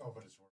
Oh, but it's working.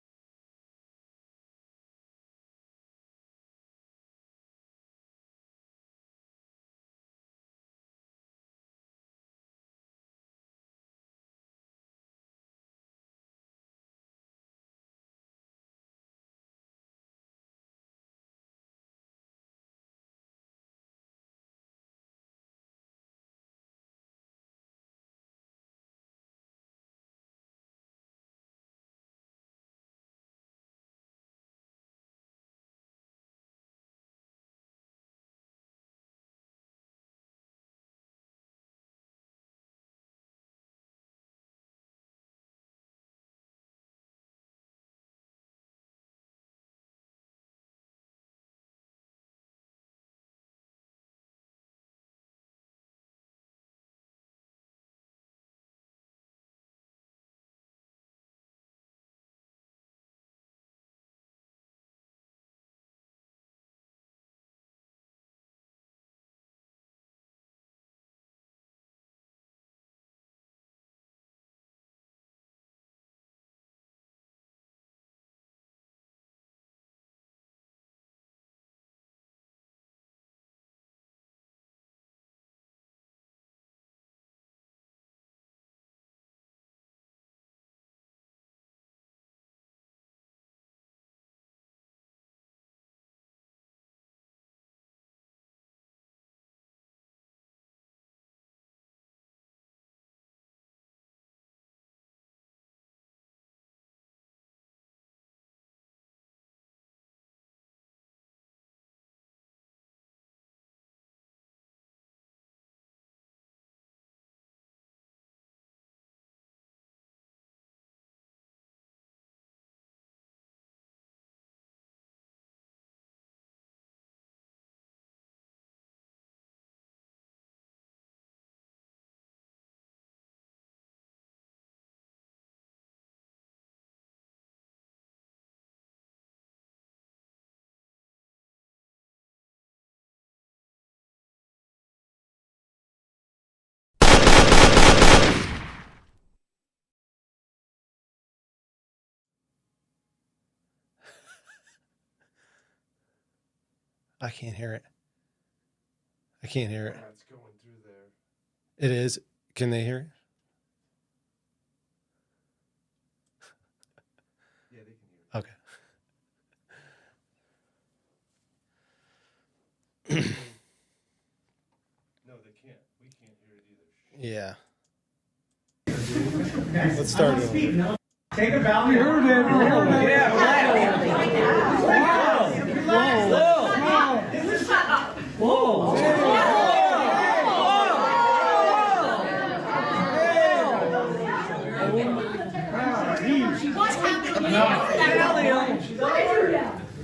I can't hear it. I can't hear it. It's going through there. It is. Can they hear it? Yeah, they can hear it. Okay. No, they can't. We can't hear it either. Yeah. Okay. Let's start I wanna over. speak. No. Take a bow. You heard it. Yeah,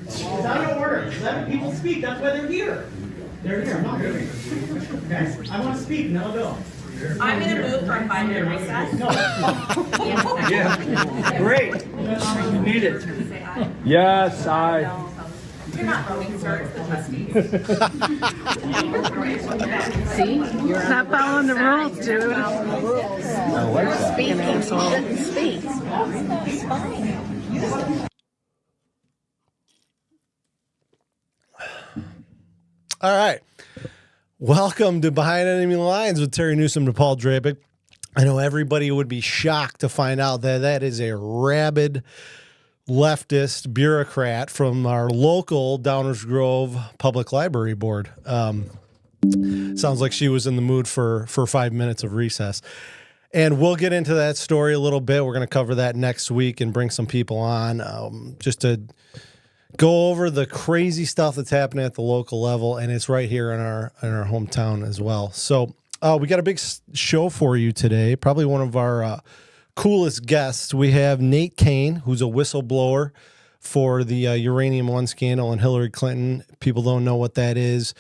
She's out of order. 11 people speak. That's why they're here. They're here. I'm not moving. Okay? I want to speak. No, go. I'm going to move for a 5-minute recess. No. Yeah, great. You need it. Yes, I. You're not voting, sir. It's the trustees. See, you're not following the rules, dude. Speaking, you shouldn't speak. It's fine. All right. Welcome to Behind Enemy Lines with Terry Newsom and Paul Drapick. I know everybody would be shocked to find out that that is a rabid leftist bureaucrat from our local Downers Grove Public Library Board. Sounds like she was in the mood for 5 minutes of recess. And we'll get into that story a little bit. We're going to cover that next week and bring some people on just to go over the crazy stuff that's happening at the local level, and it's right here in our hometown as well. So we got a big show for you today. Probably one of our coolest guests. We have Nate Cain, who's a whistleblower for the Uranium One scandal and Hillary Clinton. People don't know what that is.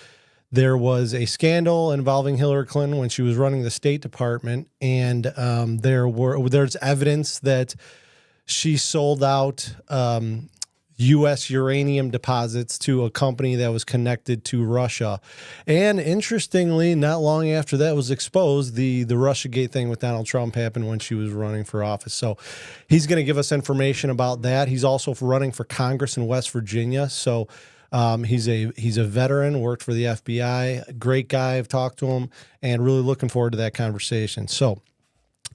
There was a scandal involving Hillary Clinton when she was running the State Department, and there's evidence that she sold out U.S. uranium deposits to a company that was connected to Russia. And interestingly, not long after that was exposed, the Russiagate thing with Donald Trump happened when she was running for office. So he's going to give us information about that. He's also running for Congress in West Virginia. So he's a veteran, worked for the FBI, great guy. I've talked to him and really looking forward to that conversation. So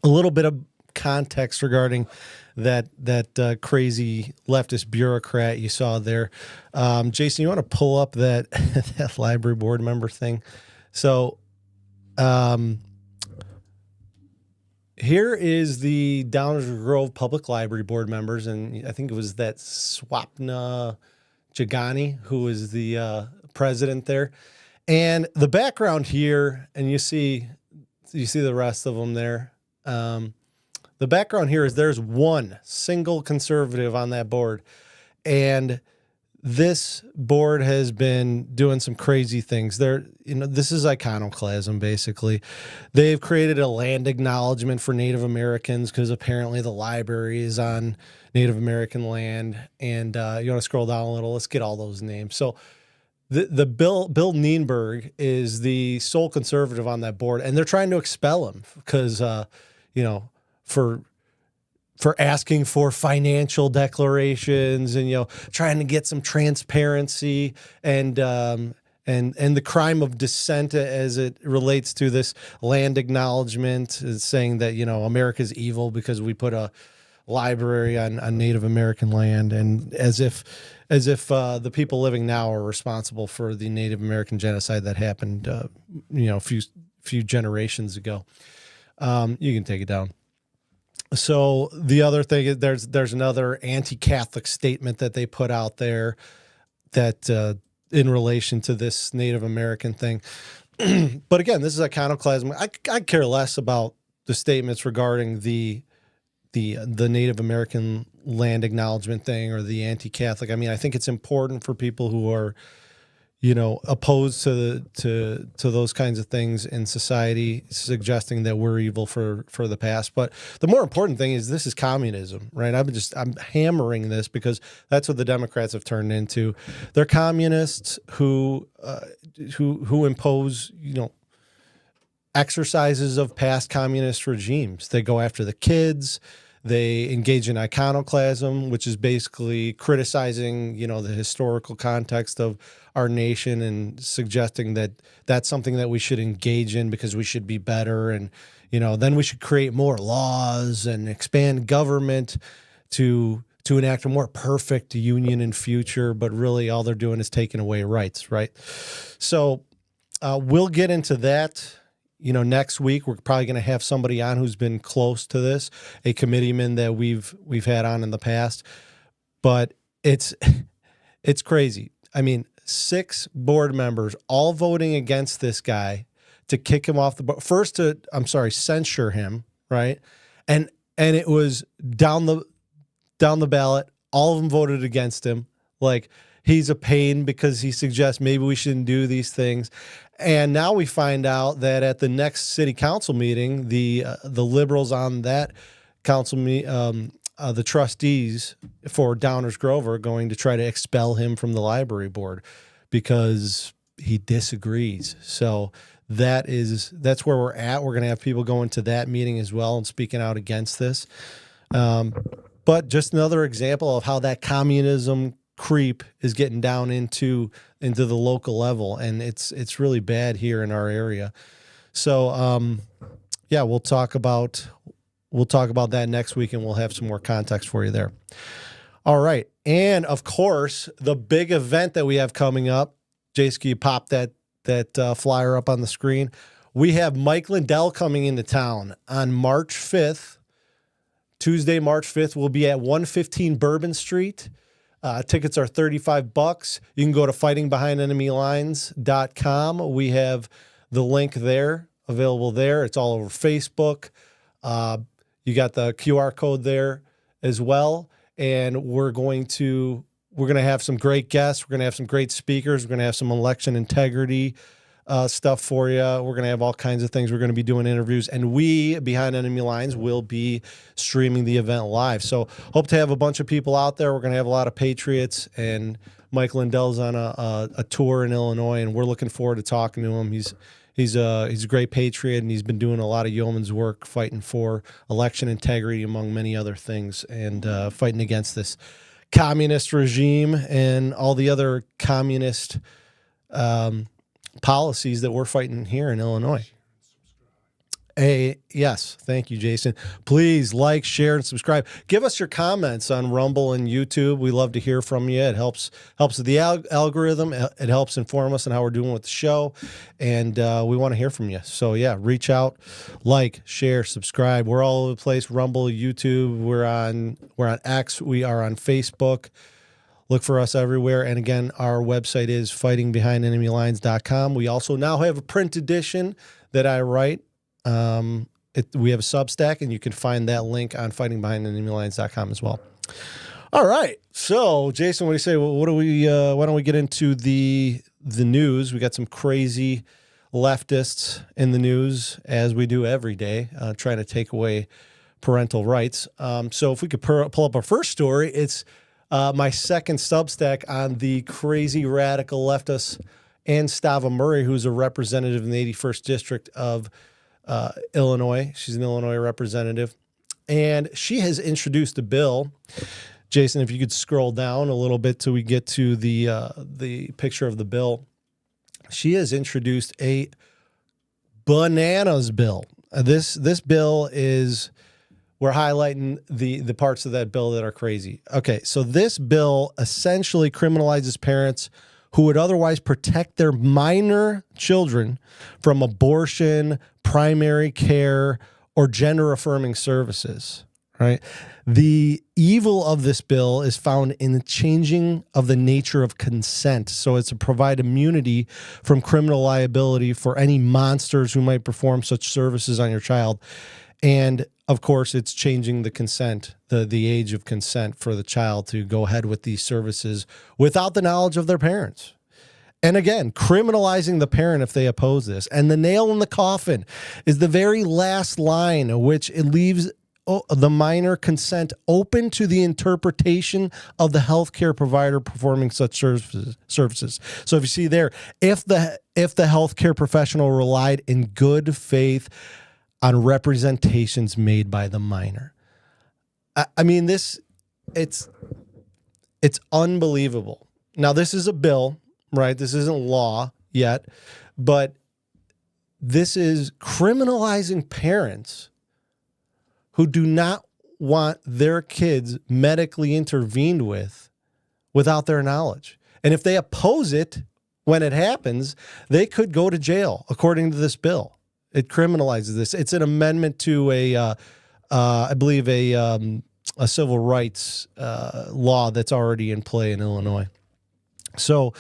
a little bit of context regarding that crazy leftist bureaucrat you saw there. Jason, you want to pull up that that library board member thing? So here is the Downers Grove Public Library board members, and I think it was that Swapna Jagani who is the president there. And the background here, and you see the rest of them there. The background here is there's one single conservative on that board, and this board has been doing some crazy things. This is iconoclasm, basically. They've created a land acknowledgement for Native Americans because apparently the library is on Native American land. And you want to scroll down a little? Let's get all those names. So the Bill Neenberg is the sole conservative on that board, and they're trying to expel him because for asking for financial declarations and trying to get some transparency and the crime of dissent as it relates to this land acknowledgement, is saying that America's evil because we put a library on Native American land, and as if the people living now are responsible for the Native American genocide that happened a few generations ago. You can take it down. So the other thing is there's another anti-Catholic statement that they put out there that in relation to this Native American thing. But again, this is iconoclasm. I care less about the statements regarding the Native American land acknowledgement thing or the anti-Catholic. I mean, I think it's important for people who are opposed to those kinds of things in society, suggesting that we're evil for the past. But the more important thing is this is communism, right? I'm hammering this because that's what the Democrats have turned into. They're communists who impose, exercises of past communist regimes. They go after the kids. They engage in iconoclasm, which is basically criticizing, the historical context of our nation and suggesting that that's something that we should engage in because we should be better. And, then we should create more laws and expand government to enact a more perfect union and future. But really all they're doing is taking away rights, right? So we'll get into that. Next week we're probably going to have somebody on who's been close to this, a committeeman that we've had on in the past. But it's crazy. I mean, 6 board members all voting against this guy to kick him off the board. First censure him, right? And it was down the ballot. All of them voted against him. Like, he's a pain because he suggests maybe we shouldn't do these things. And now we find out that at the next city council meeting, the liberals on that council the trustees for Downers Grove are going to try to expel him from the library board because he disagrees. So that's where we're at. We're going to have people going to that meeting as well and speaking out against this. But just another example of how that communism creep is getting down into the local level, and it's really bad here in our area. So we'll talk about that next week, and we'll have some more context for you there. All right, and of course the big event that we have coming up. Jace, can you pop that flyer up on the screen? We have Mike Lindell coming into town on March 5th. Tuesday, March 5th, we'll be at 115 Bourbon Street. Tickets are $35. You can go to fightingbehindenemylines.com. We have the link there, available there. It's all over Facebook. You got the QR code there as well. And we're going to have some great guests. We're going to have some great speakers. We're going to have some election integrity stuff for you. We're going to have all kinds of things. We're going to be doing interviews, and we, Behind Enemy Lines, will be streaming the event live. So hope to have a bunch of people out there. We're going to have a lot of patriots, and Mike Lindell's on a tour in Illinois, and we're looking forward to talking to him. He's a great patriot, and he's been doing a lot of yeoman's work fighting for election integrity, among many other things, and fighting against this communist regime and all the other communist policies that we're fighting here in Illinois. Yes, thank you, Jason. Please like, share, and subscribe. Give us your comments on Rumble and YouTube. We love to hear from you. It helps with the algorithm. It helps inform us on how we're doing with the show, and we want to hear from you. So yeah, reach out, like, share, subscribe. We're all over the place. Rumble, YouTube. We're on X. We are on Facebook. Look for us everywhere. And again, our website is fightingbehindenemylines.com. We also now have a print edition that I write. We have a Substack, and you can find that link on fightingbehindenemylines.com as well. All right. So, Jason, what do you say? Why don't we get into the news? We got some crazy leftists in the news, as we do every day, trying to take away parental rights. So if we could pull up our first story, it's my second Substack on the crazy radical leftist Ann Stava Murray, who's a representative in the 81st District of Illinois. She's an Illinois representative, and she has introduced a bill. Jason, if you could scroll down a little bit till we get to the picture of the bill. She has introduced a bananas bill. This bill is, we're highlighting the parts of that bill that are crazy. Okay, so this bill essentially criminalizes parents who would otherwise protect their minor children from abortion, primary care, or gender-affirming services, right? The evil of this bill is found in the changing of the nature of consent. So it's to provide immunity from criminal liability for any monsters who might perform such services on your child. And of course, it's changing the consent, the age of consent for the child to go ahead with these services without the knowledge of their parents. And again, criminalizing the parent if they oppose this. And the nail in the coffin is the very last line, which it leaves the minor consent open to the interpretation of the healthcare provider performing such services. So if you see there, if the healthcare professional relied in good faith on representations made by the minor. I mean, it's unbelievable. Now, this is a bill, right? This isn't law yet, but this is criminalizing parents who do not want their kids medically intervened with without their knowledge. And if they oppose it when it happens, they could go to jail, according to this bill. It criminalizes this. It's an amendment to I believe a civil rights law that's already in play in Illinois. So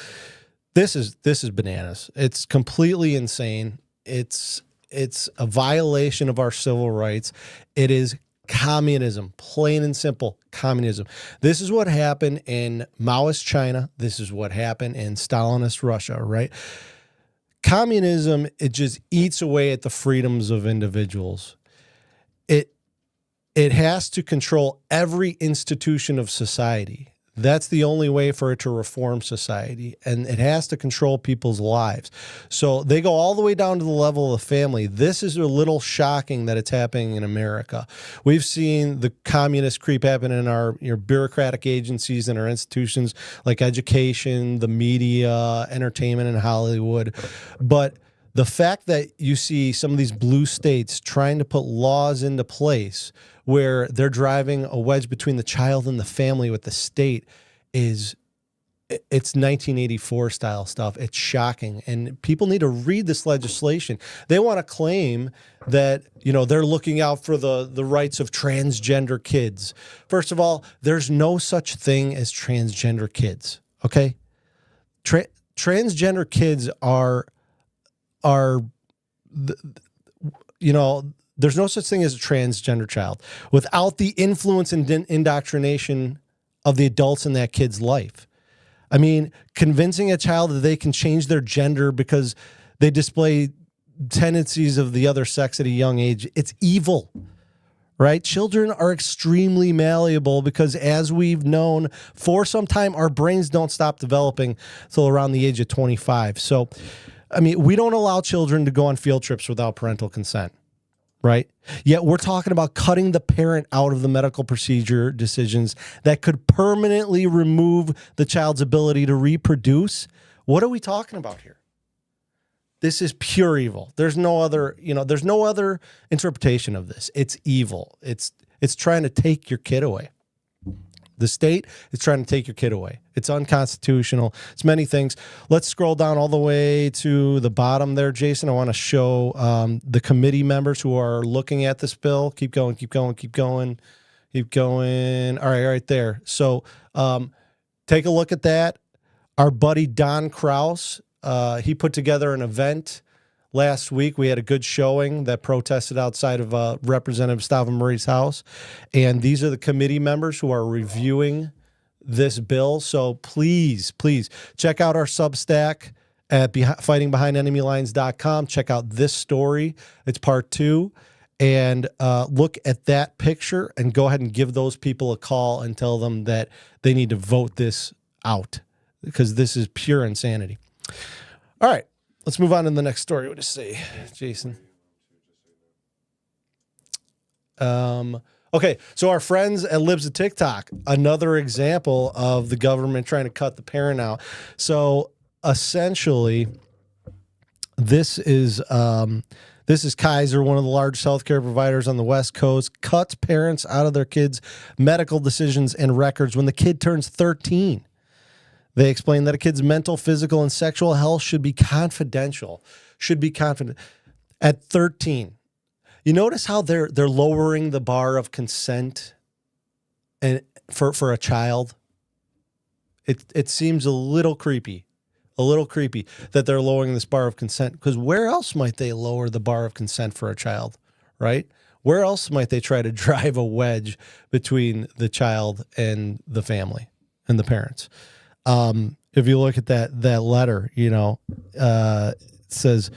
this is bananas. It's completely insane. It's a violation of our civil rights. It is communism, plain and simple communism. This is what happened in Maoist China. This is what happened in Stalinist Russia, right? Communism, it just eats away at the freedoms of individuals. It has to control every institution of society. That's the only way for it to reform society, and it has to control people's lives. So they go all the way down to the level of the family. This is a little shocking that it's happening in America. We've seen the communist creep happen in our bureaucratic agencies and our institutions like education, the media, entertainment, and Hollywood. But the fact that you see some of these blue states trying to put laws into place where they're driving a wedge between the child and the family with the state it's 1984 style stuff. It's shocking. And people need to read this legislation. They want to claim that, they're looking out for the rights of transgender kids. First of all, there's no such thing as transgender kids. Okay. Transgender kids there's no such thing as a transgender child without the influence and indoctrination of the adults in that kid's life. I mean, convincing a child that they can change their gender because They display tendencies of the other sex at a young age. It's evil, right? Children are extremely malleable because, as we've known for some time, our brains don't stop developing till around the age of 25. So, I mean, we don't allow children to go on field trips without parental consent, right? Yet we're talking about cutting the parent out of the medical procedure decisions that could permanently remove the child's ability to reproduce. What are we talking about here? This is pure evil. There's no other, there's no other interpretation of this. It's evil. It's trying to take your kid away. The state is trying to take your kid away. It's unconstitutional. It's many things. Let's scroll down all the way to the bottom there, Jason. I want to show the committee members who are looking at this bill. Keep going, keep going, keep going, keep going. All right there. So take a look at that. Our buddy Don Kraus, he put together an event last week. We had a good showing that protested outside of Representative Stava Murray's house. And these are the committee members who are reviewing this bill. So please check out our Substack at fightingbehindennymylines.com. Check out this story. It's part 2. And look at that picture and go ahead and give those people a call and tell them that they need to vote this out because this is pure insanity. All right. Let's move on to the next story. What does it say, Jason? Okay, so our friends at Libs of TikTok, another example of the government trying to cut the parent out. So essentially, this is Kaiser, one of the largest healthcare providers on the West Coast, cuts parents out of their kids' medical decisions and records when the kid turns 13. They explain that a kid's mental, physical, and sexual health should be confidential. At 13. You notice how they're lowering the bar of consent and for a child? It seems a little creepy that they're lowering this bar of consent, because where else might they lower the bar of consent for a child, right? Where else might they try to drive a wedge between the child and the family and the parents? If you look at that letter, it says,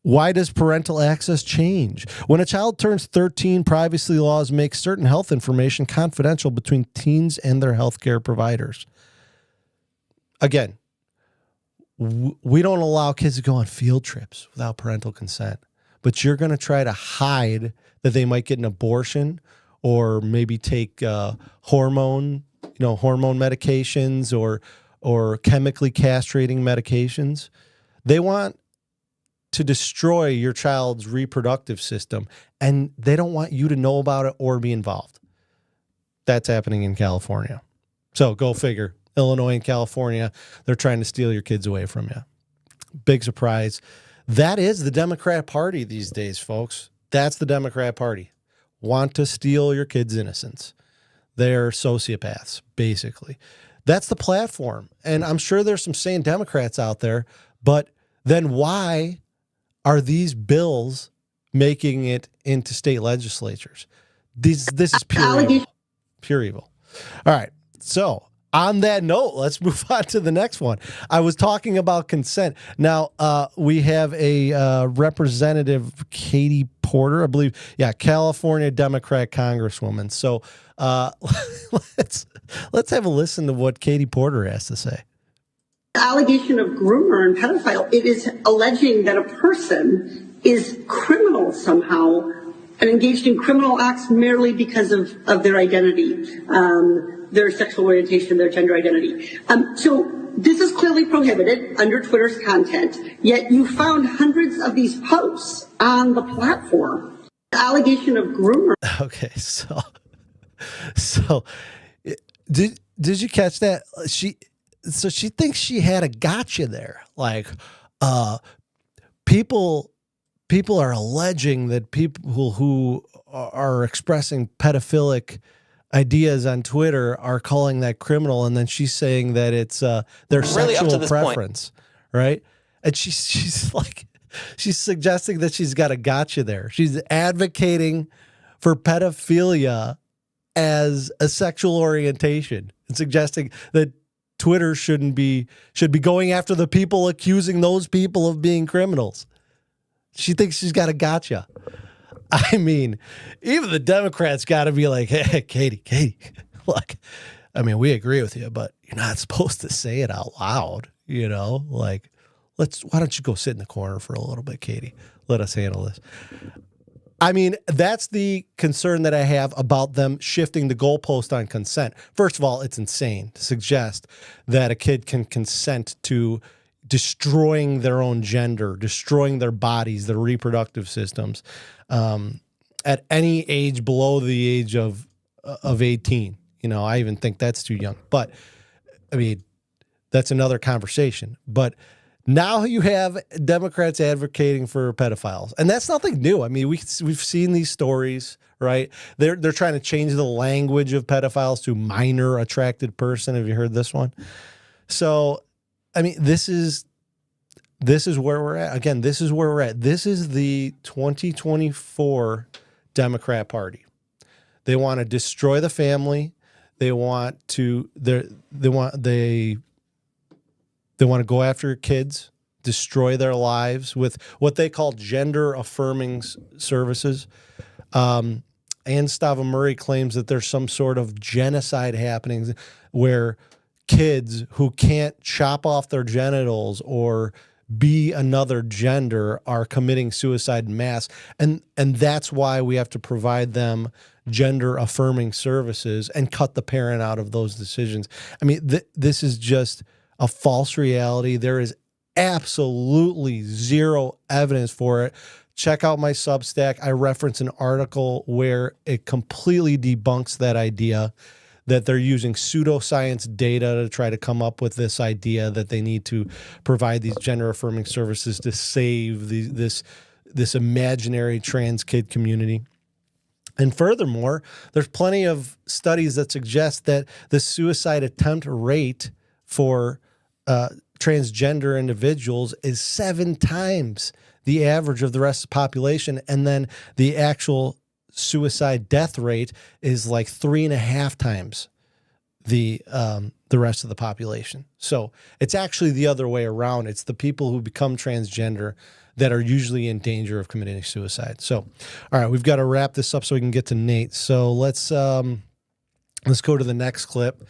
why does parental access change? When a child turns 13, privacy laws make certain health information confidential between teens and their healthcare providers. Again, we don't allow kids to go on field trips without parental consent, but you're going to try to hide that they might get an abortion or maybe take hormone medications or chemically castrating medications. They want to destroy your child's reproductive system, and they don't want you to know about it or be involved. That's happening in California. So go figure. Illinois and California, they're trying to steal your kids away from you. Big surprise. That is the Democrat Party these days, folks. That's the Democrat Party. Want to steal your kids' innocence. They're sociopaths, basically. That's the platform. And I'm sure there's some sane Democrats out there, but then why are these bills making it into state legislatures? This is pure evil. Pure evil. All right. So on that note, let's move on to the next one. I was talking about consent. Now, we have a Representative Katie Porter, I believe. Yeah, California Democrat Congresswoman. So let's have a listen to what Katie Porter has to say. Allegation of groomer and pedophile, it is alleging that a person is criminal somehow and engaged in criminal acts merely because of their identity, their sexual orientation, their gender identity. So this is clearly prohibited under Twitter's content, yet you found hundreds of these posts on the platform. Allegation of groomer. Okay, so did you catch that? She thinks she had a gotcha there. Like, people are alleging that people who are expressing pedophilic ideas on Twitter are calling that criminal, and then she's saying that it's their really sexual preference, right? And she's suggesting that she's got a gotcha there. She's advocating for pedophilia as a sexual orientation and suggesting that Twitter should be going after the people accusing those people of being criminals. She thinks she's got a gotcha. I mean, even the Democrats got to be like, hey, Katie, look, I mean, we agree with you, but you're not supposed to say it out loud, you know? Like, why don't you go sit in the corner for a little bit, Katie? Let us handle this. I mean, that's the concern that I have about them shifting the goalpost on consent. First of all, it's insane to suggest that a kid can consent to destroying their own gender, destroying their bodies, their reproductive systems, at any age below the age of 18. You know, I even think that's too young. But, I mean, that's another conversation. But now you have Democrats advocating for pedophiles. And that's nothing new. I mean, we've seen these stories, right? They're trying to change the language of pedophiles to minor attracted person. Have you heard this one? So, I mean, this is where we're at. Again, this is where we're at. This is the 2024 Democrat Party. They want to destroy the family. They want to go after kids, destroy their lives with what they call gender affirming services. Ann Stava Murray claims that there's some sort of genocide happening where kids who can't chop off their genitals or be another gender are committing suicide en masse. And that's why we have to provide them gender affirming services and cut the parent out of those decisions. I mean, this is just a false reality. There is absolutely zero evidence for it. Check out my Substack. I reference an article where it completely debunks that idea, that they're using pseudoscience data to try to come up with this idea that they need to provide these gender affirming services to save this imaginary trans kid community. And furthermore, there's plenty of studies that suggest that the suicide attempt rate for transgender individuals is 7 times the average of the rest of the population. And then the actual suicide death rate is like 3.5 times the rest of the population. So it's actually the other way around. It's the people who become transgender that are usually in danger of committing suicide. So, all right, we've got to wrap this up so we can get to Nate. So let's go to the next clip.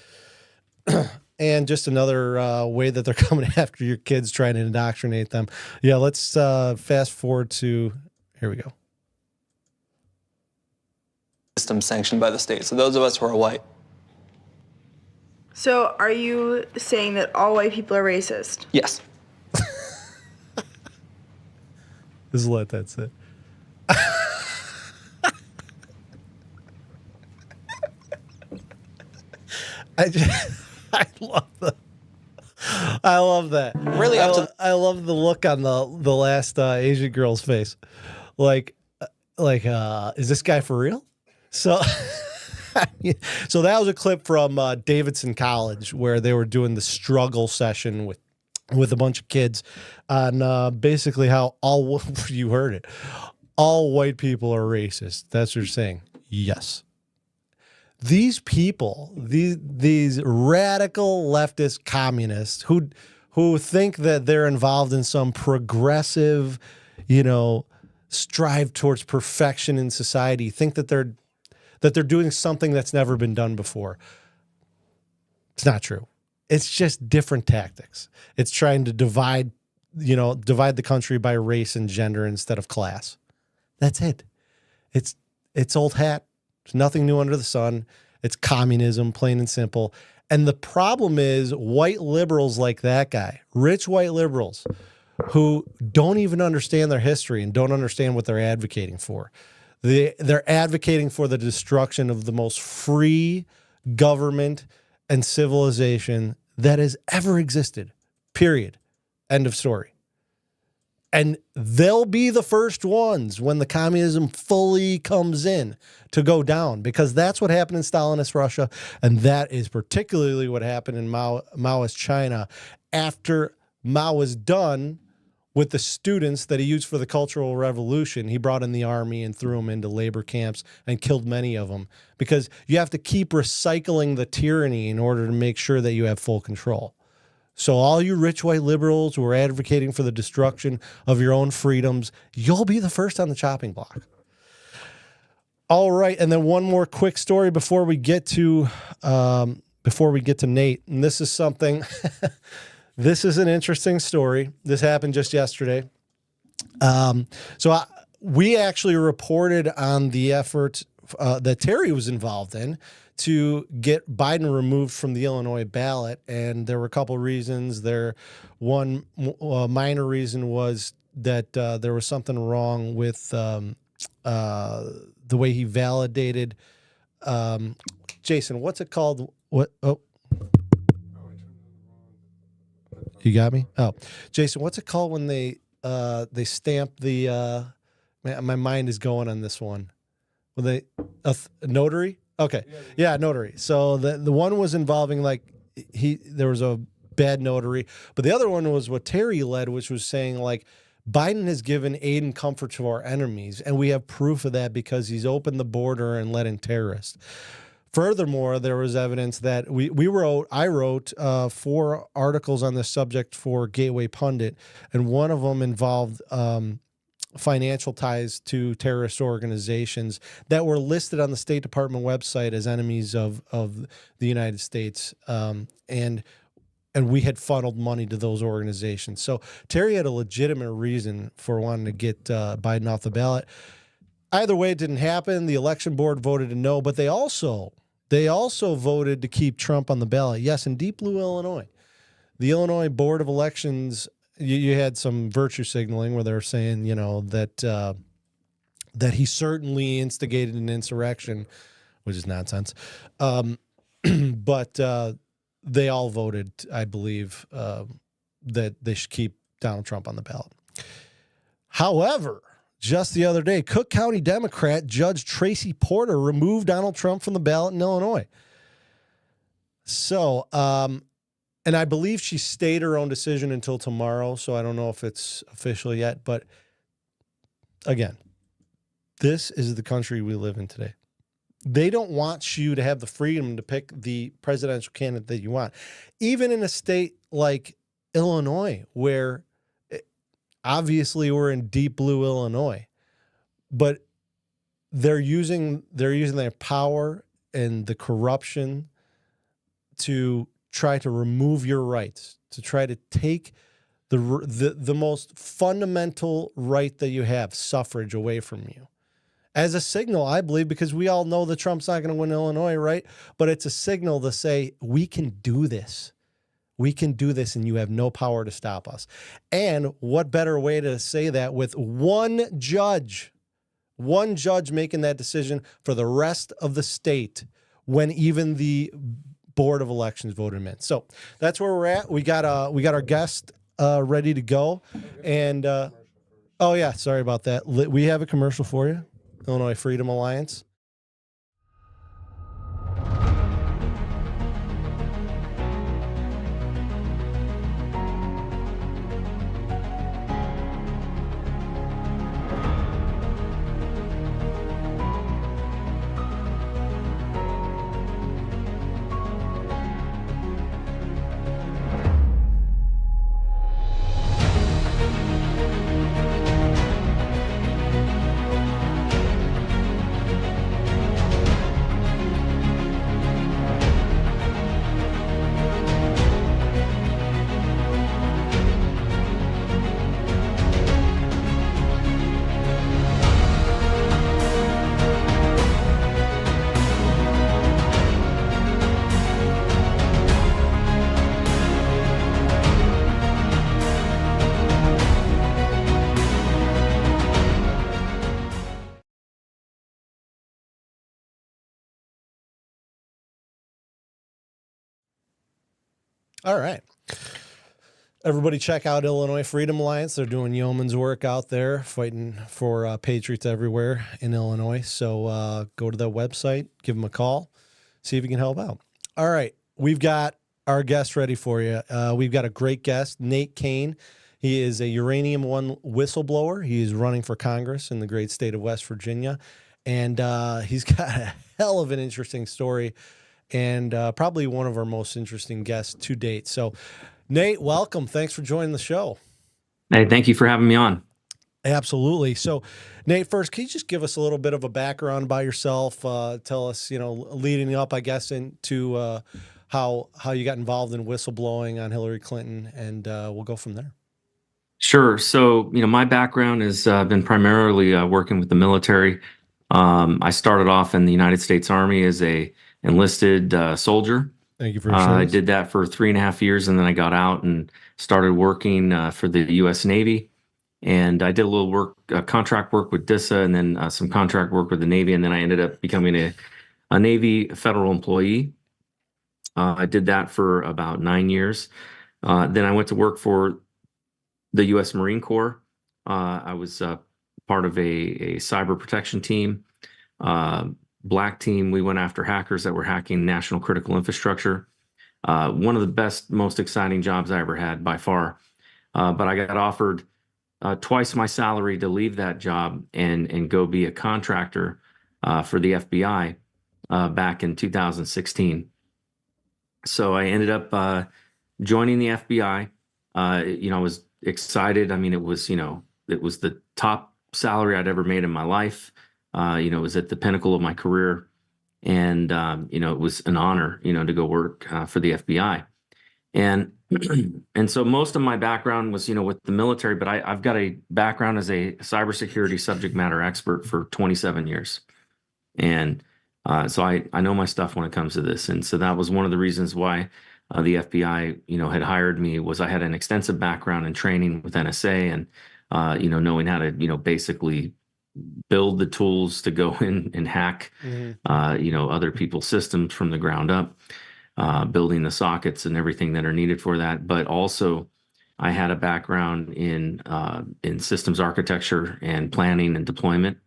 And just another way that they're coming after your kids, trying to indoctrinate them. Yeah, let's fast forward to, here we go. System sanctioned by the state. So those of us who are white. So are you saying that all white people are racist? Yes. Just let that sit. I love that. Really, I love the look on the last Asian girl's face. Like, is this guy for real? So, so that was a clip from Davidson College where they were doing the struggle session with a bunch of kids on basically how you heard it, all white people are racist. That's what you're saying. Yes. These people, these radical leftist communists who think that they're involved in some progressive, strive towards perfection in society, think that they're doing something that's never been done before. It's not true. It's just different tactics. It's trying to divide the country by race and gender instead of class. That's it. It's old hat. There's nothing new under the sun. It's communism, plain and simple. And the problem is white liberals like that guy, rich white liberals who don't even understand their history and don't understand what they're advocating for. They're advocating for the destruction of the most free government and civilization that has ever existed, period. End of story. And they'll be the first ones when the communism fully comes in to go down, because that's what happened in Stalinist Russia, and that is particularly what happened in Maoist China. After Mao was done, with the students that he used for the Cultural Revolution. He brought in the army and threw them into labor camps and killed many of them, because you have to keep recycling the tyranny in order to make sure that you have full control. So all you rich white liberals who are advocating for the destruction of your own freedoms, you'll be the first on the chopping block. All right, and then one more quick story before we get to Nate, and this is something. This is an interesting story. This happened just yesterday. We actually reported on the effort that Terry was involved in to get Biden removed from the Illinois ballot, and there were a couple reasons. One minor reason was that there was something wrong with the way he validated. Jason, what's it called? What? Oh, you got me. Oh, Jason, what's it called when they stamp the? My mind is going on this one. When they notary? Okay, yeah, notary. So the one was involving there was a bad notary, but the other one was what Terry led, which was saying Biden has given aid and comfort to our enemies, and we have proof of that because he's opened the border and let in terrorists. Furthermore, there was evidence that I wrote 4 articles on this subject for Gateway Pundit, and one of them involved financial ties to terrorist organizations that were listed on the State Department website as enemies of the United States, and we had funneled money to those organizations. So Terry had a legitimate reason for wanting to get Biden off the ballot. Either way, it didn't happen. The election board voted to no, but they also voted to keep Trump on the ballot. Yes, in deep blue Illinois. The Illinois Board of Elections, you had some virtue signaling where they were saying, that he certainly instigated an insurrection, which is nonsense. But they all voted, I believe, that they should keep Donald Trump on the ballot. However, just the other day, Cook County Democrat Judge Tracy Porter removed Donald Trump from the ballot in Illinois. So, and I believe she stayed her own decision until tomorrow, so I don't know if it's official yet. But again, this is the country we live in today. They don't want you to have the freedom to pick the presidential candidate that you want. Even in a state like Illinois, where obviously we're in deep blue Illinois, but they're using their power and the corruption to try to remove your rights, to try to take the most fundamental right that you have, suffrage, away from you. As a signal, I believe, because we all know that Trump's not going to win Illinois, right? But it's a signal to say, we can do this. We can do this, and you have no power to stop us. And what better way to say that with one judge making that decision for the rest of the state when even the Board of Elections voted him in. So that's where we're at. We got our guest ready to go. And, oh, yeah, sorry about that. We have a commercial for you. Illinois Freedom Alliance. All right. Everybody check out Illinois Freedom Alliance. They're doing yeoman's work out there, fighting for patriots everywhere in Illinois. So go to their website, give them a call, see if you can help out. All right. We've got our guest ready for you. We've got a great guest, Nate Cain. He is a Uranium One whistleblower. He is running for Congress in the great state of West Virginia. And he's got a hell of an interesting story and probably one of our most interesting guests to date. So, Nate, welcome. Thanks for joining the show. Hey, thank you for having me on. Absolutely. So, Nate, first, can you just give us a little bit of a background about yourself? Tell us, leading up, I guess, into how you got involved in whistleblowing on Hillary Clinton, and we'll go from there. Sure. So, my background has been primarily working with the military. I started off in the United States Army as a enlisted soldier. Thank you for I did that for 3.5 years, and then I got out and started working for the U.S. Navy. And I did a little work, contract work with DISA, and then some contract work with the Navy. And then I ended up becoming a Navy federal employee. I did that for about 9 years. Then I went to work for the U.S. Marine Corps. I was part of a cyber protection team, black team. We went after hackers that were hacking national critical infrastructure. One of the best, most exciting jobs I ever had by far. But I got offered twice my salary to leave that job and go be a contractor for the FBI back in 2016. So I ended up joining the FBI. I was excited. I mean, it was the top salary I'd ever made in my life. It was at the pinnacle of my career. And, it was an honor, to go work for the FBI. And so most of my background was, with the military, but I've got a background as a cybersecurity subject matter expert for 27 years. And so I know my stuff when it comes to this. And so that was one of the reasons why the FBI, had hired me, was I had an extensive background in training with NSA and, knowing how to, basically build the tools to go in and hack, other people's systems from the ground up. Building the sockets and everything that are needed for that. But also I had a background in systems architecture and planning and deployment.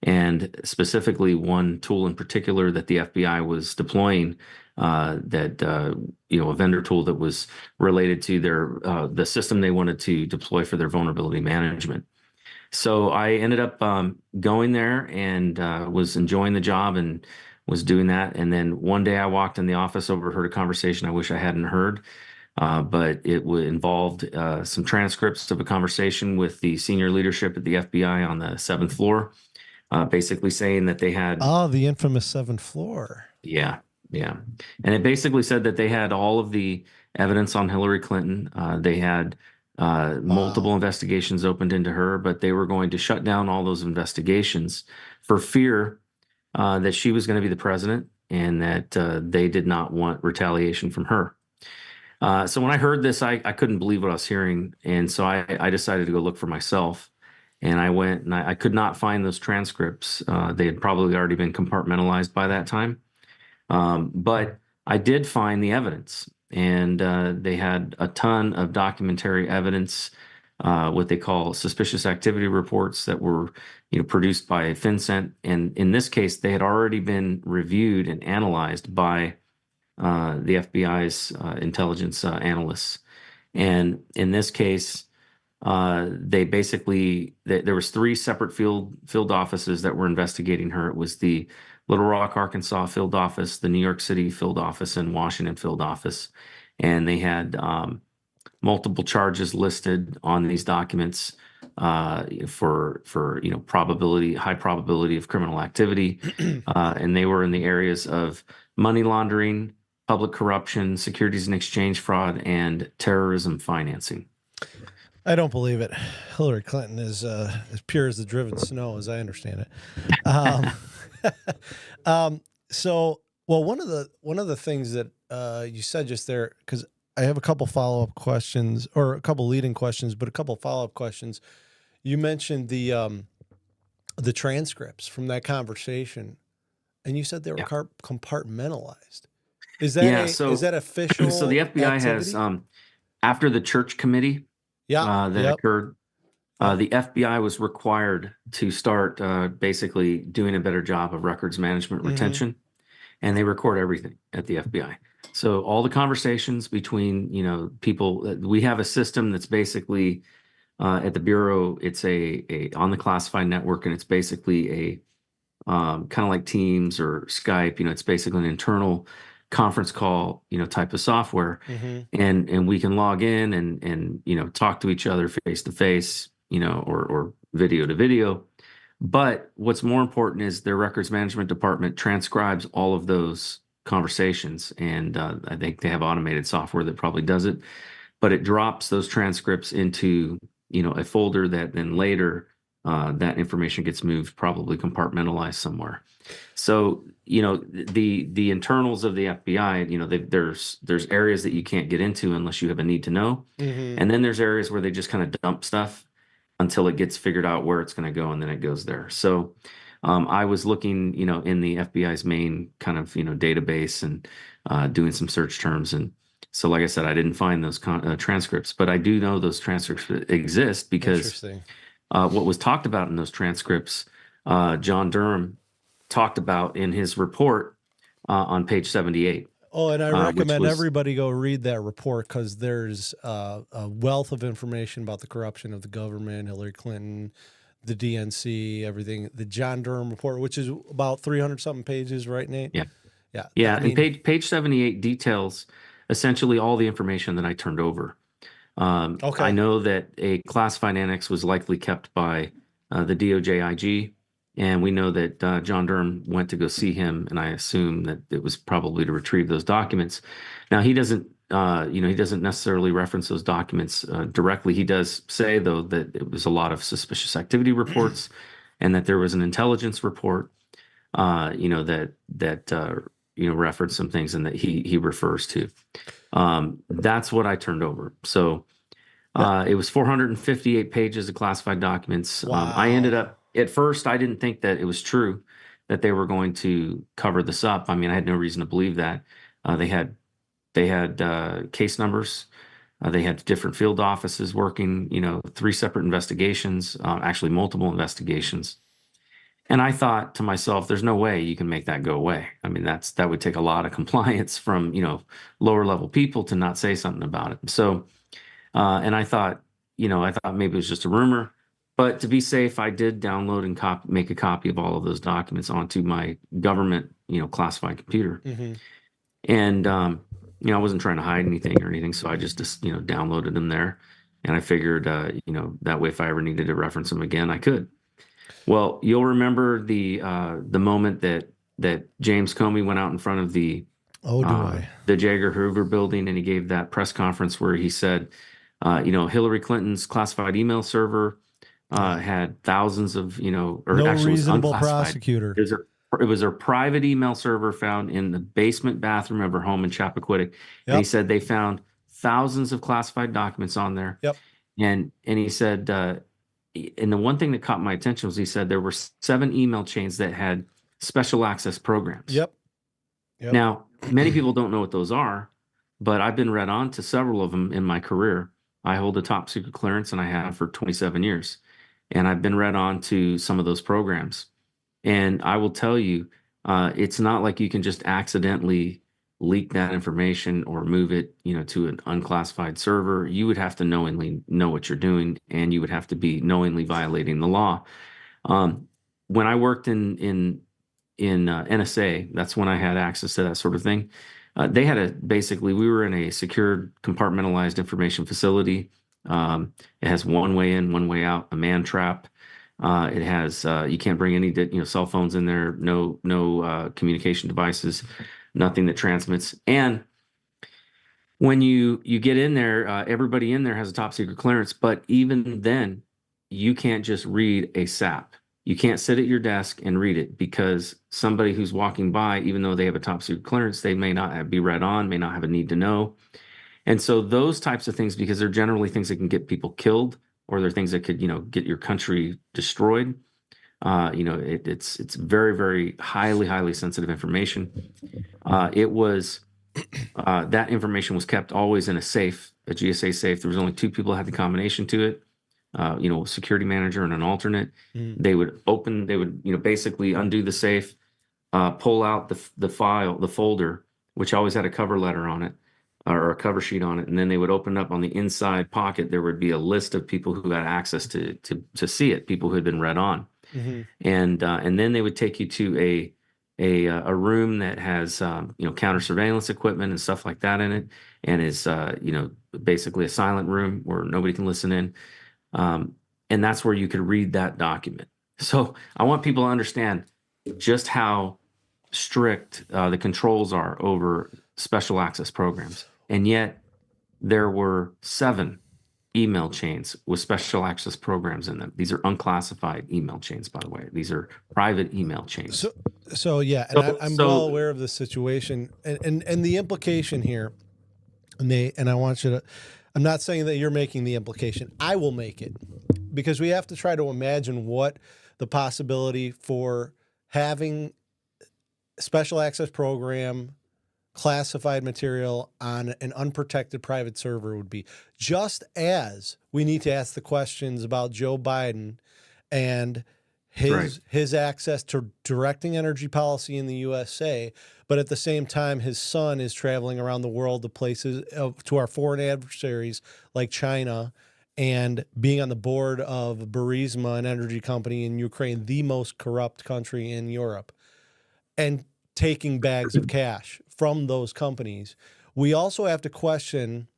And specifically one tool in particular that the FBI was deploying, a vendor tool that was related to the system they wanted to deploy for their vulnerability management. So I ended up going there and was enjoying the job and was doing that. And then one day I walked in the office, overheard a conversation I wish I hadn't heard, but it involved some transcripts of a conversation with the senior leadership at the FBI on the 7th floor, basically saying that they had... Oh, the infamous 7th floor. Yeah. And it basically said that they had all of the evidence on Hillary Clinton. They had multiple investigations opened into her, but they were going to shut down all those investigations for fear that she was going to be the president and that they did not want retaliation from her. So when I heard this, I couldn't believe what I was hearing. And so I decided to go look for myself. And I went and I could not find those transcripts. They had probably already been compartmentalized by that time. But I did find the evidence. And they had a ton of documentary evidence, what they call suspicious activity reports that were produced by FinCEN. And in this case, they had already been reviewed and analyzed by the FBI's intelligence analysts. And in this case, they basically, there was 3 separate field offices that were investigating her. It was the Little Rock, Arkansas field office, the New York City field office, and Washington field office. And they had multiple charges listed on these documents for high probability of criminal activity. And they were in the areas of money laundering, public corruption, securities and exchange fraud, and terrorism financing. I don't believe it. Hillary Clinton is as pure as the driven snow, as I understand it. One of the things that you said just there, because I have a couple follow-up questions, or a couple leading questions, but a couple follow-up questions. You mentioned the transcripts from that conversation, and you said they were compartmentalized. Is that is that official? So the FBI activity? has after the church committee that occurred, the FBI was required to start basically doing a better job of records management retention, and they record everything at the FBI. So all the conversations between people, we have a system that's basically At the Bureau, it's a on the classified network, and it's basically a kind of like Teams or Skype. It's basically an internal conference call, type of software, and we can log in and talk to each other face to face, or video to video. But what's more important is their records management department transcribes all of those conversations, and I think they have automated software that probably does it. But it drops those transcripts into a folder that then later that information gets moved, probably compartmentalized somewhere. So the internals of the FBI, there's areas that you can't get into unless you have a need to know, and then there's areas where they just kind of dump stuff until it gets figured out where it's going to go, and then it goes there. So I was looking, in the FBI's main kind of database and doing some search terms. And so, like I said, I didn't find those transcripts, but I do know those transcripts exist because what was talked about in those transcripts, John Durham talked about in his report on page 78. Oh, and I recommend everybody go read that report, because there's a wealth of information about the corruption of the government, Hillary Clinton, the DNC, everything. The John Durham report, which is about 300-something pages, right, Nate? Yeah. Yeah. Yeah, and page 78 details essentially all the information that I turned over. I know that a classified annex was likely kept by the DOJ IG, and we know that John Durham went to go see him, and I assume that it was probably to retrieve those documents. Now, he doesn't necessarily reference those documents directly. He does say, though, that it was a lot of suspicious activity reports, and that there was an intelligence report, that referenced some things, and that he refers to. That's what I turned over. So it was 458 pages of classified documents. Wow. I ended up, at first, I didn't think that it was true that they were going to cover this up. I mean, I had no reason to believe that. They had case numbers. They had different field offices working, 3 separate investigations, actually multiple investigations. And I thought to myself, there's no way you can make that go away. I mean, that would take a lot of compliance from, lower level people to not say something about it. So, and I thought maybe it was just a rumor, but to be safe, I did download and make a copy of all of those documents onto my government, classified computer. And, I wasn't trying to hide anything or anything. So I just downloaded them there, and I figured, that way, if I ever needed to reference them again, I could. Well, you'll remember the moment that James Comey went out in front of the J. Edgar Hoover building, and he gave that press conference where he said, Hillary Clinton's classified email server had thousands of, or no actually reasonable unclassified. prosecutor. It was a private email server found in the basement bathroom of her home in Chappaquiddick. And he said they found thousands of classified documents on there. Yep. And he said, and the one thing that caught my attention was he said there were 7 email chains that had special access programs. Yep. Now, many people don't know what those are, but I've been read on to several of them in my career. I hold a top secret clearance, and I have for 27 years. And I've been read on to some of those programs. And I will tell you, it's not like you can just accidentally leak that information or move it, to an unclassified server. You would have to knowingly know what you're doing, and you would have to be knowingly violating the law. When I worked in NSA, that's when I had access to that sort of thing. They had we were in a secured, compartmentalized information facility. It has one way in, one way out, a man trap. It has you can't bring any cell phones in there, no communication devices, nothing that transmits. And when you get in there, everybody in there has a top secret clearance, but even then, you can't just read a SAP. You can't sit at your desk and read it, because somebody who's walking by, even though they have a top secret clearance, they may not be read on, may not have a need to know. And so those types of things, because they're generally things that can get people killed, or they're things that could, get your country destroyed. It's very, very highly sensitive information. It was that information was kept always in a safe, a GSA safe. There was only 2 people that had the combination to it. A security manager and an alternate. They would basically undo the safe, pull out the file, the folder, which always had a cover letter on it, or a cover sheet on it, and then they would open up on the inside pocket. There would be a list of people who got access to see it, people who had been read on, and then they would take you to a room that has counter surveillance equipment and stuff like that in it, and is basically a silent room where nobody can listen in, and that's where you could read that document. So I want people to understand just how strict the controls are over special access programs. And yet there were 7 email chains with special access programs in them. These are unclassified email chains, by the way. These are private email chains. So yeah, and I'm well aware of the situation and the implication here. And I want you to, I'm not saying that you're making the implication. I will make it, because we have to try to imagine what the possibility for having special access program classified material on an unprotected private server would be. Just as we need to ask the questions about Joe Biden and his access to directing energy policy in the USA, but at the same time, his son is traveling around the world to places, to our foreign adversaries like China, and being on the board of Burisma, an energy company in Ukraine, the most corrupt country in Europe, and taking bags of cash from those companies. We also have to question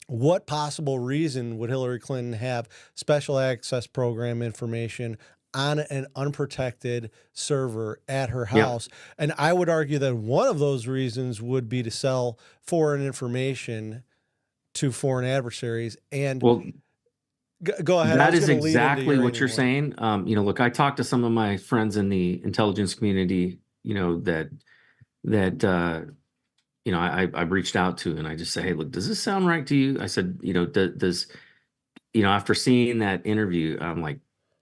what possible reason would Hillary Clinton have special access program information on an unprotected server at her house. Yeah. And I would argue that one of those reasons would be to sell foreign information to foreign adversaries. And go ahead. That is exactly what you're saying. Look, I talked to some of my friends in the intelligence community, I've reached out to, and I just say, hey, look, does this sound right to you? I said, after seeing that interview, I'm like,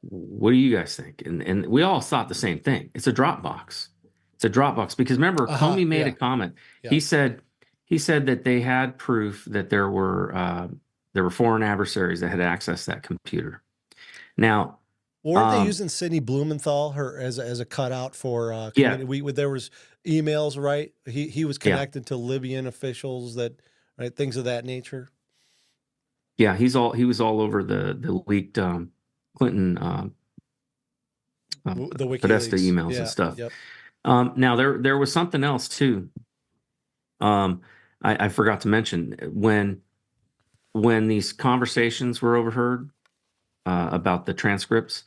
what do you guys think? And we all thought the same thing. It's a Dropbox. It's a Dropbox, because remember, Comey made a comment. Yeah. He said that they had proof that there were foreign adversaries that had accessed that computer. Now, weren't they using Sidney Blumenthal as a cutout for there was emails, right? He was connected to Libyan officials things of that nature. Yeah, he was all over the leaked Clinton the Podesta emails and stuff. Yep. Now there was something else too. I forgot to mention when these conversations were overheard about the transcripts,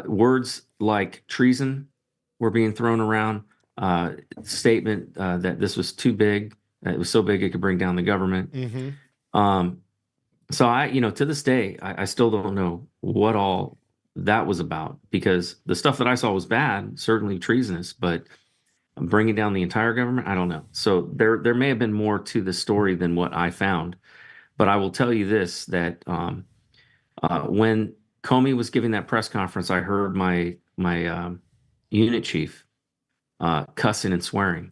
words like treason were being thrown around. Statement that this was too big. It was so big it could bring down the government. Mm-hmm. So I, to this day, I still don't know what all that was about, because the stuff that I saw was bad, certainly treasonous, but bringing down the entire government, I don't know. So there may have been more to the story than what I found, but I will tell you this, that when Comey was giving that press conference, I heard my unit chief cussing and swearing.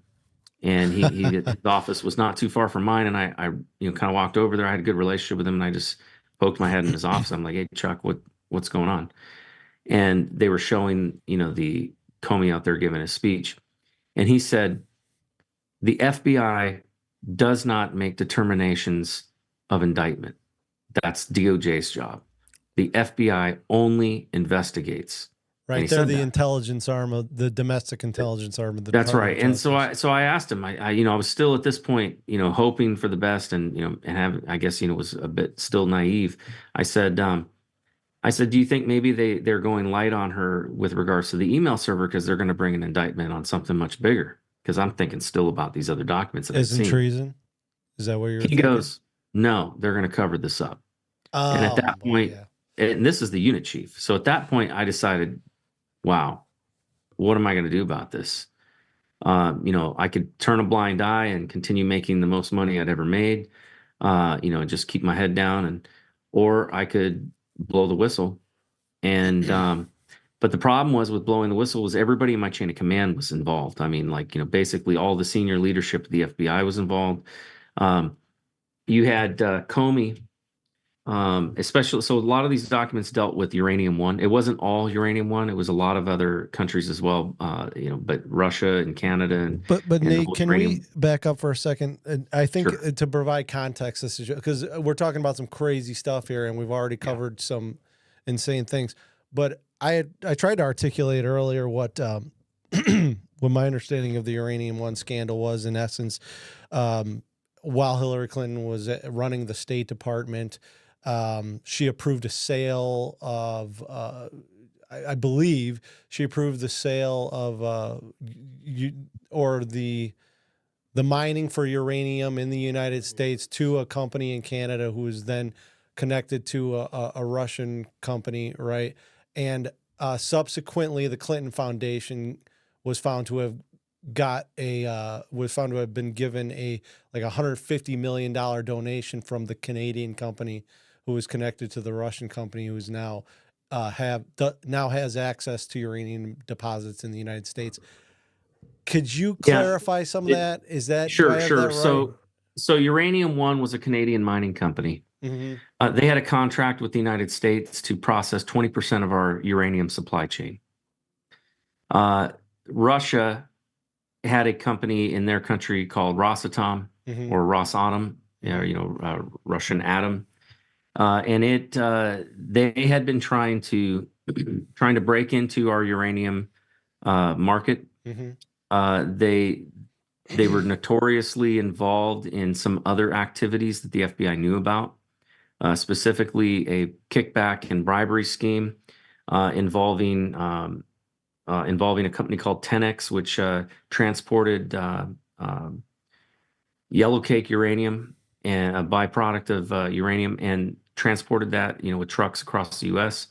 And his office was not too far from mine, and I kind of walked over there. I had a good relationship with him, and I just poked my head in his office. I'm like, "Hey, Chuck, what's going on?" And they were showing, the Comey out there giving a speech, and he said, "The FBI does not make determinations of indictment. That's DOJ's job. The FBI only investigates." Right, they're the intelligence arm of the domestic intelligence arm of the That's right. And so I asked him, I was still at this point, hoping for the best, and I guess was a bit still naive. I said, do you think maybe they're going light on her with regards to the email server, because they're going to bring an indictment on something much bigger? Because I'm thinking still about these other documents that I've seen. Treason? Is that what you're thinking? He goes, no, they're going to cover this up. Oh, and at that point, and this is the unit chief. So at that point, I decided, wow, what am I going to do about this? I could turn a blind eye and continue making the most money I'd ever made, and just keep my head down, or I could blow the whistle. And but the problem was with blowing the whistle was everybody in my chain of command was involved. I mean, basically all the senior leadership of the FBI was involved. You had Comey especially, so a lot of these documents dealt with Uranium One. It wasn't all Uranium One. It was a lot of other countries as well, but Russia and Canada and But and the Nate, whole can uranium. we back up for a second? And I think Sure. to provide context, this is because we're talking about some crazy stuff here, and we've already covered some insane things. But I tried to articulate earlier what what my understanding of the Uranium One scandal was. In essence, while Hillary Clinton was running the State Department, she approved a sale of. I believe she approved the sale of the mining for uranium in the United States to a company in Canada who was then connected to a Russian company, right? And subsequently, the Clinton Foundation was found to have been given a like $150 million donation from the Canadian company who was connected to the Russian company who is now has access to uranium deposits in the United States. Could you clarify some of that? Is that sure? That right? So Uranium One was a Canadian mining company. Mm-hmm. They had a contract with the United States to process 20% of our uranium supply chain. Russia had a company in their country called Rosatom or Rosatom, Russian Atom. And they had been trying to break into our uranium market. They were notoriously involved in some other activities that the FBI knew about, specifically a kickback and bribery scheme involving a company called 10X, which transported yellow cake uranium and a byproduct of uranium, and transported that, with trucks across the U.S.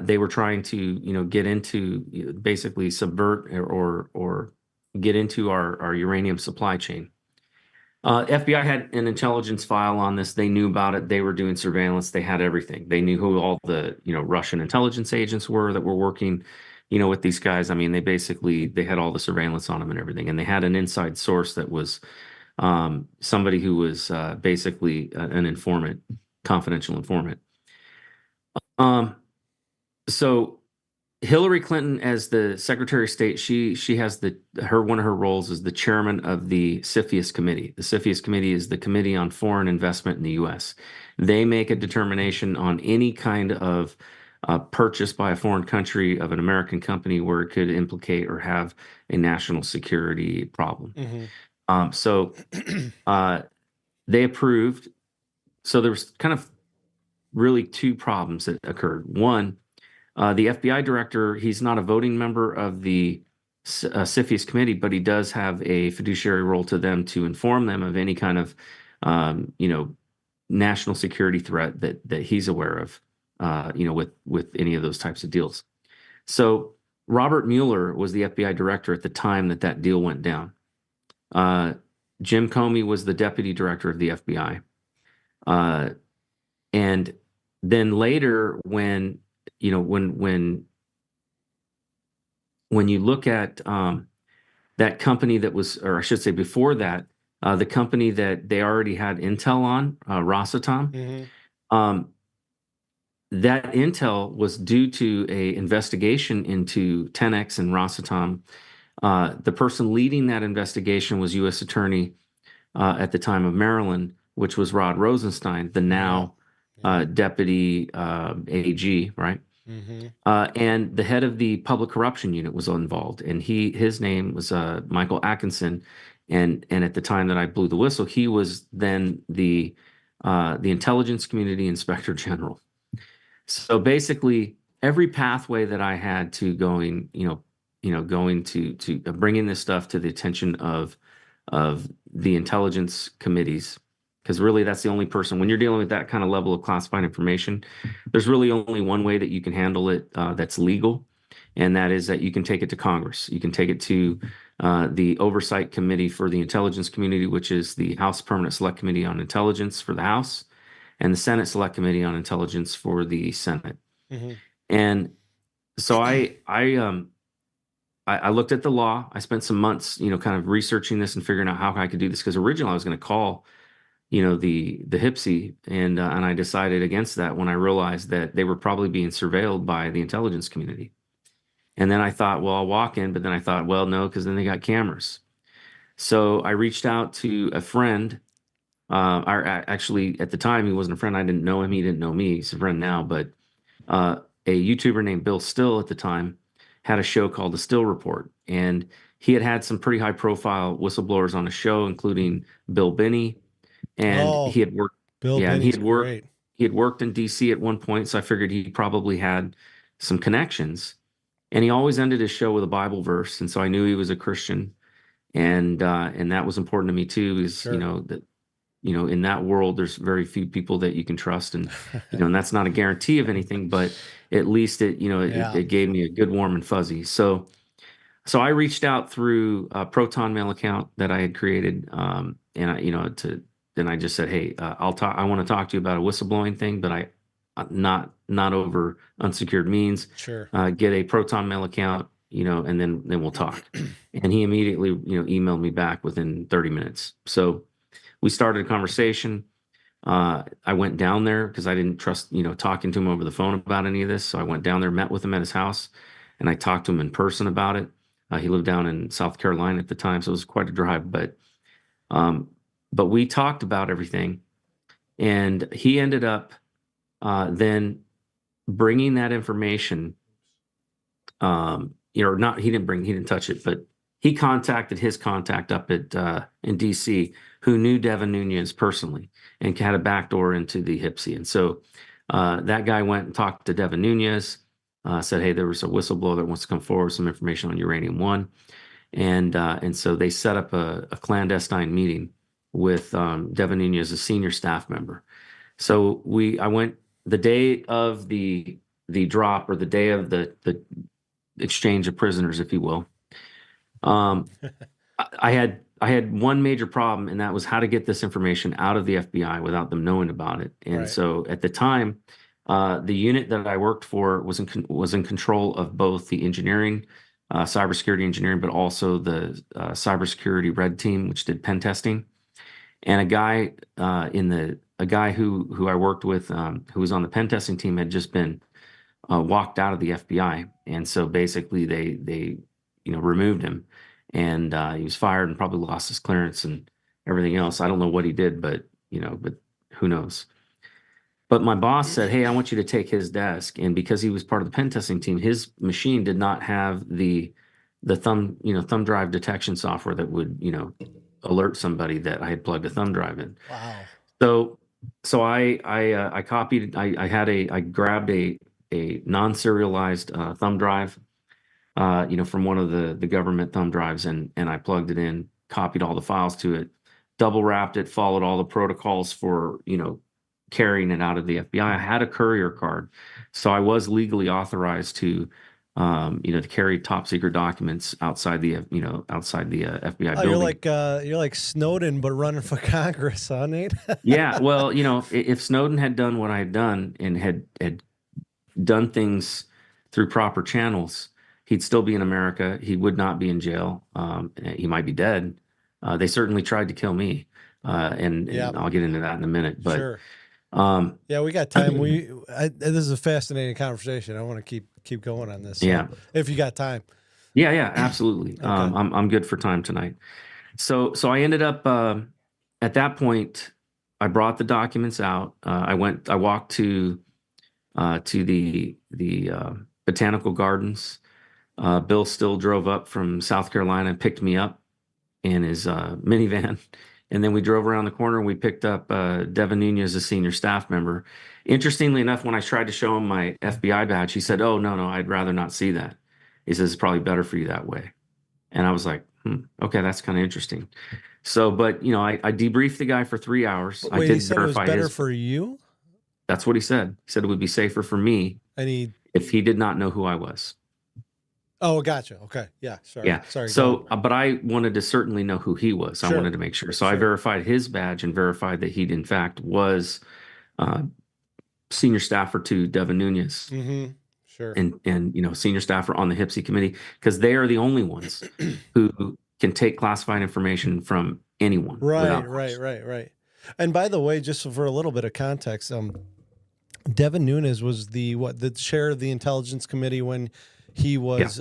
They were trying to, get into, basically subvert or get into our uranium supply chain. FBI had an intelligence file on this. They knew about it. They were doing surveillance. They had everything. They knew who all the, Russian intelligence agents were that were working, with these guys. I mean, they had all the surveillance on them and everything. And they had an inside source that was somebody who was basically an informant, confidential informant. So Hillary Clinton, as the Secretary of State, she has one of her roles is the chairman of the CFIUS Committee. The CFIUS Committee is the Committee on Foreign Investment in the U.S. They make a determination on any kind of purchase by a foreign country of an American company where it could implicate or have a national security problem. So they approved. So there was kind of really two problems that occurred. One, the FBI director, he's not a voting member of the CFIUS committee, but he does have a fiduciary role to them to inform them of any kind of, national security threat that he's aware of, with any of those types of deals. So Robert Mueller was the FBI director at the time that deal went down. Jim Comey was the deputy director of the FBI. And then later, when you look at that company that was, or I should say before that, the company that they already had intel on, Rosatom, that intel was due to a investigation into 10X and Rosatom. The person leading that investigation was U.S. Attorney at the time of Maryland, which was Rod Rosenstein, the now deputy AG, right? And the head of the public corruption unit was involved, and his name was Michael Atkinson, and at the time that I blew the whistle, he was then the intelligence community inspector general. So basically, every pathway that I had to going to bringing this stuff to the attention of the intelligence committees, because really that's the only person, when you're dealing with that kind of level of classified information, there's really only one way that you can handle it that's legal, and that is that you can take it to Congress. You can take it to the Oversight Committee for the Intelligence Community, which is the House Permanent Select Committee on Intelligence for the House, and the Senate Select Committee on Intelligence for the Senate. And so I looked at the law. I spent some months, kind of researching this and figuring out how I could do this, because originally I was going to call the HIPSI, and I decided against that when I realized that they were probably being surveilled by the intelligence community. And then I thought, well, I'll walk in, but then I thought, well, no, because then they got cameras. So I reached out to a friend. Actually, at the time, he wasn't a friend. I didn't know him. He didn't know me. He's a friend now. But a YouTuber named Bill Still at the time had a show called The Still Report. And he had some pretty high-profile whistleblowers on the show, including Bill Binney. And he had worked. Bill Yeah, and Binney's great. he had worked in DC at one point, so I figured he probably had some connections. And he always ended his show with a Bible verse, and so I knew he was a Christian, and that was important to me too. Is Sure. that in that world, there's very few people that you can trust, and and that's not a guarantee of anything, but at least it gave me a good warm and fuzzy. So I reached out through a Proton Mail account that I had created, and then I just said, hey, I want to talk to you about a whistleblowing thing, but not over unsecured means. Sure. Get a Proton Mail account, and then we'll talk. And he immediately, emailed me back within 30 minutes. So we started a conversation. I went down there because I didn't trust, talking to him over the phone about any of this. So I went down there, met with him at his house, and I talked to him in person about it. He lived down in South Carolina at the time, so it was quite a drive. But we talked about everything, and he ended up then bringing that information, he didn't touch it, but he contacted his contact up at in DC, who knew Devin Nunes personally and had a backdoor into the HIPSI. And so that guy went and talked to Devin Nunes, said, hey, there was a whistleblower that wants to come forward with some information on Uranium One. And so they set up a clandestine meeting with Devin Nunes, a senior staff member. So I went the day of the drop, or the day of the exchange of prisoners, if you will. I had one major problem, and that was how to get this information out of the FBI without them knowing about it. And Right. so at the time, the unit that I worked for was in control of both the engineering, cybersecurity engineering, but also the cybersecurity red team, which did pen testing. And a guy who I worked with, who was on the pen testing team, had just been walked out of the FBI, and so basically they removed him, and he was fired and probably lost his clearance and everything else. I don't know what he did, but who knows? But my boss said, hey, I want you to take his desk, and because he was part of the pen testing team, his machine did not have the thumb drive detection software that would alert somebody that I had plugged a thumb drive in. Wow. So I copied. I grabbed a non-serialized thumb drive, from one of the government thumb drives, and I plugged it in, copied all the files to it, double wrapped it, followed all the protocols for carrying it out of the FBI. I had a courier card, so I was legally authorized to to carry top secret documents outside the FBI building. You're like Snowden, but running for Congress, huh, Nate? Yeah, well, if Snowden had done what I had done and had done things through proper channels, he'd still be in America. He would not be in jail. He might be dead. They certainly tried to kill me, and I'll get into that in a minute. But sure. Yeah, we got time. This is a fascinating conversation. I want to keep going on this. So, yeah, if you got time. Yeah, absolutely. Okay. I'm good for time tonight. So I ended up at that point, I brought the documents out. I walked to the botanical gardens. Bill Still drove up from South Carolina and picked me up in his minivan. And then we drove around the corner and we picked up Devin Nunes, a senior staff member. Interestingly enough, when I tried to show him my FBI badge, he said, oh, no, I'd rather not see that. He says, it's probably better for you that way. And I was like, okay, that's kind of interesting. So, but, I debriefed the guy for 3 hours. Wait, I did he said it was better for you? That's what he said. He said it would be safer for me if he did not know who I was. Oh, gotcha. Okay. Yeah. Sorry. Yeah. Sorry. So, but I wanted to certainly know who he was. Sure. I wanted to make sure. So I verified his badge and verified that he, in fact, was senior staffer to Devin Nunes. Mm-hmm. Sure. And senior staffer on the HIPSI committee, because they are the only ones who can take classified information from anyone. Right. And by the way, just for a little bit of context, Devin Nunes was the chair of the Intelligence Committee when he was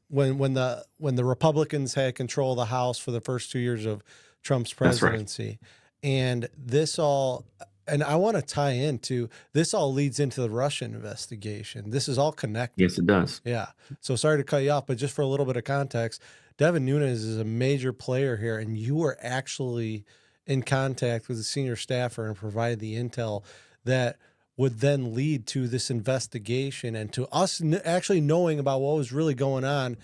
when the Republicans had control of the House for the first 2 years of Trump's presidency. And this all, and I want to tie into this, all leads into the Russian investigation. This is all connected. Yes, it does. Yeah. So sorry to cut you off, but just for a little bit of context, Devin Nunes is a major player here, and you were actually in contact with the senior staffer and provided the intel that would then lead to this investigation and to us actually knowing about what was really going on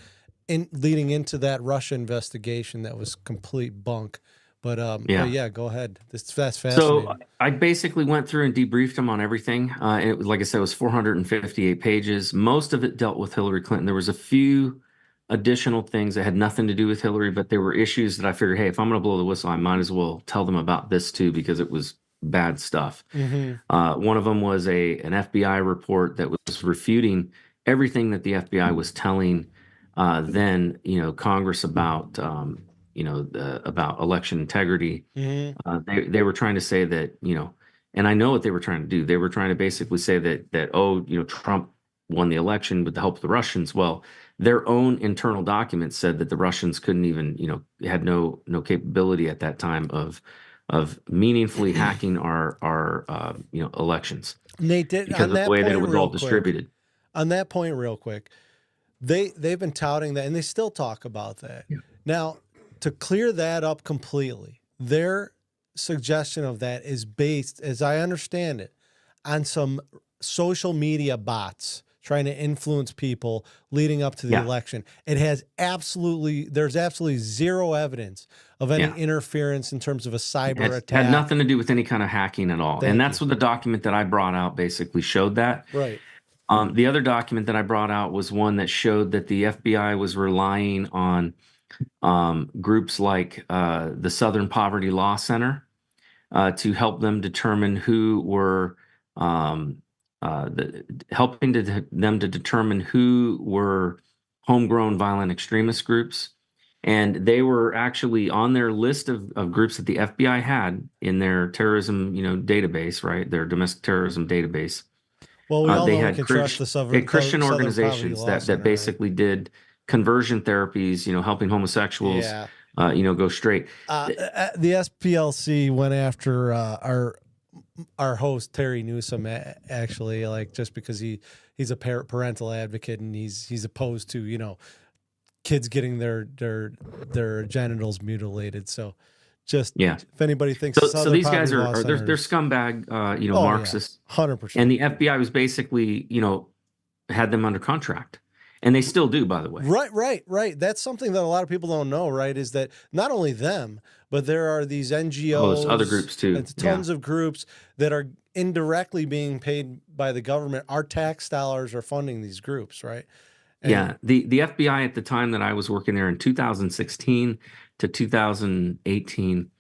in leading into that Russia investigation that was complete bunk. But yeah, go ahead. That's fascinating. So I basically went through and debriefed him on everything. And it was, like I said, it was 458 pages. Most of it dealt with Hillary Clinton. There was a few additional things that had nothing to do with Hillary, but there were issues that I figured, hey, if I'm going to blow the whistle, I might as well tell them about this too, because it was bad stuff. One of them was an FBI report that was refuting everything that the FBI was telling then, Congress about, about election integrity. They were trying to say that, and I know what they were trying to do. They were trying to basically say that Trump won the election with the help of the Russians. Well, their own internal documents said that the Russians couldn't even, had no capability at that time of meaningfully hacking our elections. Nate, because of the way that it was all distributed. On that point, real quick, they've been touting that, and they still talk about that. Yeah. Now, to clear that up completely, their suggestion of that is based, as I understand it, on some social media bots trying to influence people leading up to the election. There's absolutely zero evidence of any interference in terms of a cyber attack. Had nothing to do with any kind of hacking at all. That's what the document that I brought out basically showed that. Right. The other document that I brought out was one that showed that the FBI was relying on groups like the Southern Poverty Law Center to help them determine who were helping them to determine who were homegrown violent extremist groups. And they were actually on their list of groups that the FBI had in their terrorism, database, right? Their domestic terrorism database. Well, we all know we can trust the Christian organizations that basically did conversion therapies, helping homosexuals, go straight. The SPLC went after our host Terry Newsom, actually, just because he's a parental advocate and he's opposed to kids getting their genitals mutilated. So if anybody thinks so these guys are they're scumbag Marxists, 100%. And the FBI was basically had them under contract. And they still do, by the way. Right. That's something that a lot of people don't know, right? Is that not only them, but there are these NGOs, there's other groups too. Tons of groups that are indirectly being paid by the government. Our tax dollars are funding these groups, right? And the FBI at the time that I was working there in 2016 to 2018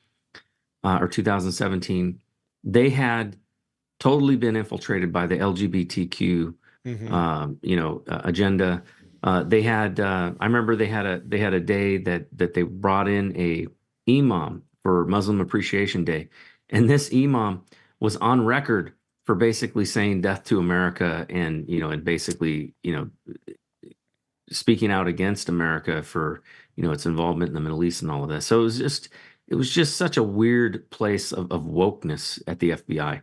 or 2017, they had totally been infiltrated by the LGBTQ agenda. They had, I remember they had a day that they brought in a imam for Muslim Appreciation Day, and this imam was on record for basically saying "death to America" and basically speaking out against America for its involvement in the Middle East and all of that. So it was just such a weird place of wokeness at the FBI.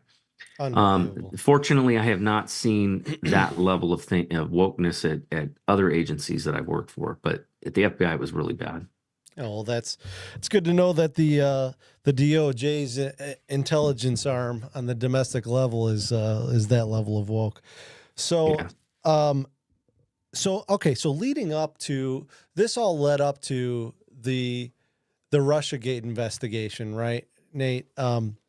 Fortunately, I have not seen that level of wokeness at other agencies that I've worked for, but at the FBI, it was really bad. Oh, well, it's good to know that the DOJ's intelligence arm on the domestic level is that level of woke. So, so leading up to this, all led up to the Russiagate investigation, right, Nate?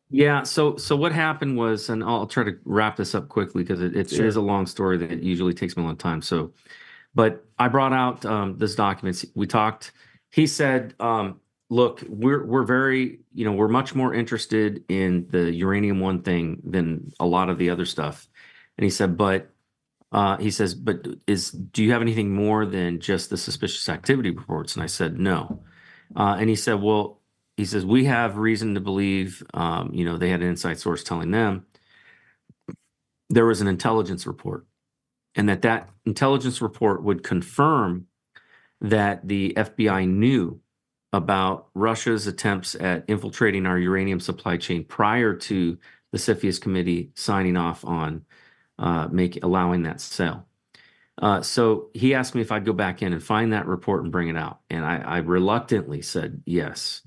Yeah. So what happened was, and I'll try to wrap this up quickly because it is a long story that usually takes me a long time. But I brought out this document. We talked. He said, "Look, we're very, we're much more interested in the Uranium One thing than a lot of the other stuff." And he said, "But do you have anything more than just the suspicious activity reports?" And I said, "No." And he said, "Well, he says, we have reason to believe, they had an inside source telling them there was an intelligence report, and that intelligence report would confirm that the FBI knew about Russia's attempts at infiltrating our uranium supply chain prior to the CFIUS committee signing off on allowing that sale. So he asked me if I'd go back in and find that report and bring it out. And I reluctantly said yes.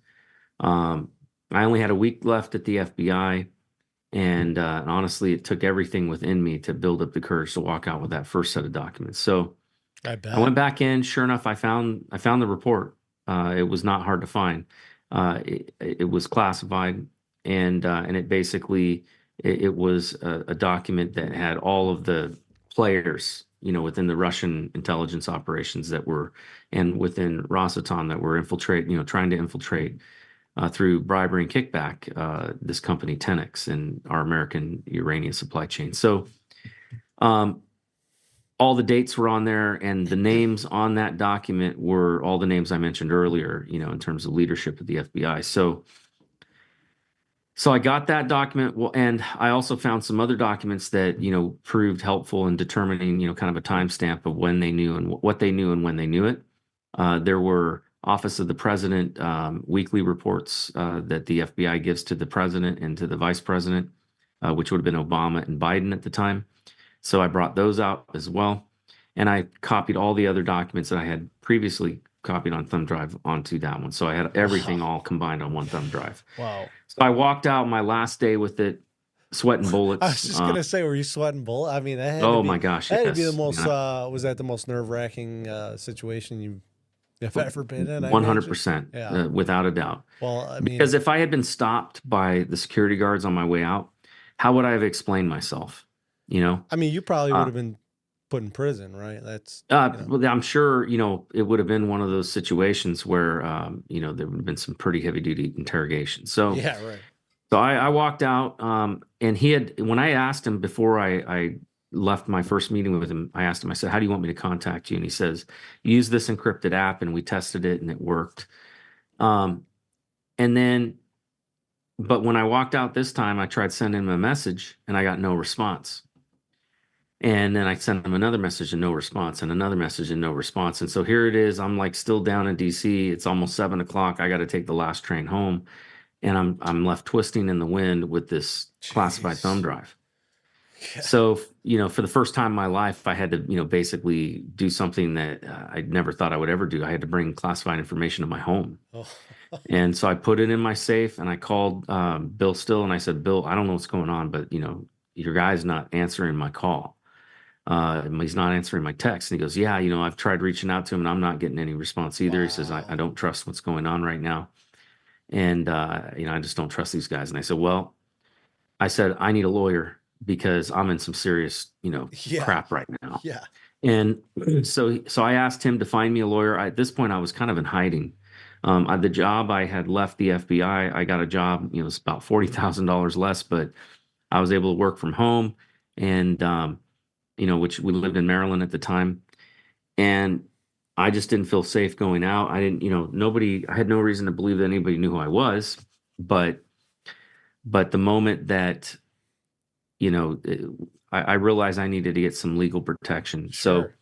I only had a week left at the FBI. And honestly, it took everything within me to build up the courage to walk out with that first set of documents. So I went back in. Sure enough, I found the report. It was not hard to find. It was classified, and it basically it was a document that had all of the players, within the Russian intelligence operations that were, and within Rosatom that were trying to infiltrate through bribery and kickback this company Tenex and our American uranium supply chain. So all the dates were on there, and the names on that document were all the names I mentioned earlier, in terms of leadership of the FBI. So I got that document, and I also found some other documents that, proved helpful in determining, kind of a timestamp of when they knew and what they knew and when they knew it. There were Office of the President weekly reports that the FBI gives to the president and to the vice president, which would have been Obama and Biden at the time. So I brought those out as well. And I copied all the other documents that I had previously copied on thumb drive onto that one. So I had everything all combined on one thumb drive. Wow. So I walked out my last day with it, sweating bullets. I was just going to say, were you sweating bullets? I mean, that had oh to be, my gosh. That had to be yes. the most, was that the most nerve-wracking situation you've ever been in? 100%, without a doubt. Well, I mean, because if I had been stopped by the security guards on my way out, how would I have explained myself? I mean, you probably would have been put in prison, right? That's, well, I'm sure, it would have been one of those situations where, there would have been some pretty heavy duty interrogation. So, yeah, right. So I walked out, and when I asked him before I left my first meeting with him, I asked him, I said, how do you want me to contact you? And he says, use this encrypted app, and we tested it and it worked. But when I walked out this time, I tried sending him a message and I got no response. And then I sent him another message and no response, and another message and no response. And so here it is. I'm like still down in DC. It's almost 7 o'clock. I got to take the last train home, and I'm left twisting in the wind with this classified thumb drive. Yeah. So, for the first time in my life, I had to, basically do something that I never thought I would ever do. I had to bring classified information to my home. Oh. And so I put it in my safe, and I called Bill Still, and I said, Bill, I don't know what's going on, but, your guy's not answering my call. He's not answering my text. And he goes, yeah, I've tried reaching out to him and I'm not getting any response either. Wow. He says, I don't trust what's going on right now. And, I just don't trust these guys. And I said, I need a lawyer because I'm in some serious, crap right now. Yeah. And so I asked him to find me a lawyer. At this point, I was kind of in hiding. The job I had left the FBI, I got a job, it's about $40,000 less, but I was able to work from home, and, which we lived in Maryland at the time. And I just didn't feel safe going out. I didn't, I had no reason to believe that anybody knew who I was. But the moment that, I realized I needed to get some legal protection. Sure.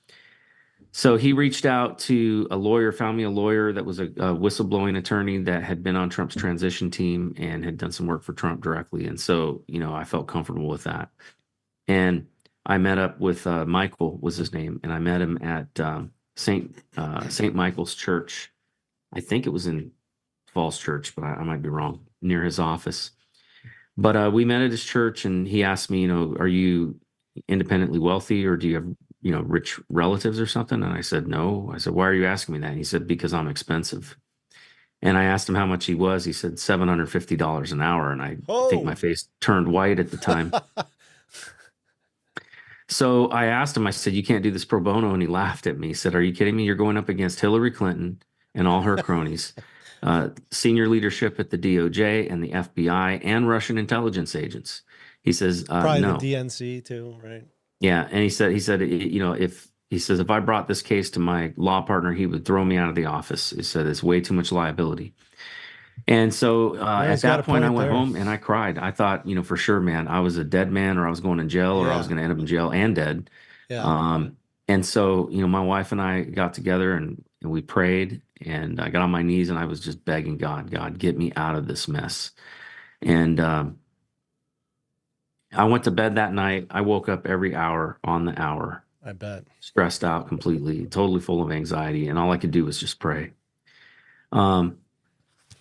So he reached out to a lawyer, found me a lawyer that was a whistleblowing attorney that had been on Trump's transition team and had done some work for Trump directly. And so, I felt comfortable with that. And I met up with Michael was his name, and I met him at Saint Michael's Church. I think it was in Falls Church, but I might be wrong, near his office. But we met at his church, and he asked me, are you independently wealthy, or do you have, rich relatives or something? And I said, no. I said, why are you asking me that? And he said, because I'm expensive. And I asked him how much he was. He said $750 an hour. And I think my face turned white at the time. So I asked him, I said, you can't do this pro bono. And he laughed at me. He said, are you kidding me? You're going up against Hillary Clinton and all her cronies, senior leadership at the DOJ and the FBI and Russian intelligence agents. He says, probably no. The DNC too, right? Yeah. And he said, if I brought this case to my law partner, he would throw me out of the office. He said, it's way too much liability. And so at he's got that a point, I point went there. home and I cried. I thought, for sure, man, I was a dead man, or I was going to jail, or I was Yeah. going to end up in jail and dead. Yeah. And so, my wife and I got together and we prayed, and I got on my knees and I was just begging God, get me out of this mess. And I went to bed that night. I woke up every hour on the hour, I bet. stressed out completely, totally full of anxiety. And all I could do was just pray.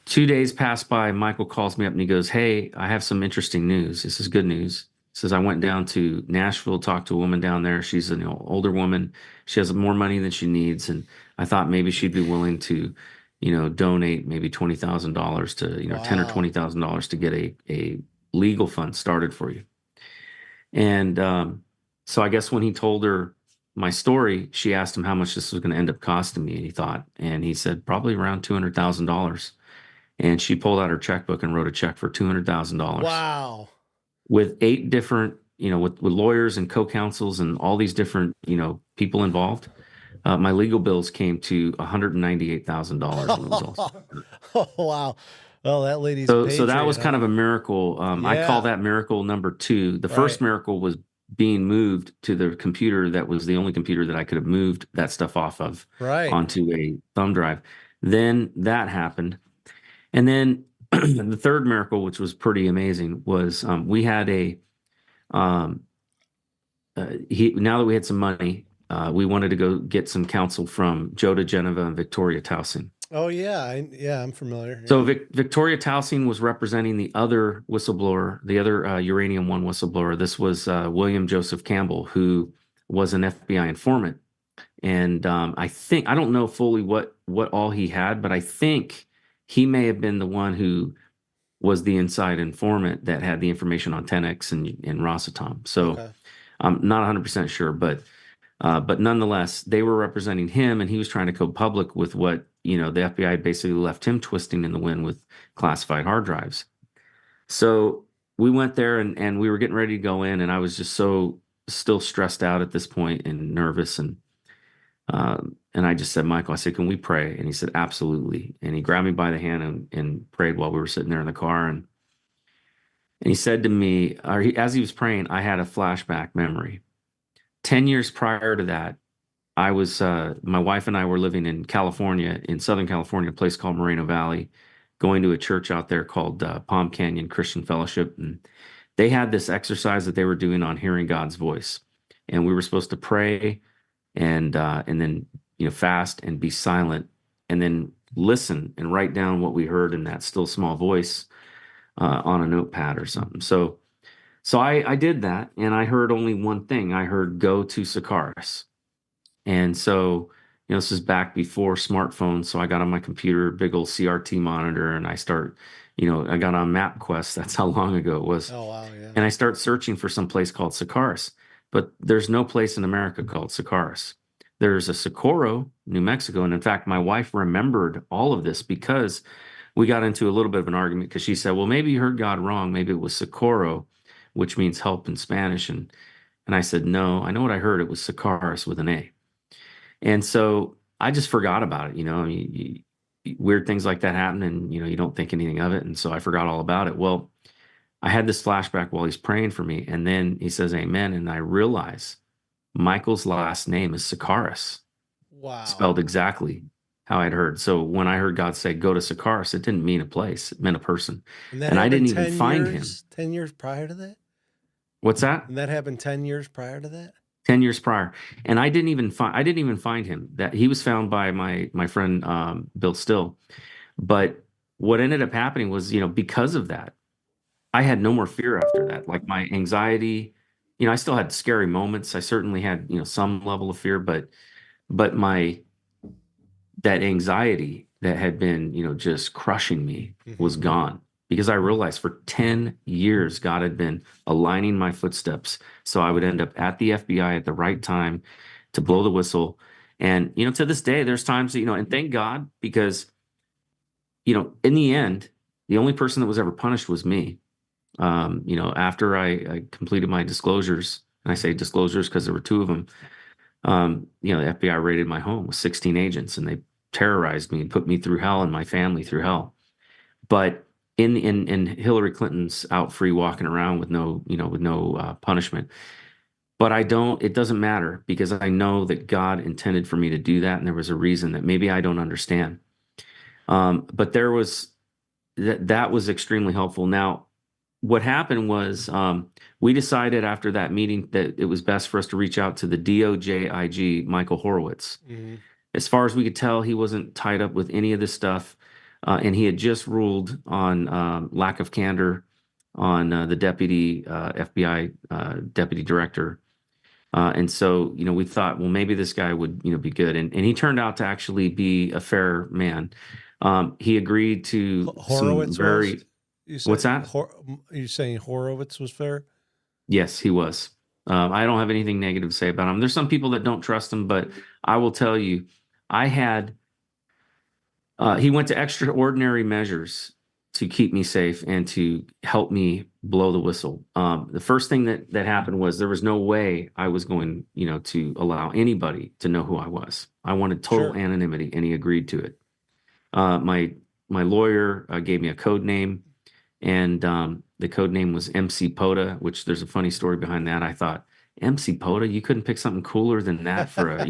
2 days passed by. Michael calls me up and he goes, "Hey, I have some interesting news. This is good news." He says, "I went down to Nashville, talked to a woman down there. She's an older woman. She has more money than she needs. And I thought maybe she'd be willing to, donate maybe $20,000 to, $10,000 or $20,000 to get a legal fund started for you." And so I guess when he told her my story, she asked him how much this was going to end up costing me. And he said, probably around $200,000. And she pulled out her checkbook and wrote a check for $200,000. Wow. With 8 different, with lawyers and co-counsels and all these different, people involved. My legal bills came to $198,000 when it was all said and done. Oh, wow. Well, that lady's So that was kind of a miracle. I call that miracle number 2. The first miracle was being moved to the computer that was the only computer that I could have moved that stuff off of onto a thumb drive. Then that happened. And then the third miracle, which was pretty amazing, was we had now that we had some money, we wanted to go get some counsel from Joe DeGeneva and Victoria Tausing. Oh, yeah. I'm familiar. Yeah. So Victoria Tausing was representing the other whistleblower, the other Uranium One whistleblower. This was William Joseph Campbell, who was an FBI informant. And I don't know fully what all he had, but I think he may have been the one who was the inside informant that had the information on 10X and Rosatom. So I'm not 100% sure, but nonetheless, they were representing him, and he was trying to go public with what, the FBI basically left him twisting in the wind with classified hard drives. So we went there and we were getting ready to go in, and I was just so still stressed out at this point and nervous. And I just said, "Michael," I said, "can we pray?" And he said, "Absolutely." And he grabbed me by the hand and prayed while we were sitting there in the car. And he said to me, as he was praying, I had a flashback memory. 10 years prior to that, I was, my wife and I were living in California, in Southern California, a place called Moreno Valley, going to a church out there called Palm Canyon Christian Fellowship. And they had this exercise that they were doing on hearing God's voice. And we were supposed to pray and then, fast and be silent, and then listen and write down what we heard in that still small voice on a notepad or something. So I did that, and I heard only one thing. I heard, "Go to Sakaris." And so, this is back before smartphones. So I got on my computer, big old CRT monitor, and I got on MapQuest. That's how long ago it was. Oh, wow, yeah. And I start searching for some place called Sakaris, but there's no place in America called Sakaris. There's a Socorro, New Mexico. And in fact, my wife remembered all of this because we got into a little bit of an argument, because she said, "Well, maybe you heard God wrong. Maybe it was Socorro, which means help in Spanish." And I said, "No, I know what I heard. It was Sakaris with an A." And so I just forgot about it. Weird things like that happen, and, you don't think anything of it. And so I forgot all about it. Well, I had this flashback while he's praying for me. And then he says, "Amen." And I realize Michael's last name is Sakaris. Wow. Spelled exactly how I'd heard. So when I heard God say, "Go to Sakaris," it didn't mean a place. It meant a person. And I didn't even find him. 10 years prior to that? What's that? And that happened 10 years prior to that? 10 years prior. And I didn't even find him. That he was found by my friend Bill Still. But what ended up happening was, because of that, I had no more fear after that. Like, my anxiety, I still had scary moments. I certainly had, some level of fear, but that anxiety that had been, just crushing me was gone. Because I realized for 10 years, God had been aligning my footsteps so I would end up at the FBI at the right time to blow the whistle. And, to this day, there's times that, and thank God, because, in the end, the only person that was ever punished was me. After I completed my disclosures, and I say disclosures because there were 2 of them, the FBI raided my home with 16 agents, and they terrorized me and put me through hell and my family through hell. but in Hillary Clinton's out free walking around with no punishment. But it doesn't matter because I know that God intended for me to do that. And there was a reason that maybe I don't understand. But that was extremely helpful. Now, what happened was we decided after that meeting that it was best for us to reach out to the DOJ IG, Michael Horowitz. Mm-hmm. As far as we could tell, he wasn't tied up with any of this stuff. And he had just ruled on lack of candor on the deputy FBI deputy director. And so, we thought, well, maybe this guy would, be good. And he turned out to actually be a fair man. He agreed to Horowitz some very... What's that? You saying Horowitz was fair? Yes, he was. I don't have anything negative to say about him. There's some people that don't trust him, but I will tell you, he went to extraordinary measures to keep me safe and to help me blow the whistle. The first thing that happened was there was no way I was going, to allow anybody to know who I was. I wanted total anonymity, and he agreed to it. My lawyer gave me a code name, and the code name was MC Poda, which there's a funny story behind that. I thought, MC Poda, you couldn't pick something cooler than that for a,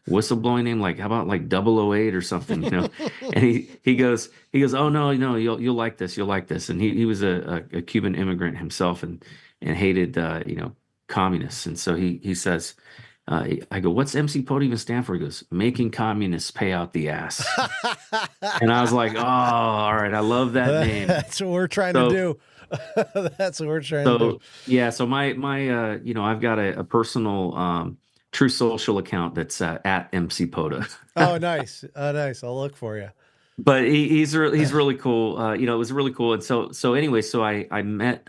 whistleblowing name? Like, how about like 008 or something, And he goes, oh no, you'll like this. You'll like this. And he was a Cuban immigrant himself and hated, communists. And so he says, I go, what's MC Poda even stand for? He goes, making communists pay out the ass. And I was like, oh, all right. I love that name. That's what we're trying to do. That's what we're trying to do. Yeah. So my I've got a personal, True Social account that's at MC Poda. Oh, nice. Nice. I'll look for you. But he's really cool. It was really cool. And so anyway, so I met,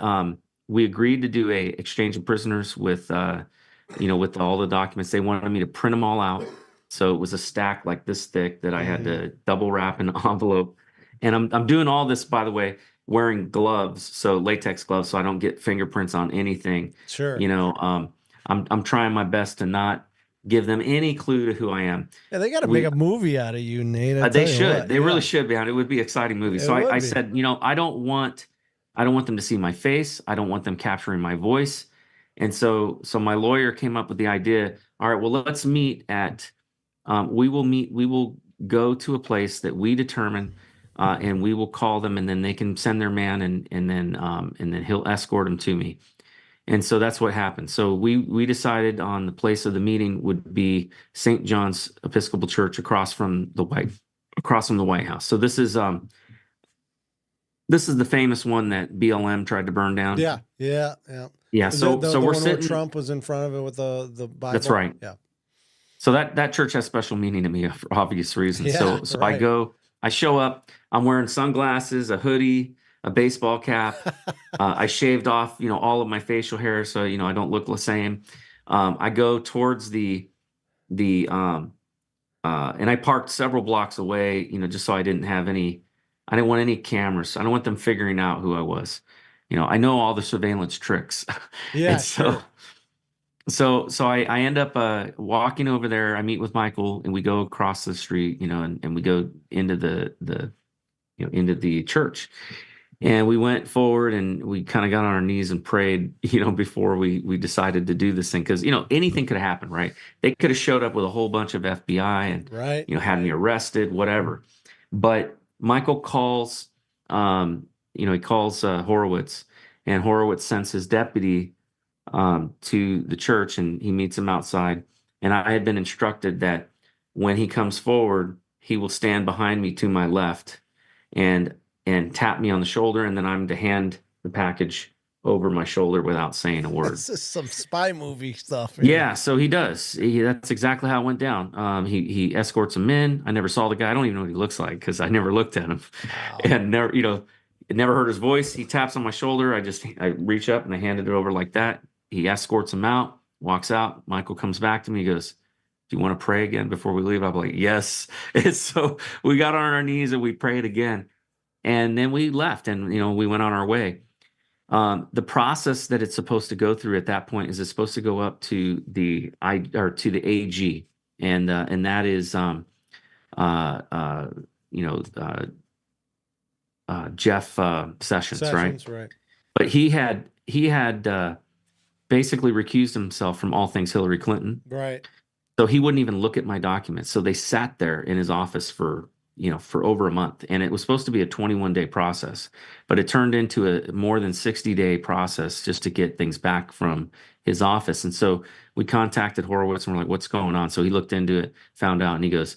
we agreed to do a exchange of prisoners with all the documents. They wanted me to print them all out. So it was a stack like this thick that I had to double wrap in an envelope. And I'm doing all this, by the way, wearing gloves, so latex gloves, so I don't get fingerprints on anything. Sure. I'm trying my best to not give them any clue to who I am. Yeah, they got to make a movie out of you, Nate. They should. They really should be. It would be an exciting movie. So I said, I don't want them to see my face. I don't want them capturing my voice. And so my lawyer came up with the idea, all right, well, let's meet at, we will go to a place that we determine, and we will call them, and then they can send their man, and then he'll escort them to me. And so that's what happened. So we decided on the place of the meeting would be St. John's Episcopal Church across from the White House. So this is the famous one that BLM tried to burn down. Yeah. So we're sitting. Where Trump was in front of it with the Bible. That's right. Yeah. So that church has special meaning to me for obvious reasons. Yeah, so right. I show up. I'm wearing sunglasses, a hoodie, a baseball cap. I shaved off, all of my facial hair, so I don't look the same. I go towards the and I parked several blocks away, just so I didn't want any cameras. I don't want them figuring out who I was. I know all the surveillance tricks. Yeah. And so I end up walking over there. I meet with Michael, and we go across the street, and we go into into the church. And we went forward, and we kind of got on our knees and prayed, before we decided to do this thing. Because, anything could have happened, right? They could have showed up with a whole bunch of FBI and, right. Had me arrested, whatever. But Michael calls, he calls Horowitz, and Horowitz sends his deputy to the church, and he meets him outside. And I had been instructed that when he comes forward, he will stand behind me to my left and tap me on the shoulder, and then I'm to hand the package over my shoulder without saying a word. This is some spy movie stuff. Yeah, so he does. That's exactly how it went down. He escorts him in. I never saw the guy. I don't even know what he looks like because I never looked at him. Wow. And never heard his voice. He taps on my shoulder. I reach up and I handed it over like that. He escorts him out, walks out. Michael comes back to me. He goes, do you want to pray again before we leave? I'm like, yes. And so we got on our knees and we prayed again. And then we left, and we went on our way. The process that it's supposed to go through at that point is it's supposed to go up to the AG, and that is Jeff Sessions, right? Sessions, right. But he had basically recused himself from all things Hillary Clinton. Right. So he wouldn't even look at my documents. So they sat there in his office for over a month, and it was supposed to be a 21-day process, but it turned into a more than 60-day process just to get things back from his office. And so we contacted Horowitz and we're like, what's going on? So he looked into it, found out, and he goes,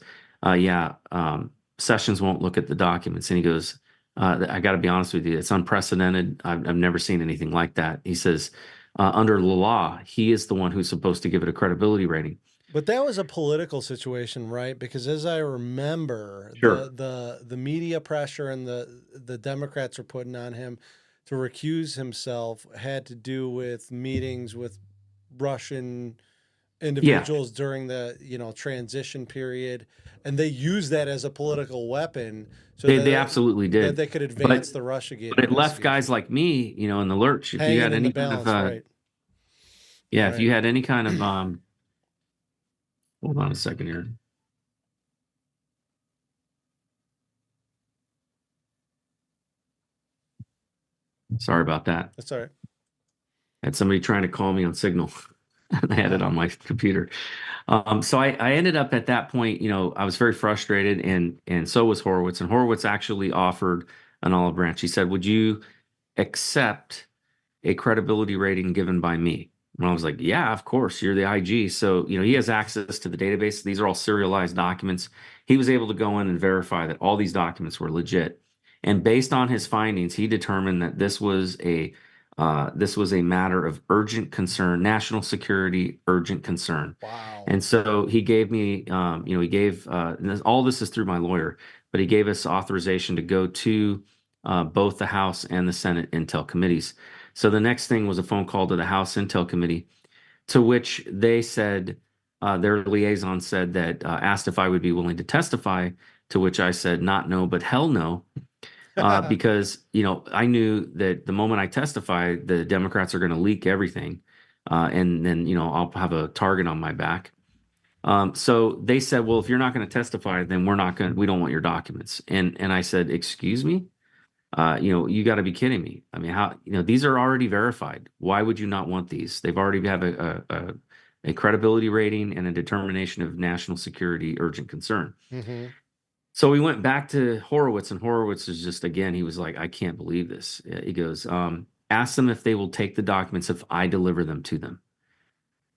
Sessions won't look at the documents. And he goes, I got to be honest with you, it's unprecedented. I've never seen anything like that. He says, under the law, he is the one who's supposed to give it a credibility rating. But that was a political situation, right? Because as I remember, Sure. the media pressure and the Democrats were putting on him to recuse himself had to do with meetings with Russian individuals during the transition period, and they used that as a political weapon. So they absolutely did. That they could advance the Russiagate. But it left guys like me, in the lurch. If you had any kind of, right. If you had any kind of, hold on a second here. Sorry about that. That's all right. I had somebody trying to call me on Signal. I had it on my computer. So I ended up at that point, I was very frustrated, and so was Horowitz. And Horowitz actually offered an olive branch. He said, would you accept a credibility rating given by me? And I was like, yeah, of course, you're the IG. So, he has access to the database. These are all serialized documents. He was able to go in and verify that all these documents were legit. And based on his findings, he determined that this was a matter of urgent concern, national security, urgent concern. Wow. And so he gave me, all this is through my lawyer, but he gave us authorization to go to both the House and the Senate Intel committees. So the next thing was a phone call to the House Intel Committee, to which they said, their liaison said that, asked if I would be willing to testify, to which I said, not no, but hell no. Because, I knew that the moment I testify, the Democrats are going to leak everything. And then, I'll have a target on my back. So they said, well, if you're not going to testify, then we don't want your documents. And I said, excuse me? You got to be kidding me. I mean, how, these are already verified. Why would you not want these? They've already have a credibility rating and a determination of national security urgent concern. Mm-hmm. So we went back to Horowitz, and Horowitz is just, again, he was like, I can't believe this. He goes, ask them if they will take the documents if I deliver them to them.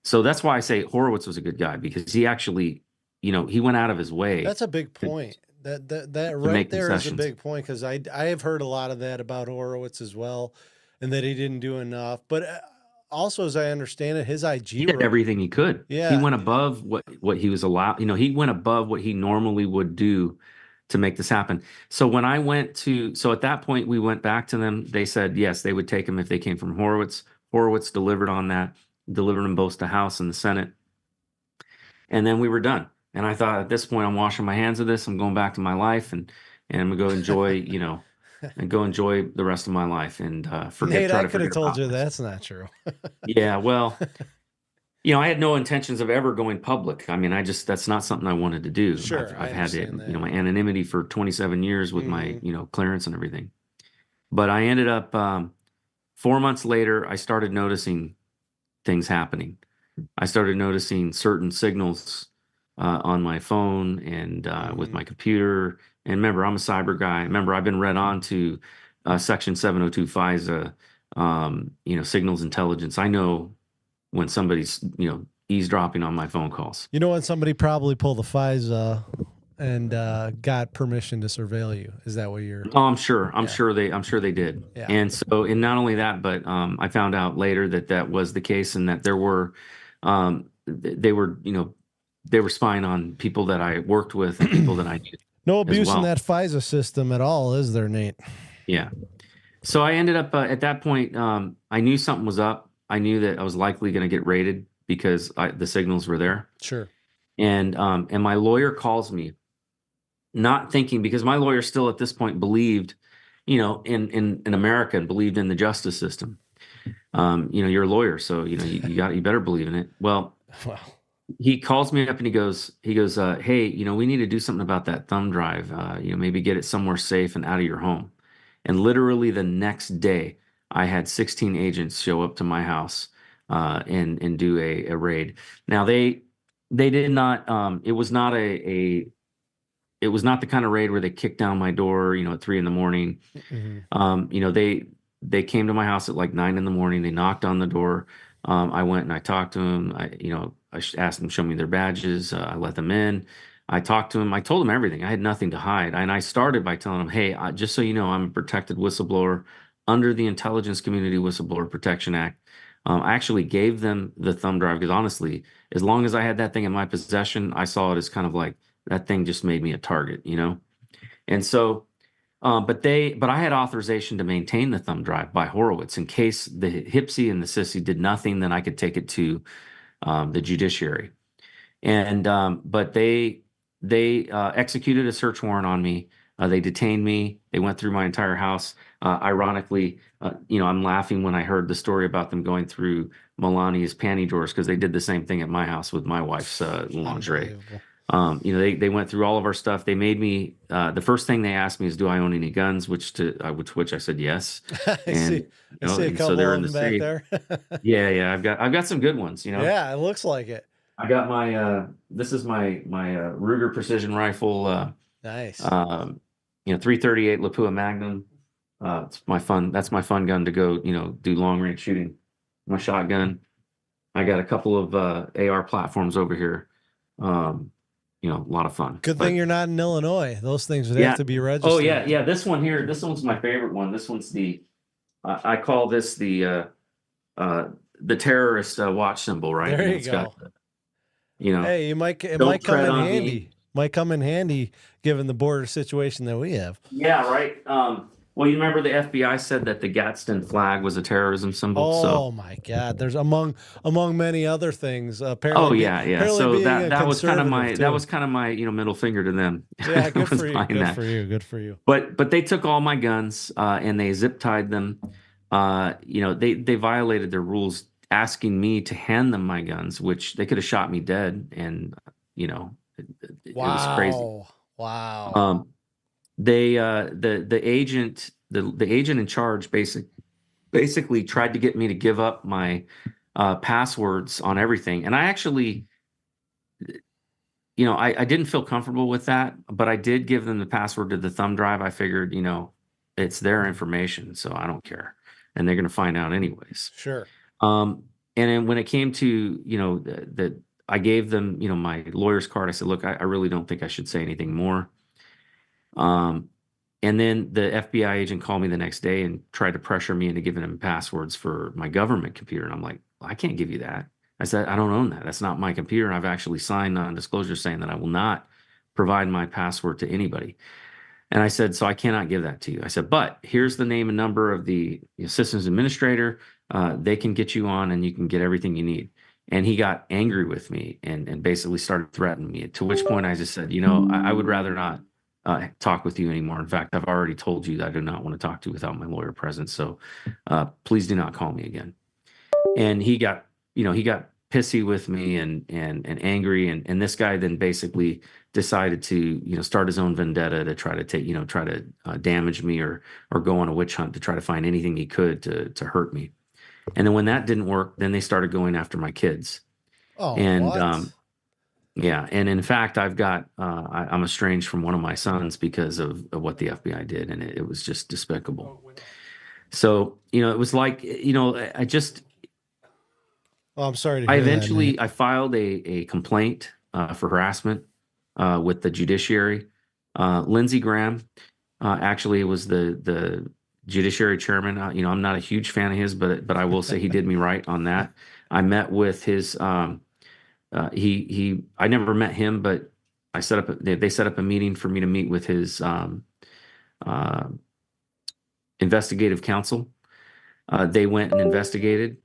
So that's why I say Horowitz was a good guy, because he actually, he went out of his way. That's a big point. That right there is a big point, because I have heard a lot of that about Horowitz as well, and that he didn't do enough. But also, as I understand it, his IG he did everything he could. Yeah, he went above what he was allowed. He went above what he normally would do to make this happen. So when I so at that point, we went back to them. They said, yes, they would take them if they came from Horowitz. Horowitz delivered on that, delivered them both to House and the Senate. And then we were done. And I thought, at this point, I'm washing my hands of this. I'm going back to my life, and I'm going to go enjoy, and go enjoy the rest of my life and forget. Nate, try I to could have forget told about you this. that's not true. Yeah, well, I had no intentions of ever going public. I mean, that's not something I wanted to do. Sure, I've had it, my anonymity for 27 years with my, clearance and everything. But I ended up 4 months later, I started noticing things happening. I started noticing certain signals on my phone and with my computer. And remember, I'm a cyber guy. Remember, I've been read on to Section 702 FISA, signals intelligence. I know when somebody's, eavesdropping on my phone calls. When somebody probably pulled the FISA and got permission to surveil you. Is that what you're? Oh, I'm sure. I'm sure they did. Yeah. And so, and not only that, but I found out later that was the case, and that there were, they were spying on people that I worked with and people that I knew. No abuse in that FISA system at all, is there, Nate? Yeah. So I ended up at that point, I knew something was up. I knew that I was likely going to get raided because the signals were there. Sure. And my lawyer calls me, not thinking, because my lawyer still at this point believed, in America, and believed in the justice system. You're a lawyer, so you better believe in it. Well, wow. He calls me up and he goes, hey, we need to do something about that thumb drive. Maybe get it somewhere safe and out of your home. And literally the next day, I had 16 agents show up to my house and do a raid. Now they did not. It was not it was not the kind of raid where they kicked down my door, at 3 a.m. They came to my house at like 9 a.m. They knocked on the door. I went and I talked to them. I asked them to show me their badges. I let them in. I talked to them. I told them everything. I had nothing to hide. And I started by telling them, hey, just so you know, I'm a protected whistleblower under the Intelligence Community Whistleblower Protection Act. I actually gave them the thumb drive because honestly, as long as I had that thing in my possession, I saw it as kind of like that thing just made me a target, And so, but I had authorization to maintain the thumb drive by Horowitz in case the Hipsy and the Sissy did nothing, then I could take it to the judiciary. And but they executed a search warrant on me. They detained me. They went through my entire house. Ironically, I'm laughing when I heard the story about them going through Melania's panty drawers because they did the same thing at my house with my wife's lingerie. They went through all of our stuff. They made me. The first thing they asked me is, "Do I own any guns?" Which I said yes. I see a couple so they're in of the them back safe. there. Yeah. I've got some good ones. Yeah, it looks like it. I got my. This is my Ruger precision rifle. Nice. 338 Lapua Magnum. It's my fun. That's my fun gun to go. Do long range shooting. My shotgun. I got a couple of AR platforms over here. A lot of fun. Good thing you're not in Illinois. Those things would have to be registered. Oh yeah. This one here. This one's my favorite one. This one's the. I call this the terrorist watch symbol. Right there, you go. Got, hey, it might come in handy. Might come in handy given the border situation that we have. Yeah, right. Well, you remember the FBI said that the Gadsden flag was a terrorism symbol. Oh my God! There's among many other things. Apparently. Oh yeah. So that was kind of my too. Middle finger to them. Yeah, good for you. Good for you. But they took all my guns and they zip tied them. They violated their rules, asking me to hand them my guns, which they could have shot me dead, and it was crazy. Wow. The agent in charge basically tried to get me to give up my passwords on everything, and I actually I didn't feel comfortable with that, but I did give them the password to the thumb drive. I figured it's their information, so I don't care, and they're going to find out anyways. Sure. And then when it came to that I gave them my lawyer's card. I said, look, I really don't think I should say anything more. And then the FBI agent called me the next day and tried to pressure me into giving him passwords for my government computer. And I'm like, I can't give you that. I said, I don't own that. That's not my computer. And I've actually signed non-disclosure saying that I will not provide my password to anybody. And I said, so I cannot give that to you. I said, but here's the name and number of the systems administrator. They can get you on and you can get everything you need. And he got angry with me and basically started threatening me, to which point I just said, I would rather not talk with you anymore. In fact, I've already told you that I do not want to talk to you without my lawyer present. So please do not call me again. And he got pissy with me and angry. And this guy then basically decided to, start his own vendetta to try to damage me or go on a witch hunt to try to find anything he could to hurt me. And then when that didn't work, then they started going after my kids. Oh, and what? yeah, and in fact, I've got I'm estranged from one of my sons because of what the FBI did, and it was just despicable. So it was like I just. Oh, I'm sorry to hear I that, filed a complaint for harassment with the judiciary. Lindsey Graham actually was the judiciary chairman. I'm not a huge fan of his, but I will say he did me right on that. I met with his. I never met him, but they set up a meeting for me to meet with his investigative counsel. They went and investigated,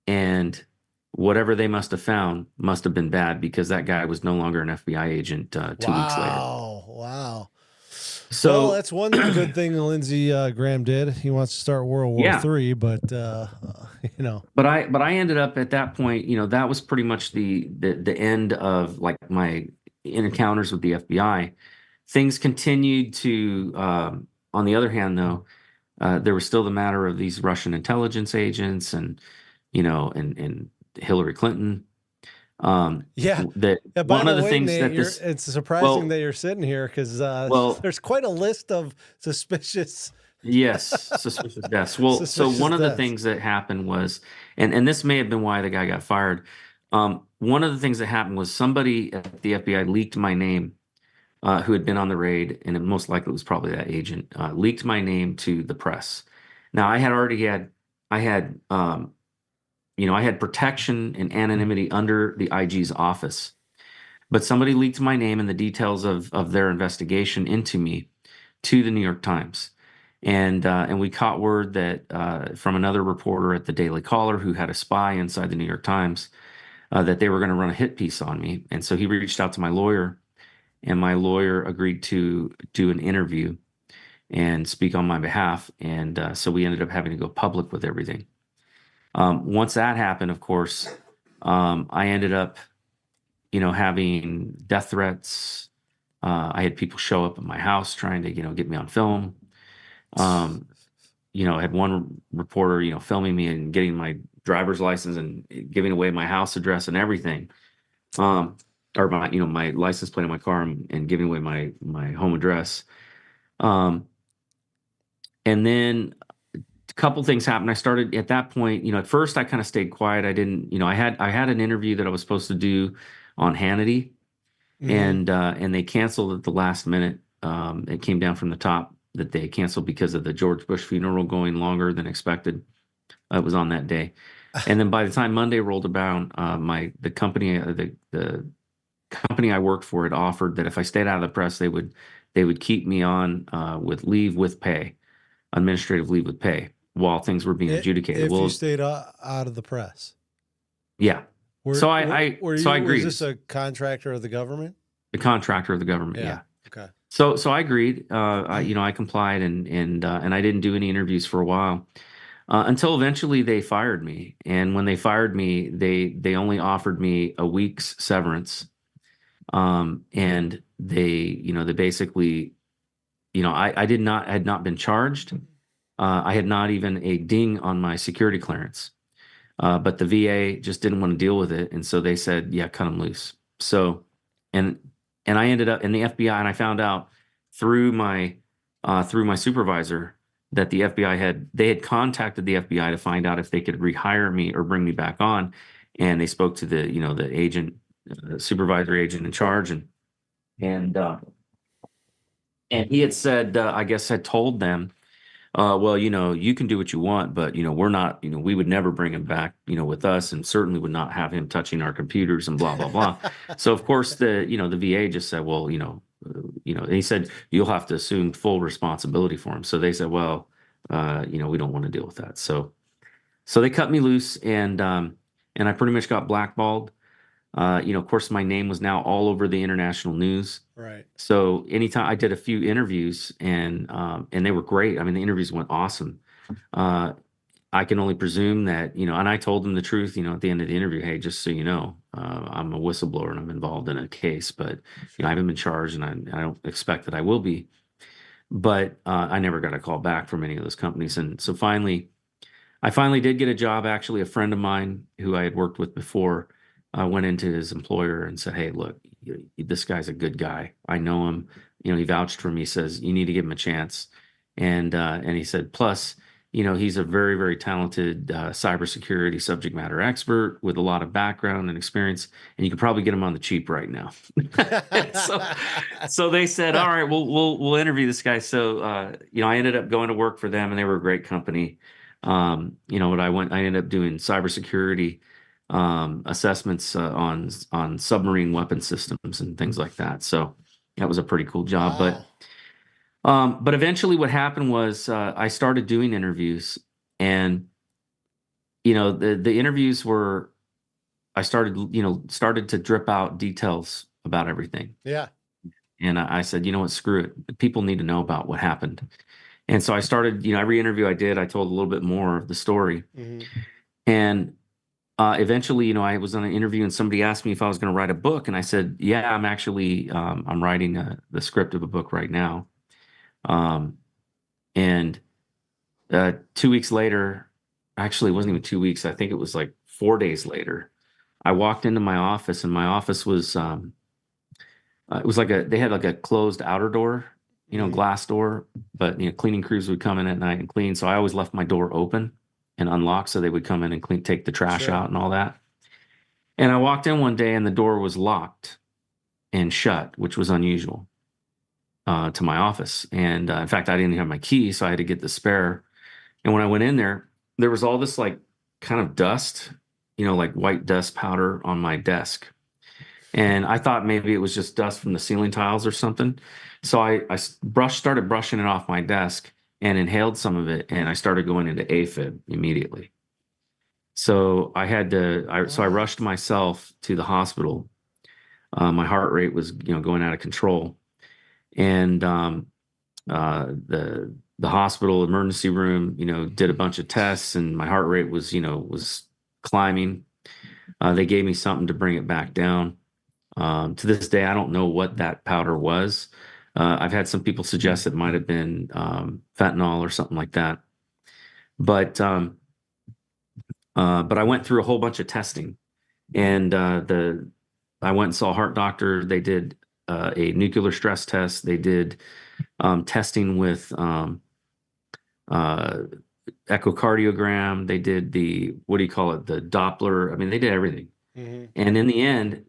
and whatever they must have found must have been bad because that guy was no longer an FBI agent 2 weeks later. Wow. So well, that's one good thing Lindsey Graham did. He wants to start World War III, but But I ended up at that point. That was pretty much the end of like my encounters with the FBI. Things continued to. On the other hand, though, there was still the matter of these Russian intelligence agents and, and Hillary Clinton. Yeah. That Yeah, by one of the way, things Nate, that this, it's surprising that you're sitting here because there's quite a list of suspicious. Yes, suspicious deaths. Well, so one of the things that happened was, and this may have been why the guy got fired. One of the things that happened was somebody at the FBI leaked my name, who had been on the raid, and it most likely was probably that agent, leaked my name to the press. Now, I had protection and anonymity under the IG's office, but somebody leaked my name and the details of their investigation into me to the New York Times. And we caught word that from another reporter at the Daily Caller who had a spy inside the New York Times, that they were going to run a hit piece on me. And so he reached out to my lawyer, and my lawyer agreed to do an interview and speak on my behalf. And so we ended up having to go public with everything. Once that happened, of course, I ended up, having death threats. I had people show up at my house trying to, get me on film. I had one reporter, filming me and getting my driver's license and giving away my house address and everything. Or my license plate on my car and giving away my home address. And then a couple things happened. I started at that point, at first I kind of stayed quiet. I didn't, I had an interview that I was supposed to do on Hannity, and they canceled at the last minute. It came down from the top that they canceled because of the George Bush funeral going longer than expected. It was on that day. And then by the time Monday rolled around, the company I worked for had offered that if I stayed out of the press, they would keep me on with leave with pay, administrative leave with pay, while things were being adjudicated. If you stayed out of the press. Yeah. I agreed. Was this a contractor of the government? The contractor of the government. Yeah. Okay. So I agreed. I complied and I didn't do any interviews for a while. Until eventually they fired me. And when they fired me, they only offered me a week's severance. And they basically, I had not been charged. I had not even a ding on my security clearance. But the VA just didn't want to deal with it. And so they said, yeah, cut them loose. So, and I ended up in the FBI, and I found out through my supervisor that the FBI had contacted the FBI to find out if they could rehire me or bring me back on. And they spoke to the agent, supervisor agent in charge. And he had said, I guess had told them, well, you can do what you want, but, we're not, we would never bring him back, with us, and certainly would not have him touching our computers and blah, blah, blah. So of course the VA just said, well, he said, you'll have to assume full responsibility for him. So they said, well, we don't want to deal with that. So they cut me loose, and I pretty much got blackballed. Of course, my name was now all over the international news. Right. So anytime I did a few interviews, and they were great. I mean, the interviews went awesome. I can only presume that, and I told them the truth, at the end of the interview, hey, just so you know, I'm a whistleblower and I'm involved in a case, but I haven't been charged, and I don't expect that I will be. But I never got a call back from any of those companies. And so I finally did get a job. Actually, a friend of mine who I had worked with before went into his employer and said, hey, look, this guy's a good guy. I know him. He vouched for me, says, you need to give him a chance. And he said, plus, he's a very, very talented cybersecurity subject matter expert with a lot of background and experience, and you could probably get him on the cheap right now. so they said, all right, we'll interview this guy. So, I ended up going to work for them, and they were a great company. But I ended up doing cybersecurity assessments on submarine weapon systems and things like that. So that was a pretty cool job. Wow. But eventually what happened was I started doing interviews, and the interviews were, I started to drip out details about everything. Yeah. And I said, what, screw it. People need to know about what happened. And so I started, every interview I did, I told a little bit more of the story. Mm-hmm. And eventually, I was on an interview, and somebody asked me if I was going to write a book. And I said, yeah, I'm actually, I'm writing the script of a book right now. And 2 weeks later, actually, it wasn't even 2 weeks. I think it was like 4 days later. I walked into my office, and my office was it was like they had like a closed outer door, glass door, but cleaning crews would come in at night and clean. So I always left my door open and unlocked so they would come in and clean, take the trash out and all that. And I walked in one day and the door was locked and shut, which was unusual to my office. And in fact, I didn't have my key, so I had to get the spare. And when I went in there, there was all this like kind of dust, like white dust powder on my desk. And I thought maybe it was just dust from the ceiling tiles or something. So I started brushing it off my desk and inhaled some of it. And I started going into AFib immediately. So I rushed myself to the hospital. My heart rate was, going out of control. And the hospital emergency room, did a bunch of tests, and my heart rate was, was climbing. They gave me something to bring it back down. To this day, I don't know what that powder was. I've had some people suggest it might have been fentanyl or something like that. But I went through a whole bunch of testing, and I went and saw a heart doctor. They did a nuclear stress test. They did testing with echocardiogram. They did the Doppler. I mean, they did everything. Mm-hmm. And in the end,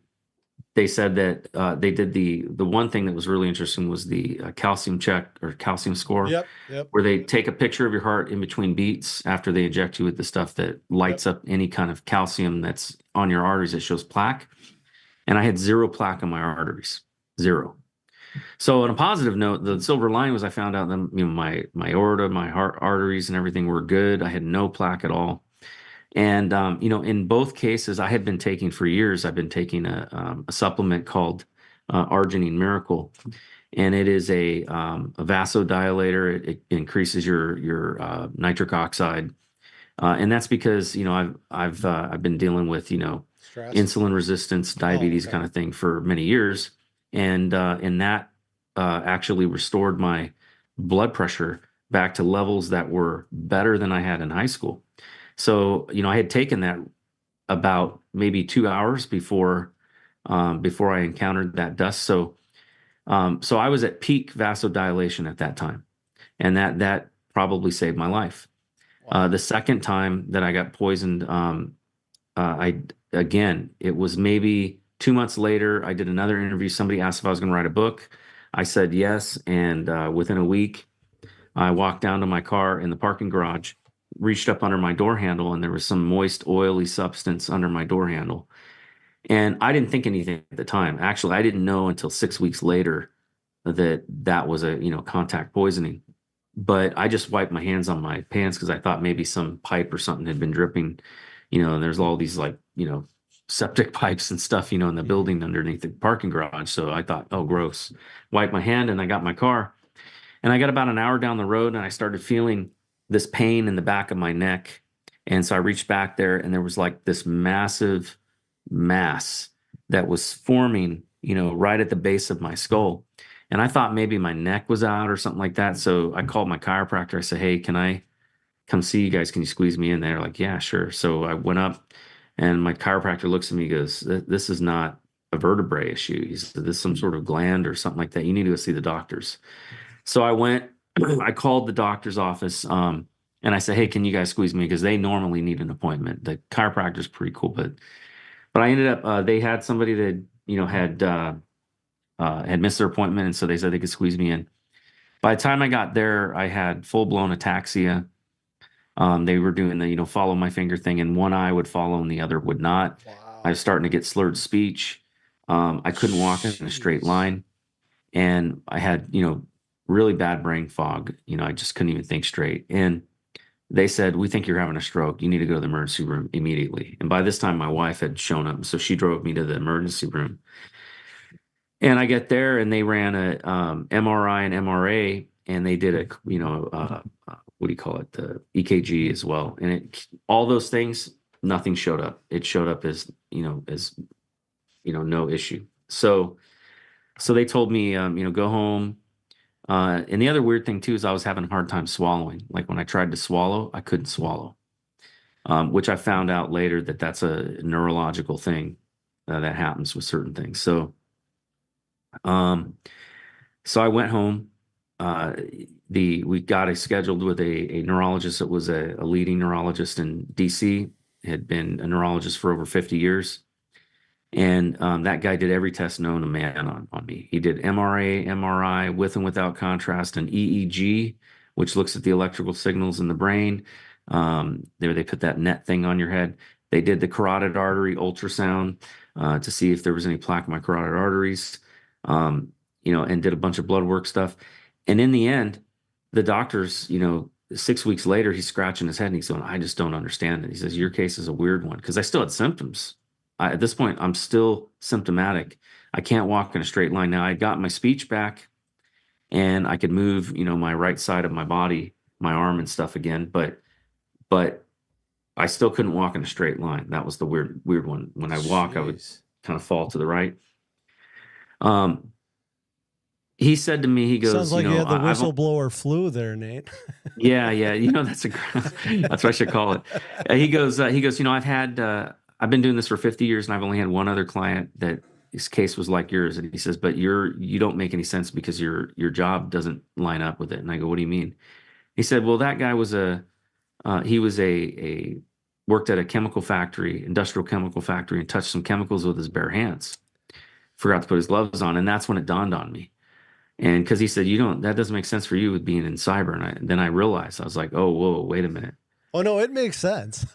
they said that they did the one thing that was really interesting was the calcium check or calcium score. Yep. Where they take a picture of your heart in between beats after they inject you with the stuff that lights up any kind of calcium that's on your arteries that shows plaque. And I had 0 plaque on my arteries, 0. So on a positive note, the silver lining was I found out that my aorta, my heart arteries and everything were good. I had no plaque at all. And, in both cases, I had been taking for years, I've been taking a supplement called Arginine Miracle. And it is a vasodilator. It increases your nitric oxide. And that's because, I've been dealing with, Stress. Insulin resistance, diabetes kind of thing for many years. And that actually restored my blood pressure back to levels that were better than I had in high school. So, I had taken that about maybe 2 hours before I encountered that dust. So I was at peak vasodilation at that time, and that probably saved my life. Wow. The second time that I got poisoned, it was maybe 2 months later. I did another interview. Somebody asked if I was going to write a book. I said yes, and within a week, I walked down to my car in the parking garage, reached up under my door handle, and there was some moist, oily substance under my door handle. And I didn't think anything at the time. Actually, I didn't know until 6 weeks later that was a contact poisoning. But I just wiped my hands on my pants because I thought maybe some pipe or something had been dripping. And there's all these septic pipes and stuff, in the building underneath the parking garage. So I thought, oh, gross. Wiped my hand, and I got my car. And I got about an hour down the road, and I started feeling this pain in the back of my neck. And so I reached back there, and there was like this massive mass that was forming, right at the base of my skull. And I thought maybe my neck was out or something like that. So I called my chiropractor. I said, hey, can I come see you guys? Can you squeeze me in there? Like, yeah, sure. So I went up, and my chiropractor looks at me and goes, this is not a vertebrae issue. He said, this is some sort of gland or something like that. You need to go see the doctors. So I went, I called the doctor's office, and I said, hey, can you guys squeeze me? Because they normally need an appointment. The chiropractor's pretty cool, but I ended up, they had somebody that, had missed their appointment. And so they said they could squeeze me in. By the time I got there, I had full-blown ataxia. They were doing the, follow my finger thing, and one eye would follow and the other would not. Wow. I was starting to get slurred speech. I couldn't walk in a straight line. And I had, really bad brain fog. I just couldn't even think straight. And they said, we think you're having a stroke. You need to go to the emergency room immediately. And by this time, my wife had shown up. So she drove me to the emergency room. And I get there, and they ran a MRI and MRA, and they did the EKG as well. And all those things, nothing showed up. It showed up as no issue. So they told me, go home. And the other weird thing too is I was having a hard time swallowing. Like when I tried to swallow, I couldn't swallow, which I found out later that that's a neurological thing that happens with certain things. So I went home. We got scheduled with a neurologist that was a leading neurologist in DC, had been a neurologist for over 50 years. And that guy did every test known to man on me. He did MRI with and without contrast, and EEG, which looks at the electrical signals in the brain. They put that net thing on your head. They did the carotid artery ultrasound to see if there was any plaque in my carotid arteries, and did a bunch of blood work stuff. And in the end, the doctors, 6 weeks later, he's scratching his head and he's going, I just don't understand it. He says, your case is a weird one, because I still had symptoms. At this point, I'm still symptomatic. I can't walk in a straight line. Now I got my speech back and I could move, my right side of my body, my arm and stuff again, but I still couldn't walk in a straight line. That was the weird one. When I walk, I would kind of fall to the right. He said to me, he goes, sounds like you had the whistleblower flu there, Nate. Yeah. That's what I should call it. He goes, I've been doing this for 50 years and I've only had one other client that his case was like yours. And he says, but you don't make any sense because your job doesn't line up with it. And I go, what do you mean? He said, well, that guy was worked at a chemical factory, industrial chemical factory, and touched some chemicals with his bare hands. Forgot to put his gloves on. And that's when it dawned on me. And because he said, that doesn't make sense for you with being in cyber. And then I realized, I was like, oh, whoa, wait a minute. Oh, no, it makes sense.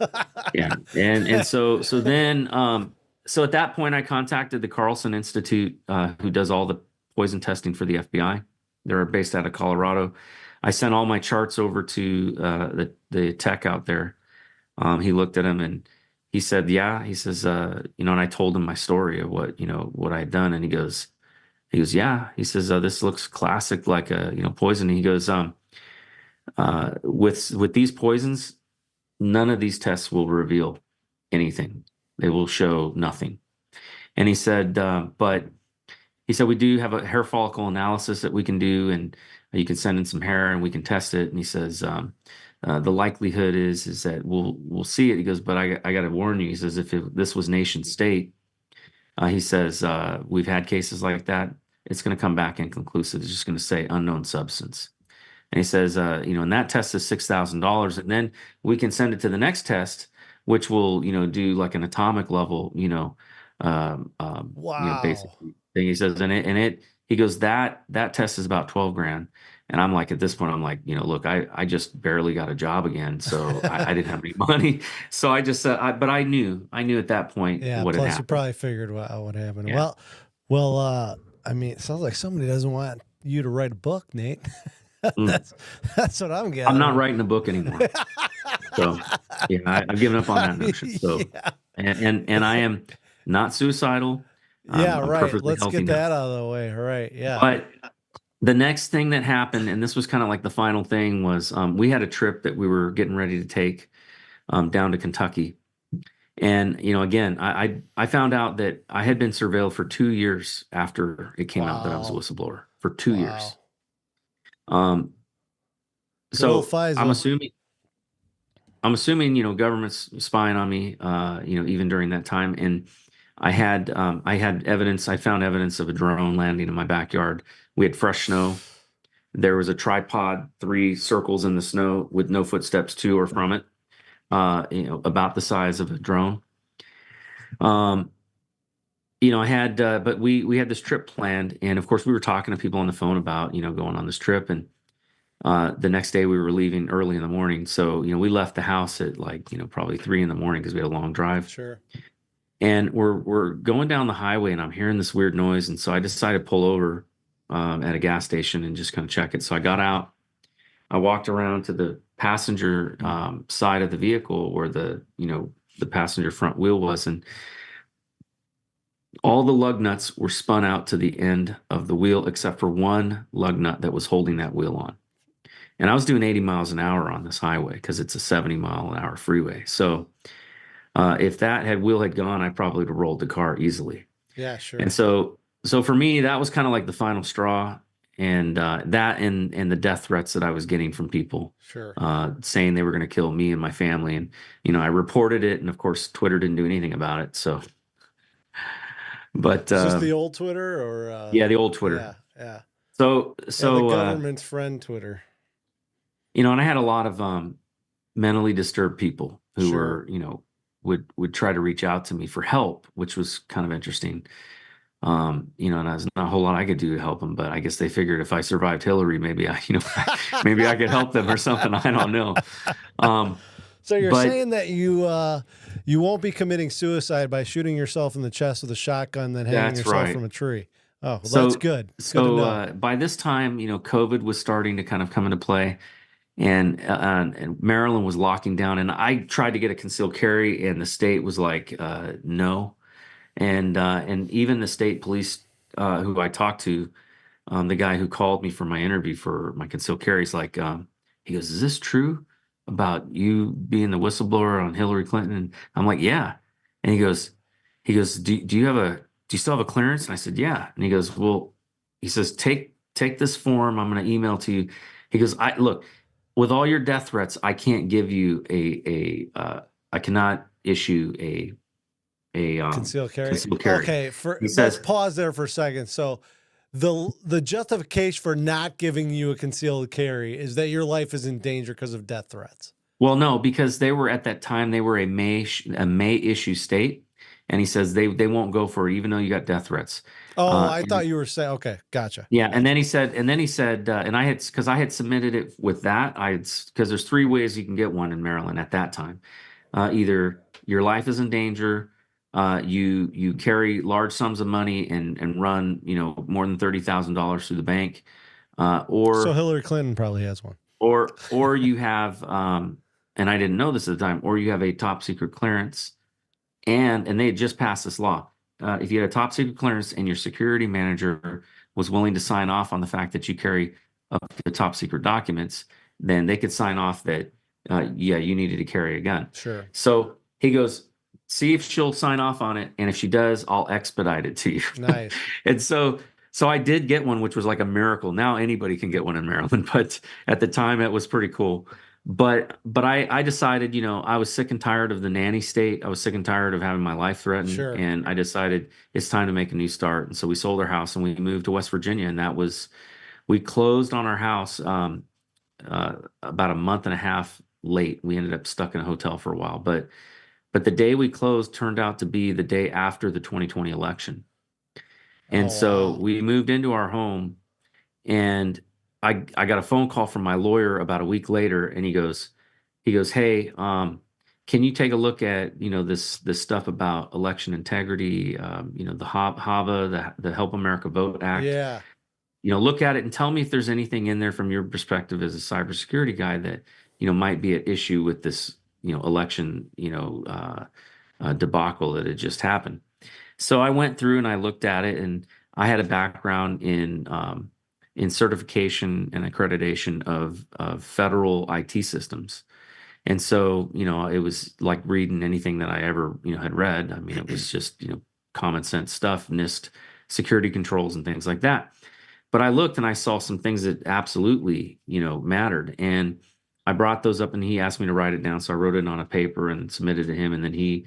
Yeah. And so then, at that point, I contacted the Carlson Institute, who does all the poison testing for the FBI. They're based out of Colorado. I sent all my charts over to the tech out there. He looked at them and he said, yeah, he says, and I told him my story of what I had done. And he goes, yeah, he says, this looks classic, like poison. He goes, with these poisons, none of these tests will reveal anything. They will show nothing. And he said, but he said, we do have a hair follicle analysis that we can do, and you can send in some hair and we can test it. And he says, the likelihood is that we'll see it. He goes, but I got to warn you. He says, if this was nation state, he says, we've had cases like that. It's going to come back inconclusive. It's just going to say unknown substance. And he says, and that test is $6,000. And then we can send it to the next test, which will, do like an atomic level, wow. Basically thing. He says, he goes, that test is about 12 grand. And I'm like, at this point, I'm like, look, I just barely got a job again. So I didn't have any money. So I just, but I knew at that point what had happened. Plus you probably figured out what happened. Yeah. Well, it sounds like somebody doesn't want you to write a book, Nate. That's what I'm getting. I'm not writing a book anymore. So yeah, I've given up on that notion. So, yeah. and I am not suicidal. I'm right. Let's get that out of the way. Right. Yeah. But the next thing that happened, and this was kind of like the final thing, was we had a trip that we were getting ready to take down to Kentucky. And, again, I found out that I had been surveilled for 2 years after it came out that I was a whistleblower, for 2 years. So I'm assuming, government's spying on me, even during that time. And I had evidence. I found evidence of a drone landing in my backyard. We had fresh snow. There was a tripod, 3 circles in the snow with no footsteps to or from it. About the size of a drone. I had, but we had this trip planned, and of course we were talking to people on the phone about, going on this trip. And the next day we were leaving early in the morning. So, we left the house at probably 3 in the morning because we had a long drive. Sure. And we're going down the highway and I'm hearing this weird noise. And so I decided to pull over at a gas station and just kind of check it. So I got out, I walked around to the passenger side of the vehicle where the passenger front wheel was, and all the lug nuts were spun out to the end of the wheel except for one lug nut that was holding that wheel on. And I was doing 80 miles an hour on this highway because it's a 70-mile-an-hour freeway. So if that wheel had gone, I probably would have rolled the car easily. Yeah, sure. And so for me, that was kind of like the final straw. that and the death threats that I was getting from people, Sure. saying they were going to kill me and my family. And, I reported it. And of course, Twitter didn't do anything about it. So, but, Is this the old Twitter or? Yeah, the old Twitter. Yeah. Yeah. So, the government's friend Twitter. And I had a lot of, mentally disturbed people who Sure. were, would try to reach out to me for help, which was kind of interesting. And there's not a whole lot I could do to help them, but I guess they figured if I survived Hillary, maybe maybe I could help them or something. I don't know. So you're saying that you won't be committing suicide by shooting yourself in the chest with a shotgun, then hanging yourself from a tree. Oh, well, that's good. So by this time, COVID was starting to kind of come into play, and Maryland was locking down, and I tried to get a concealed carry, and the state was like, no. And even the state police, who I talked to, the guy who called me for my interview for my concealed carry, is like, he goes, "Is this true about you being the whistleblower on Hillary Clinton?" And I'm like, "Yeah." And he goes, do you still have a clearance? And I said, "Yeah." And he goes, "Well," he says, take this form. I'm going to email to you." He goes, "Look, with all your death threats, I can't give you I cannot issue a concealed carry. Okay, let's pause there for a second. So the justification for not giving you a concealed carry is that your life is in danger because of death threats. Well, no, because they were at that time, they were a May issue state, and he says they won't go for it even though you got death threats. Oh, I thought you were saying, okay, gotcha. Yeah, and then he said, and I had submitted it with that. Because there's 3 ways you can get one in Maryland at that time. Either your life is in danger, you carry large sums of money and run, more than $30,000 through the bank, or so Hillary Clinton probably has one, or you have, and I didn't know this at the time, or you have a top secret clearance, and they had just passed this law. If you had a top secret clearance and your security manager was willing to sign off on the fact that you carry up the top secret documents, then they could sign off that, you needed to carry a gun. Sure. So he goes, "See if she'll sign off on it. And if she does, I'll expedite it to you." Nice. And so I did get one, which was like a miracle. Now anybody can get one in Maryland, but at the time it was pretty cool. But I decided, I was sick and tired of the nanny state. I was sick and tired of having my life threatened. Sure. And I decided it's time to make a new start. And so we sold our house and we moved to West Virginia. And we closed on our house about a month and a half late. We ended up stuck in a hotel for a while. But the day we closed turned out to be the day after the 2020 election. And so we moved into our home, and I got a phone call from my lawyer about a week later, and he goes, "Hey, can you take a look at, this stuff about election integrity, the HAVA, the Help America Vote Act? Yeah. Look at it and tell me if there's anything in there from your perspective as a cybersecurity guy that, might be at issue with this, election, debacle that had just happened." So I went through and I looked at it, and I had a background in certification and accreditation of federal IT systems. And so, it was like reading anything that I ever, had read. I mean, it was just, common sense stuff, NIST security controls and things like that. But I looked and I saw some things that absolutely, mattered. And I brought those up, and he asked me to write it down. So I wrote it on a paper and submitted to him. And then he,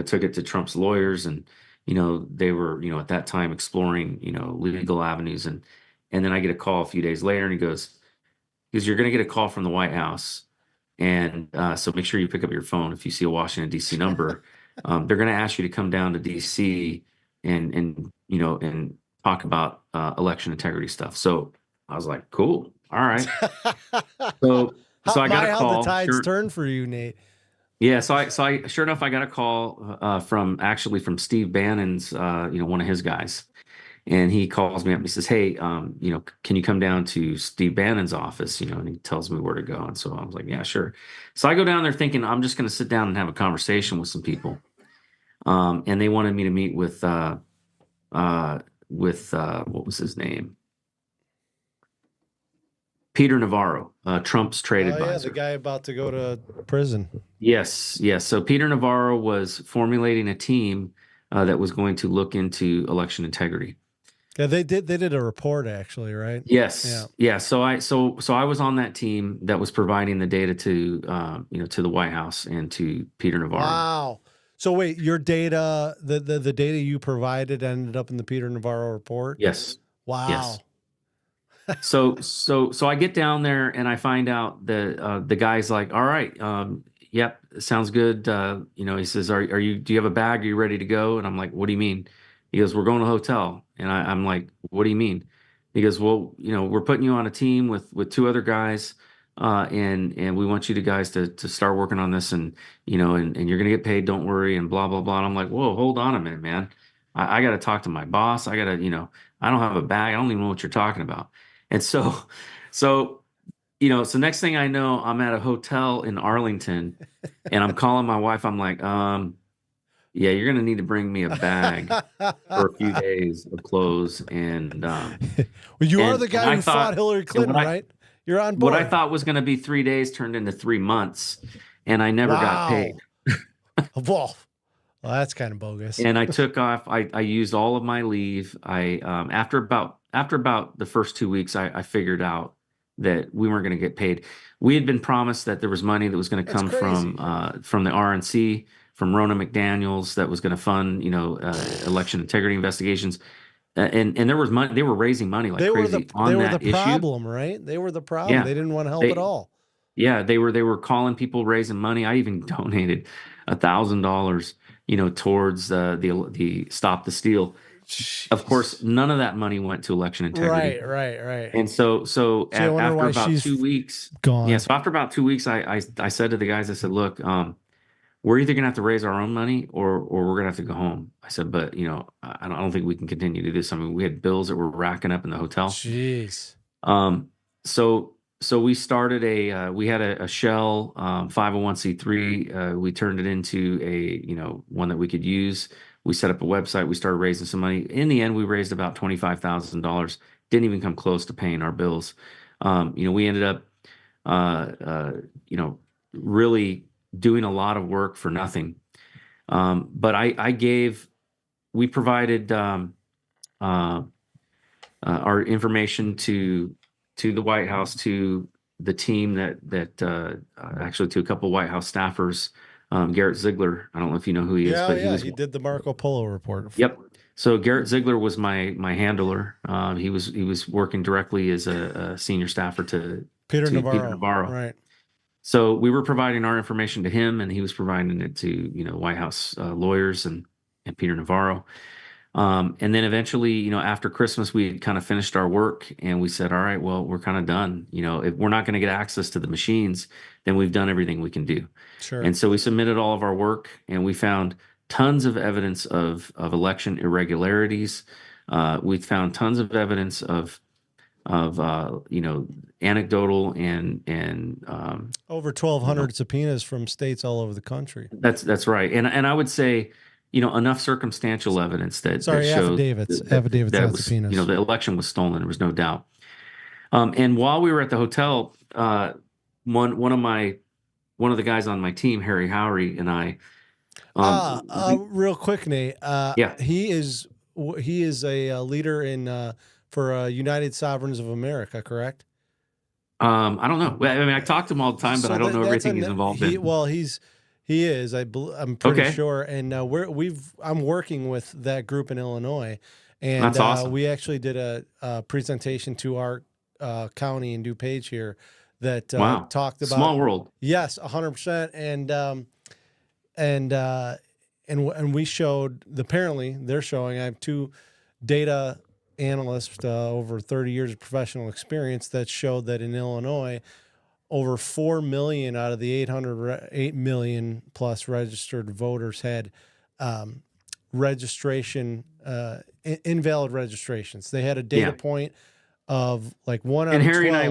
took it to Trump's lawyers, and, they were, at that time exploring, legal avenues. And then I get a call a few days later, and he goes, "You're going to get a call from the White House. And so make sure you pick up your phone if you see a Washington, D.C. number. They're going to ask you to come down to D.C. and talk about election integrity stuff." So I was like, cool. All right. So I got a call. How the tides turn for you, Nate. Yeah. So I sure enough, I got a call from Steve Bannon's, one of his guys. And he calls me up and he says, "Hey, can you come down to Steve Bannon's office?" And he tells me where to go. And so I was like, "Yeah, sure." So I go down there thinking I'm just going to sit down and have a conversation with some people. And they wanted me to meet with what was his name? Peter Navarro, Trump's trade advisor. Yeah, the guy about to go to prison. Yes. So Peter Navarro was formulating a team that was going to look into election integrity. Yeah, they did a report actually, right? Yes. Yeah. So I was on that team that was providing the data to to the White House and to Peter Navarro. Wow. So wait, your data, the data you provided ended up in the Peter Navarro report? Yes. Wow. Yes. So I get down there and I find out that the guy's like, all right, yep, sounds good. He says, do you have a bag? Are you ready to go? And I'm like, what do you mean? He goes, we're going to a hotel. And I'm like, what do you mean? He goes, well, we're putting you on a team with two other guys, and we want you guys to start working on this, and and you're gonna get paid. Don't worry, and blah blah blah. And I'm like, whoa, hold on a minute, man. I got to talk to my boss. I got to, I don't have a bag. I don't even know what you're talking about. And so next thing I know, I'm at a hotel in Arlington, and I'm calling my wife. I'm like, yeah, you're gonna need to bring me a bag for a few days of clothes. And well, you are the guy who fought Hillary Clinton, right? You're on board. What I thought was going to be 3 days turned into 3 months, and I never got paid. Well, that's kind of bogus. And I took off. I used all of my leave. After about the first 2 weeks, I figured out that we weren't going to get paid. We had been promised that there was money that was going to come from the RNC, from Rona McDaniels, that was going to fund election integrity investigations. And there was money. They were raising money like crazy on that issue. They were the problem, right? They were the problem. Yeah. They didn't want to help at all. Yeah, they were calling people, raising money. I even donated $1,000, towards the Stop the Steal. Jeez. Of course, none of that money went to election integrity. Right. And so after about 2 weeks, gone. Yeah. So after about 2 weeks, I said to the guys, I said, look, we're either going to have to raise our own money or we're going to have to go home. I said, but I don't think we can continue to do this. I mean, we had bills that were racking up in the hotel. Jeez. So we started we had a shell 501c3. We turned it into a one that we could use. We set up a website. We started raising some money. In the end, we raised about $25,000. Didn't even come close to paying our bills. We ended up really doing a lot of work for nothing. But we provided our information to the White House, to the team that actually to a couple of White House staffers. Garrett Ziegler, I don't know if you know who he is, but he did the Marco Polo report. Yep. So Garrett Ziegler was my handler. He was working directly as a senior staffer to Peter Navarro. Right. So we were providing our information to him, and he was providing it to White House lawyers and Peter Navarro. And then eventually, after Christmas, we kind of finished our work, and we said, all right, well, we're kind of done. If we're not going to get access to the machines, then we've done everything we can do. Sure. And so we submitted all of our work, and we found tons of evidence of election irregularities. We found tons of evidence of anecdotal and over 1,200 subpoenas from states all over the country. That's right. And I would say, enough circumstantial evidence that shows affidavits that was, subpoenas. The election was stolen. There was no doubt. And while we were at the hotel, one of the guys on my team, Harry Howry, and I. Real quick, Nate. Yeah. He is a leader for United Sovereigns of America, correct? I don't know. I mean, I talk to him all the time, but I don't know everything he's involved in. Well, he is. I'm pretty sure. And I'm working with that group in Illinois, and that's awesome. We actually did a presentation to our county in DuPage here that talked about small world. Yes, 100%. And we showed. Apparently, they're showing. I have two data analysts over 30 years of professional experience that showed that in Illinois, over 4 million out of the 8 million plus registered voters had registration, invalid registrations. They had a data point of like 1 out of 12. And Harry and I,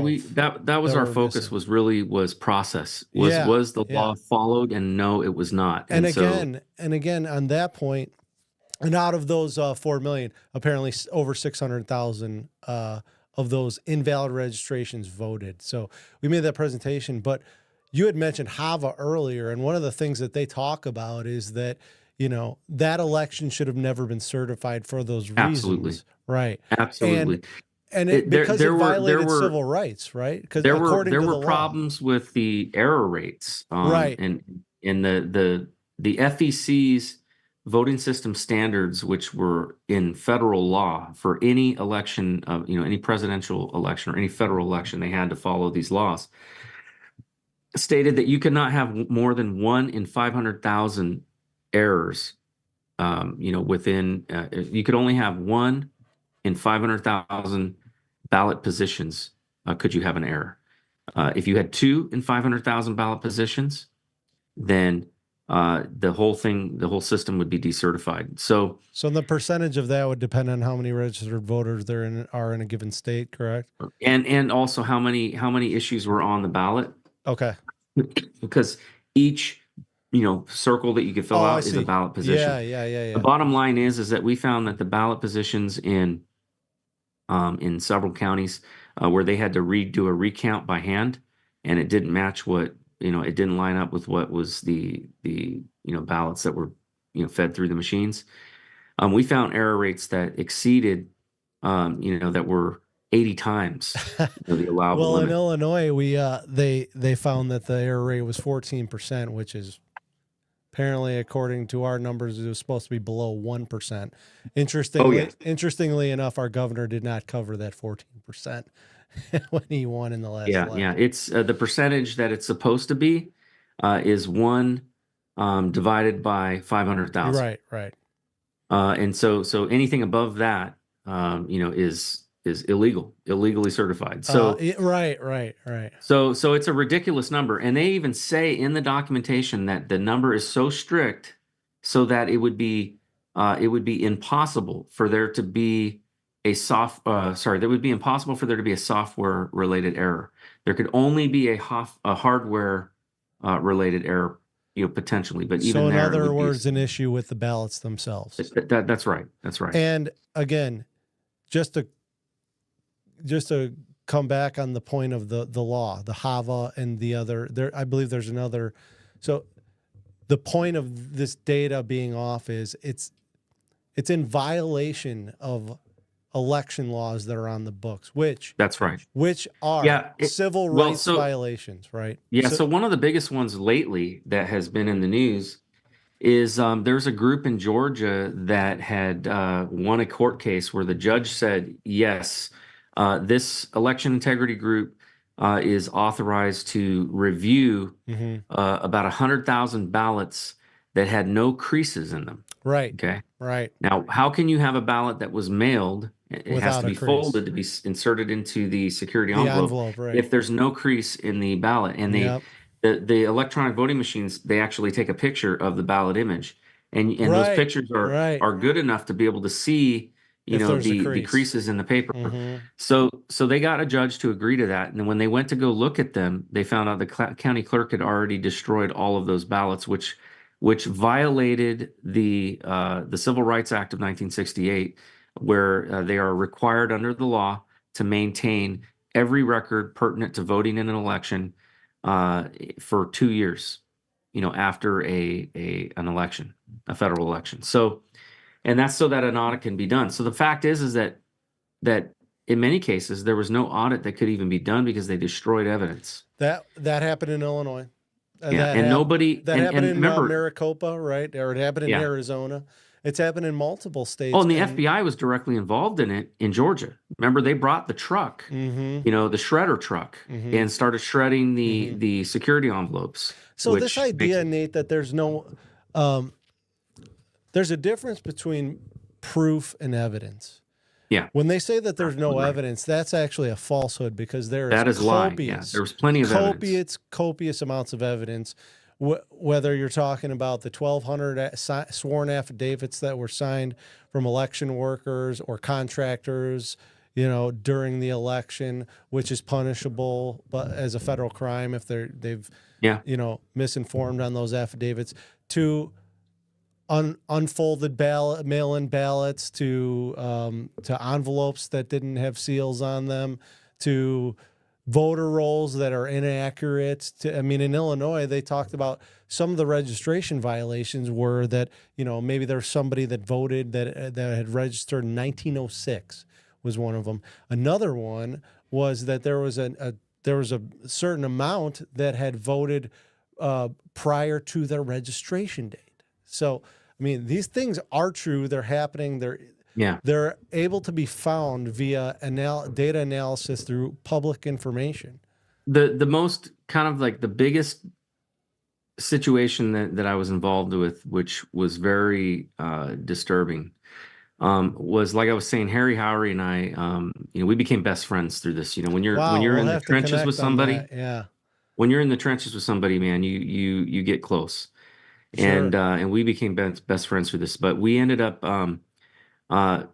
that was our focus, missing. was process. Was the law followed? And no, it was not. And again, on that point, and out of those 4 million, apparently over 600,000 of those invalid registrations voted. So we made that presentation, but you had mentioned HAVA earlier, and one of the things that they talk about is that, that election should have never been certified for those reasons. Absolutely. Right. Absolutely. And There because it violated were civil rights, right? Because there according to the were law. problems with the error rates, Right. and in the FEC's voting system standards, which were in federal law for any election of any presidential election or any federal election, they had to follow these laws. Stated that you could not have more than 1 in 500,000 errors. Within you could only have 1 in 500,000 ballot positions. Could you have an error? If you had 2 in 500,000 ballot positions, then the whole system would be decertified. So the percentage of that would depend on how many registered voters are in a given state, correct? And also how many issues were on the ballot. Okay. Because each circle that you could fill out is a ballot position. Yeah. The bottom line is that we found that the ballot positions in several counties where they had to do a recount by hand, and it didn't match what it didn't line up with what was the ballots that were fed through the machines. We found error rates that exceeded that were 80 times the allowable limit. In Illinois, we they found that the error rate was 14%, which is apparently, according to our numbers, it was supposed to be below 1%. Interestingly enough, our governor did not cover that 14% when he won in the last election. Yeah. It's the percentage that it's supposed to be is 1 divided by 500,000. Right. And so anything above that, is illegally certified. So right. So it's a ridiculous number, and they even say in the documentation that the number is so strict so that it would be impossible for there to be a impossible for there to be a software related error. There could only be a hardware related error, potentially. But even so, in there, other words, an issue with the ballots themselves. That's right. And again, just to come back on the point of the law, the HAVA and the other, I believe there's another. So the point of this data being off is it's in violation of election laws that are on the books, that's right, which are civil rights violations, right? Yeah. So one of the biggest ones lately that has been in the news is there's a group in Georgia that had won a court case where the judge said, yes, this election integrity group is authorized to review about 100,000 ballots that had no creases in them. Right. Okay. Right. Now, how can you have a ballot that was mailed? It has to be folded to be inserted into the security envelope, right. if there's no crease in the ballot. And the electronic voting machines, they actually take a picture of the ballot image, and those pictures are good enough to be able to see the creases in the paper. So they got a judge to agree to that, and when they went to go look at them, they found out the county clerk had already destroyed all of those ballots, which violated the Civil Rights Act of 1968, where they are required under the law to maintain every record pertinent to voting in an election for 2 years, after an election, a federal election. So, and that's so that an audit can be done. So the fact is that in many cases there was no audit that could even be done because they destroyed evidence. That happened in Illinois. That happened in Maricopa, right? Or it happened in Arizona. It's happened in multiple states. Oh, and the FBI was directly involved in it in Georgia. Remember, they brought the truck, the shredder truck, and started shredding the security envelopes. So this idea, Nate, that there's no, there's a difference between proof and evidence. Yeah. When they say that there's no evidence, that's actually a falsehood, because there is lying. Yeah, there was plenty of evidence. Copious amounts of evidence. Whether you're talking about the 1,200 sworn affidavits that were signed from election workers or contractors, during the election, which is punishable but as a federal crime if they've misinformed on those affidavits, to unfolded mail-in ballots, to envelopes that didn't have seals on them, to voter rolls that are inaccurate. I mean, in Illinois, they talked about some of the registration violations were that, maybe there's somebody that voted that had registered in 1906 was one of them. Another one was that there was a certain amount that had voted prior to their registration date. So, I mean, these things are true. They're happening. They're able to be found via data analysis through public information. The most kind of like the biggest situation that I was involved with, which was very disturbing, was like I was saying, Harry Howery and I, we became best friends through this. When you're in the trenches with somebody, when you're in the trenches with somebody, man, you get close. Sure. And we became best friends through this. But we ended up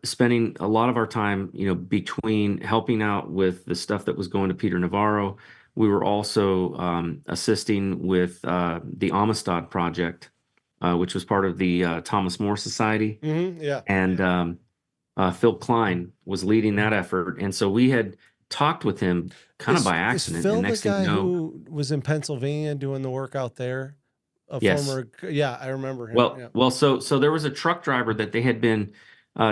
spending a lot of our time, between helping out with the stuff that was going to Peter Navarro. We were also assisting with the Amistad Project, which was part of the Thomas More Society. Mm-hmm, yeah. And Phil Klein was leading that effort. And so we had talked with him kind of by accident. Is Phil and next the guy thing you know, who was in Pennsylvania doing the work out there? Yes. I remember him. Well, so there was a truck driver that they had been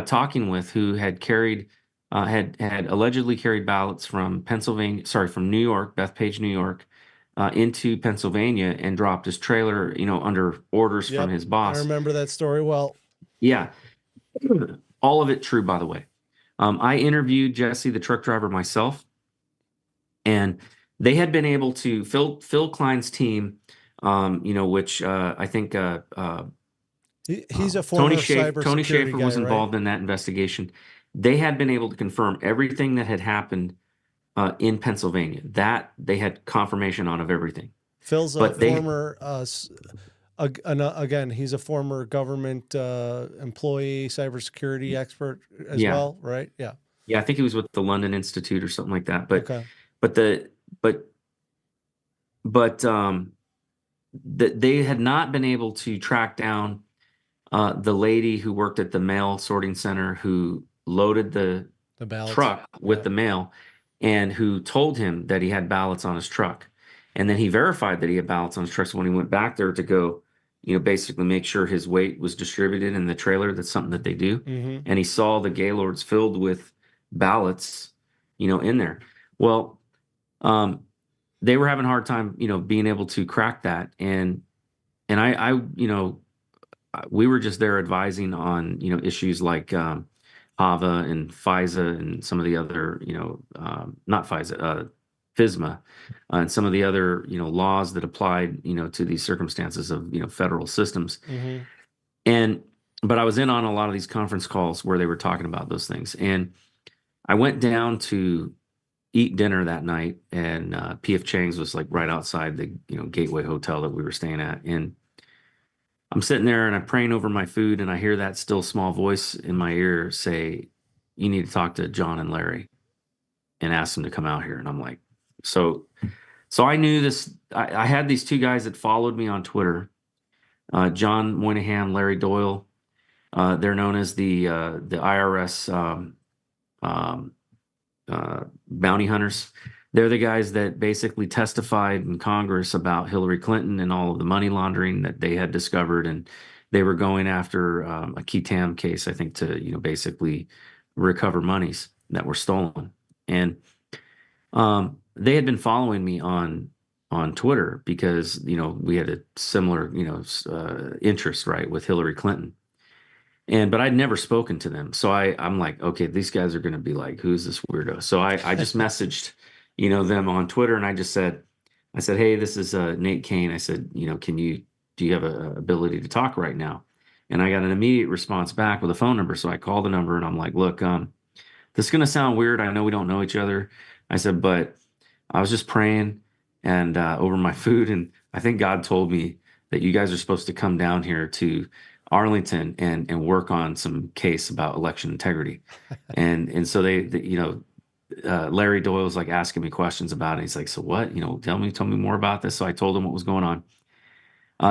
talking with who had carried, had allegedly carried ballots from New York, Bethpage, New York, into Pennsylvania and dropped his trailer, under orders from his boss. I remember that story well. Yeah. All of it true, by the way. I interviewed Jesse, the truck driver, myself, and they had been able to, Phil Klein's team, which I think he's a former Tony Schaefer was involved in that investigation. They had been able to confirm everything that had happened in Pennsylvania. That they had confirmation on of everything. Phil's former, again, he's a former government employee, cybersecurity expert as well, right? Yeah. Yeah, I think he was with the London Institute or something like that. But okay. They had not been able to track down the lady who worked at the mail sorting center who loaded the truck with the mail and who told him that he had ballots on his truck. And then he verified that he had ballots on his truck. So when he went back there to go, basically make sure his weight was distributed in the trailer, that's something that they do. Mm-hmm. And he saw the Gaylords filled with ballots, in there. Well, they were having a hard time, being able to crack that. And I we were just there advising on, issues like HAVA and FISA and some of the other, not FISA, FISMA, and some of the other, laws that applied, to these circumstances of, federal systems. Mm-hmm. But I was in on a lot of these conference calls where they were talking about those things. And I went down to eat dinner that night, and P.F. Chang's was like right outside the Gateway Hotel that we were staying at. And I'm sitting there and I'm praying over my food, and I hear that still small voice in my ear say, "You need to talk to John and Larry and ask them to come out here." And I'm like, so I knew this. I had these two guys that followed me on Twitter, John Moynihan, Larry Doyle. They're known as the IRS bounty hunters. They're the guys that basically testified in Congress about Hillary Clinton and all of the money laundering that they had discovered, and they were going after a key tam case, I think, to basically recover monies that were stolen. And they had been following me on Twitter because we had a similar interest, right, with Hillary Clinton. But I'd never spoken to them. So I'm like, okay, these guys are going to be like, who's this weirdo? So I just messaged, them on Twitter. And I said, hey, this is Nate Cain. I said, do you have a ability to talk right now? And I got an immediate response back with a phone number. So I called the number and I'm like, look, this is going to sound weird. I know we don't know each other. I said, but I was just praying and over my food. And I think God told me that you guys are supposed to come down here to Arlington and work on some case about election integrity. And so they Larry Doyle was like asking me questions about it. He's like, so what, tell me more about this. So I told him what was going on.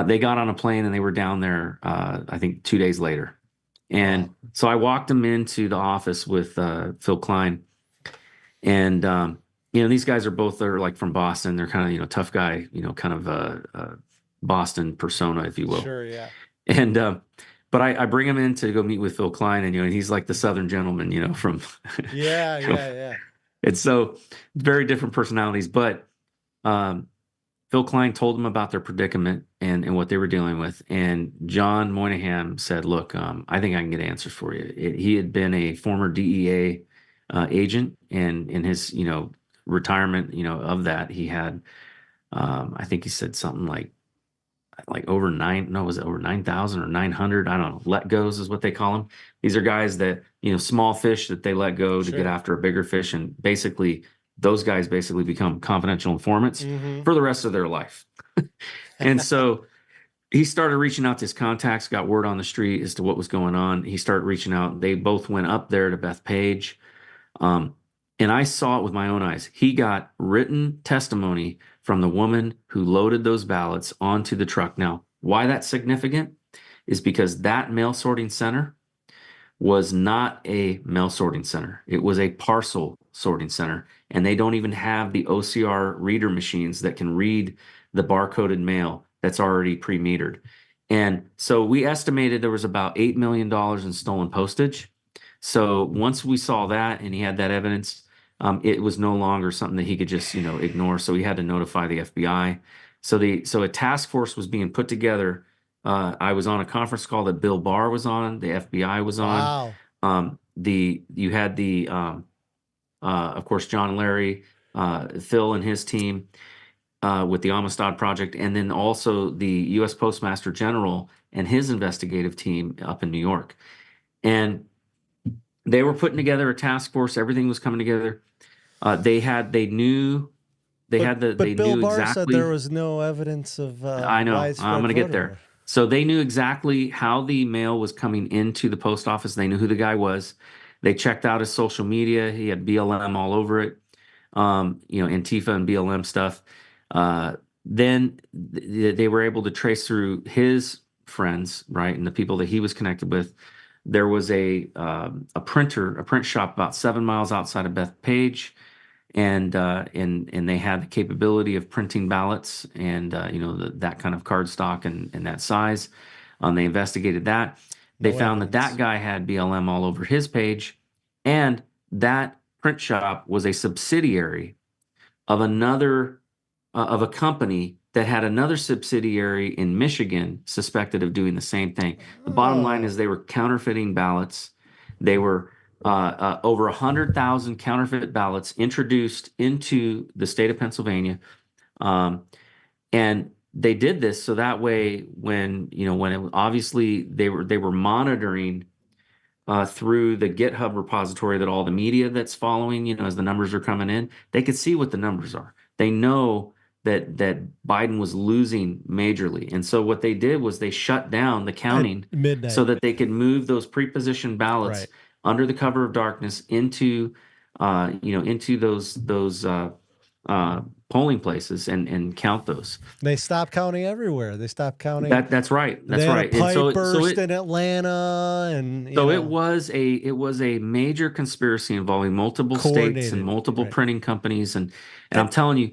They got on a plane and they were down there, I think 2 days later. And so I walked them into the office with Phil Klein, and these guys they're like from Boston. They're kind of, tough guy, kind of a Boston persona, if you will. Sure, yeah. And but I bring him in to go meet with Phil Klein, and he's like the Southern gentleman, from Yeah. It's so very different personalities. But Phil Klein told him about their predicament and what they were dealing with. And John Moynihan said, "Look, I think I can get answers for you." He had been a former DEA agent, and in his retirement, of that, he had I think he said something like over 9,000 or 900? I don't know. Let goes is what they call them. These are guys that, small fish that they let go to get after a bigger fish. And basically, those guys basically become confidential informants for the rest of their life. And so he started reaching out to his contacts, got word on the street as to what was going on. He started reaching out. They both went up there to Bethpage. And I saw it with my own eyes. He got written testimony from the woman who loaded those ballots onto the truck. Now, why that's significant is because that mail sorting center was not a mail sorting center. It was a parcel sorting center. And they don't even have the OCR reader machines that can read the barcoded mail that's already pre-metered. And so we estimated there was about $8 million in stolen postage. So once we saw that and he had that evidence, it was no longer something that he could just, ignore. So he had to notify the FBI. So a task force was being put together. I was on a conference call that Bill Barr was on, the FBI was on. Wow. You had of course, John and Larry, Phil and his team with the Amistad Project, and then also the U.S. Postmaster General and his investigative team up in New York. And they were putting together a task force. Everything was coming together. But Bill Barr said there was no evidence of I know. I'm going to get there. So they knew exactly how the mail was coming into the post office. They knew who the guy was. They checked out his social media. He had BLM all over it, Antifa and BLM stuff. Then they were able to trace through his friends, right, and the people that he was connected with. There was a print shop about 7 miles outside of Bethpage, and they had the capability of printing ballots and that kind of card stock and that size. They investigated that. They found that guy had BLM all over his page, and that print shop was a subsidiary of a company that had another subsidiary in Michigan suspected of doing the same thing. The bottom line is they were counterfeiting ballots. They were over 100,000 counterfeit ballots introduced into the state of Pennsylvania. And they did this so that way when obviously they were monitoring through the GitHub repository that all the media that's following, as the numbers are coming in, they could see what the numbers are. They know that Biden was losing majorly. And so what they did was they shut down the counting so that they could move those pre-positioned ballots under the cover of darkness into those polling places and count those. They stopped counting everywhere. They stopped counting. That's right. That's right. They had a pipe burst in Atlanta, and it was a major conspiracy involving multiple states and multiple printing companies, and I'm telling you,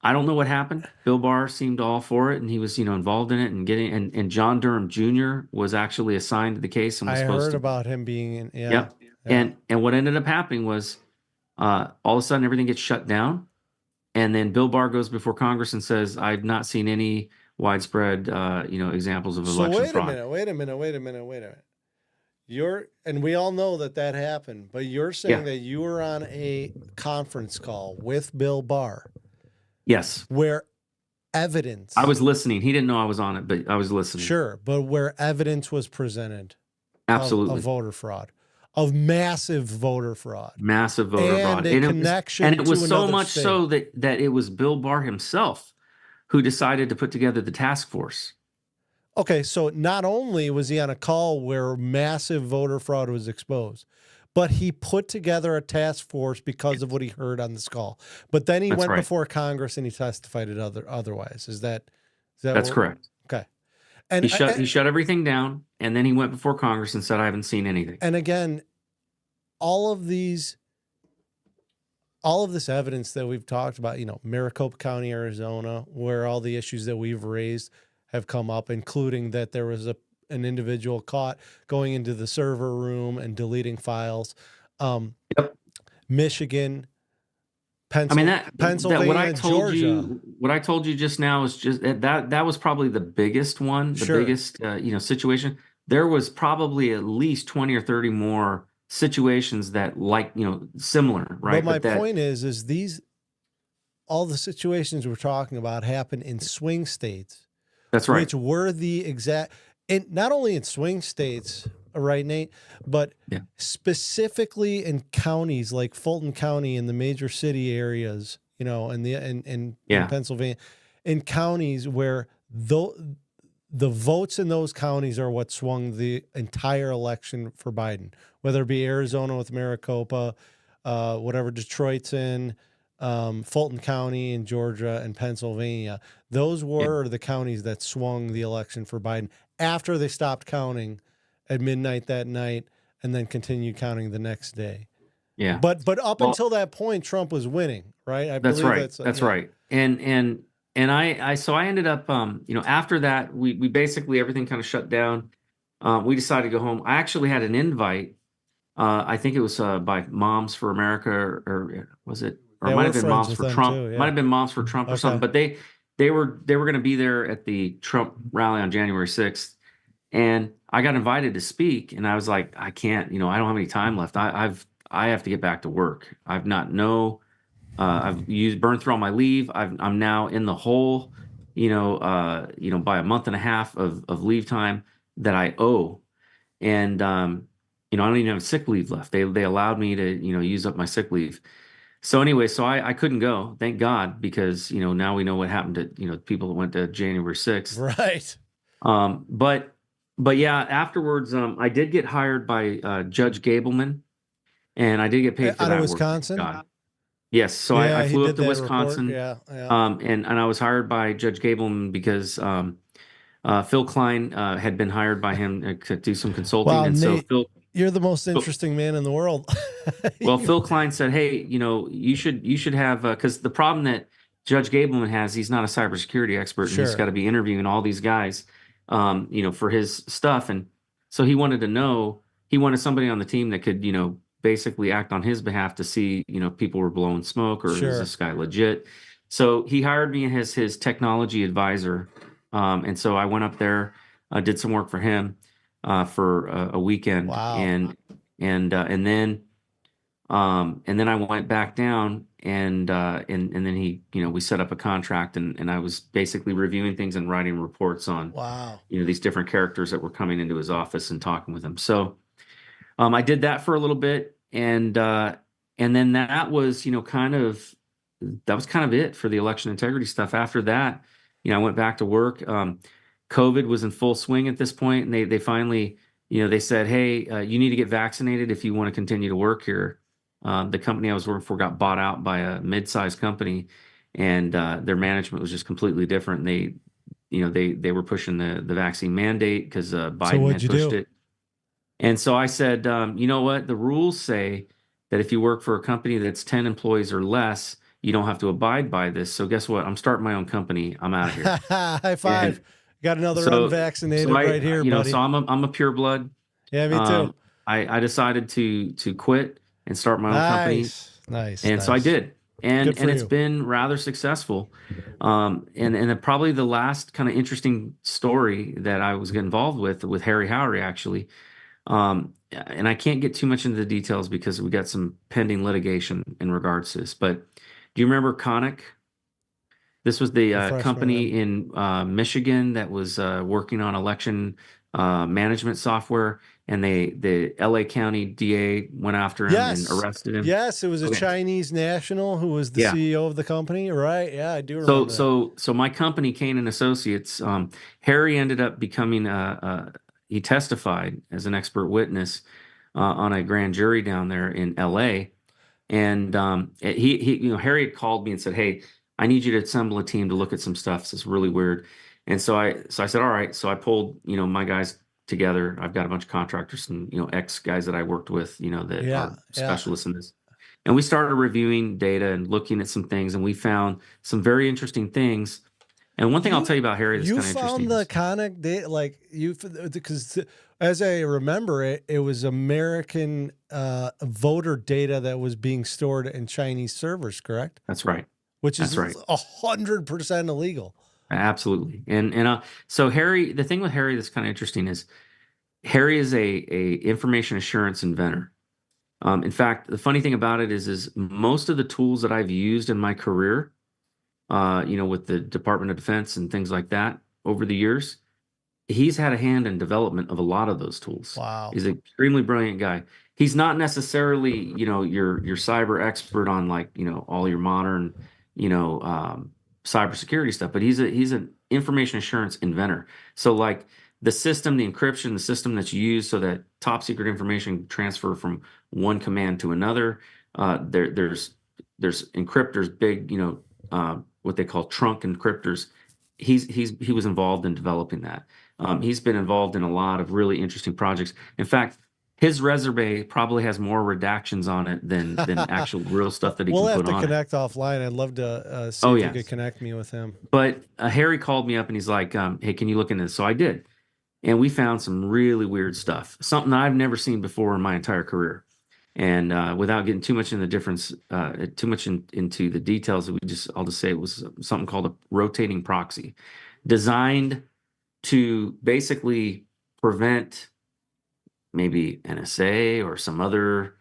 I don't know what happened. Bill Barr seemed all for it, and he was, involved in it and and John Durham Jr. was actually assigned to the case and was supposed to. I heard about him being in. Yeah. And what ended up happening was, all of a sudden everything gets shut down, and then Bill Barr goes before Congress and says, "I've not seen any widespread, examples of election fraud." Wait a minute. And we all know that happened, but you're saying that you were on a conference call with Bill Barr. Yes. Where evidence. I was listening. He didn't know I was on it, but I was listening. Sure, but where evidence was presented. Absolutely. Of voter fraud. Of massive voter fraud. Massive voter fraud. And it was so much state. so that it was Bill Barr himself who decided to put together the task force. Okay, so not only was he on a call where massive voter fraud was exposed, but he put together a task force because of what he heard on this call. But then he went before Congress and he testified it otherwise. Is that That's correct. Okay. And he shut everything down, and then he went before Congress and said, "I haven't seen anything." And again, all of these all of this evidence that we've talked about, Maricopa County, Arizona, where all the issues that we've raised have come up, including that there was an individual caught going into the server room and deleting files. Yep. Michigan, I mean, Pennsylvania, what I told you just now is just that was probably the biggest one, the biggest situation. There was probably at least 20 or 30 more situations that similar, right? But my point is all the situations we're talking about happen in swing states. That's right. Which were the exact, and not only in swing states, right, Nate, but specifically in counties like Fulton County in the major city areas, in Pennsylvania, in counties where the votes in those counties are what swung the entire election for Biden, whether it be Arizona with Maricopa, whatever Detroit's in, Fulton County in Georgia and Pennsylvania. Those were the counties that swung the election for Biden after they stopped counting at midnight that night and then continued counting the next day. Yeah. But up until that point, Trump was winning, right? That's right. That's right. And I ended up, after that, we basically, everything kind of shut down. We decided to go home. I actually had an invite. I think it was by Moms for America, or was it? Or it might have been Moms for Trump. Too, Might have been Moms for Trump or something. But they were going to be there at the Trump rally on January 6th. And I got invited to speak, and I was like, I can't, I don't have any time left. I have to get back to work. I've burned through all my leave. I'm now in the hole, by a month and a half of leave time that I owe. And, I don't even have sick leave left. They allowed me to, use up my sick leave. So anyway, I couldn't go, thank God, because, now we know what happened to, people that went to January 6th. Right. But yeah, afterwards, I did get hired by Judge Gableman, and I did get paid for that out of Wisconsin. Work. Yes, so I flew up to Wisconsin. Yeah. And I was hired by Judge Gableman because Phil Klein had been hired by him to do some consulting. Wow, and Nate, so Phil, you're the most interesting man in the world. well, Phil Klein said, "Hey, you should have because the problem that Judge Gableman has, he's not a cybersecurity expert, and he's got to be interviewing all these guys." For his stuff. And so he wanted somebody on the team that could, basically act on his behalf to see, people were blowing smoke, or is this guy legit? So he hired me as his technology advisor. And so I went up there, did some work for him for a weekend. Wow. And then I went back down and then he, we set up a contract and I was basically reviewing things and writing reports on, these different characters that were coming into his office and talking with him. So, I did that for a little bit and then that was, kind of it for the election integrity stuff. After that, I went back to work. COVID was in full swing at this point, and they finally, they said, hey, you need to get vaccinated if you want to continue to work here. The company I was working for got bought out by a mid-sized company, and their management was just completely different. They were pushing the vaccine mandate because Biden had pushed it. And so I said, you know what? The rules say that if you work for a company that's 10 employees or less, you don't have to abide by this. So guess what? I'm starting my own company. I'm out of here. High five. And got another unvaccinated right here, buddy. So I'm a pure blood. Yeah, me too. I decided to quit and start my own company. Nice. And so I did. And it's been rather successful. And probably the last kind of interesting story that I was involved with Harry Howry, actually. And I can't get too much into the details because we got some pending litigation in regards to this. But do you remember Conic? This was the company in Michigan that was working on election management software, and the LA County DA went after him and arrested him. Yes, it was a Chinese national who was the CEO of the company, right? Yeah, I do remember. So my company, Cain and Associates, Harry ended up becoming he testified as an expert witness on a grand jury down there in LA, and he Harry had called me and said, "Hey, I need you to assemble a team to look at some stuff. This is really weird." And so I said, all right. So I pulled, my guys together. I've got a bunch of contractors and, ex guys that I worked with, that are specialists in this. And we started reviewing data and looking at some things, and we found some very interesting things. And one thing I'll tell you about Harry that's kind of interesting. You found the conic data, like because as I remember it, it was American voter data that was being stored in Chinese servers, correct? That's right. Which is right. 100% illegal. Absolutely. And so Harry, the thing with Harry that's kind of interesting is Harry is a information assurance inventor. In fact, the funny thing about it is most of the tools that I've used in my career, with the Department of Defense and things like that over the years, he's had a hand in development of a lot of those tools. Wow. He's an extremely brilliant guy. He's not necessarily, your cyber expert on all your modern, cybersecurity stuff, but he's an information assurance inventor. So like the system, the encryption, the system that's used so that top secret information transfer from one command to another. There's encryptors, big, what they call trunk encryptors. He was involved in developing that. He's been involved in a lot of really interesting projects. In fact, his resume probably has more redactions on it than actual real stuff that he can put on it. We'll have to connect offline. I'd love to see if you could connect me with him. But Harry called me up and he's like, hey, can you look into this? So I did. And we found some really weird stuff, something I've never seen before in my entire career. And without getting too much in the difference, into the details, I'll just say it was something called a rotating proxy, designed to basically prevent maybe NSA or some other,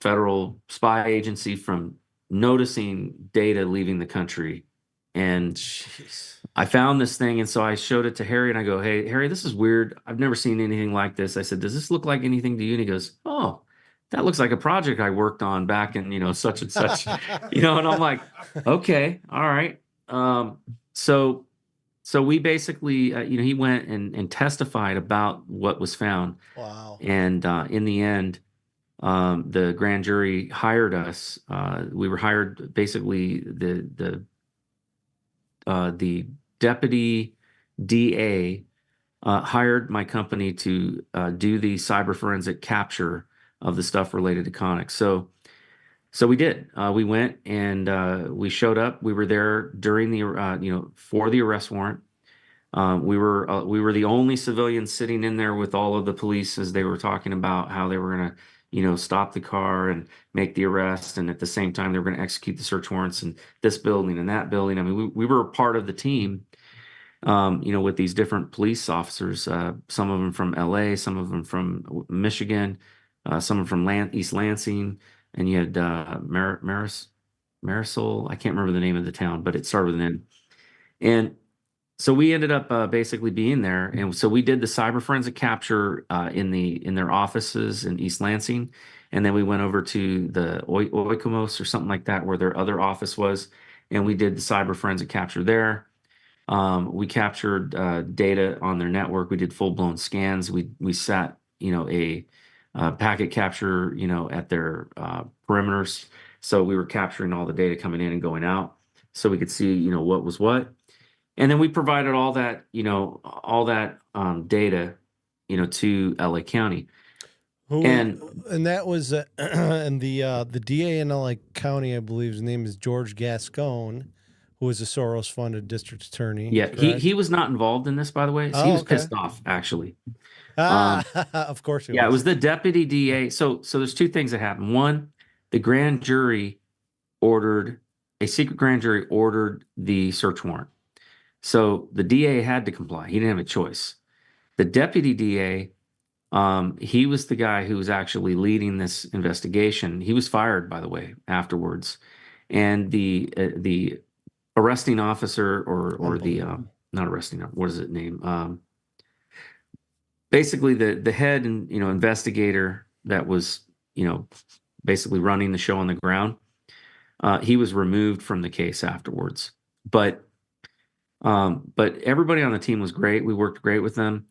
federal spy agency from noticing data leaving the country. And jeez. I found this thing, and so I showed it to Harry, and I go, hey, Harry, this is weird. I've never seen anything like this. I said, does this look like anything to you? And he goes, oh, that looks like a project I worked on back in, such and such, and I'm like, okay, all right. So we basically, he went and testified about what was found. Wow. And in the end, the grand jury hired us. We were hired, basically the deputy DA hired my company to do the cyber forensic capture of the stuff related to Conic. So we did. We went and we showed up. We were there during the for the arrest warrant. We were the only civilians sitting in there with all of the police as they were talking about how they were going to stop the car and make the arrest, and at the same time they were going to execute the search warrants in this building and that building. I mean, we were part of the team, with these different police officers. Some of them from LA, some of them from Michigan, some of them from East Lansing, and you had Marisol. I can't remember the name of the town, but it started with an N. And so we ended up basically being there, and so we did the cyber forensic capture in their offices in East Lansing, and then we went over to the Oikamos or something like that, where their other office was, and we did the cyber forensic capture there. We captured data on their network. We did full blown scans. We sat a packet capture at their perimeters, so we were capturing all the data coming in and going out, so we could see what was what. And then we provided all that, data, to LA County. And that was, and the DA in LA County, I believe his name is George Gascon, who was a Soros-funded district attorney. Yeah, he was not involved in this, by the way. So he was pissed off, actually. Of course he was. Yeah, it was the deputy DA. So there's two things that happened. One, the grand jury a secret grand jury ordered the search warrant. So the DA had to comply. He didn't have a choice. The deputy DA, he was the guy who was actually leading this investigation. He was fired, by the way, afterwards. And the arresting officer or the not arresting, what is it name? Basically the head and investigator that was basically running the show on the ground. He was removed from the case afterwards. But everybody on the team was great. We worked great with them.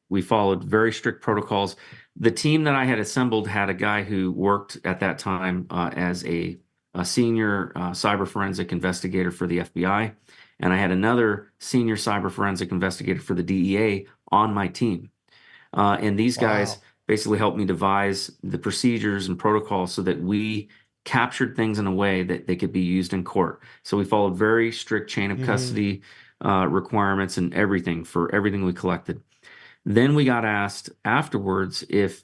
We followed very strict protocols. The team that I had assembled had a guy who worked at that time as a senior cyber forensic investigator for the FBI. And I had another senior cyber forensic investigator for the DEA on my team. And these guys, basically helped me devise the procedures and protocols so that we captured things in a way that they could be used in court. So we followed very strict chain of custody requirements and everything for everything we collected. Then we got asked afterwards if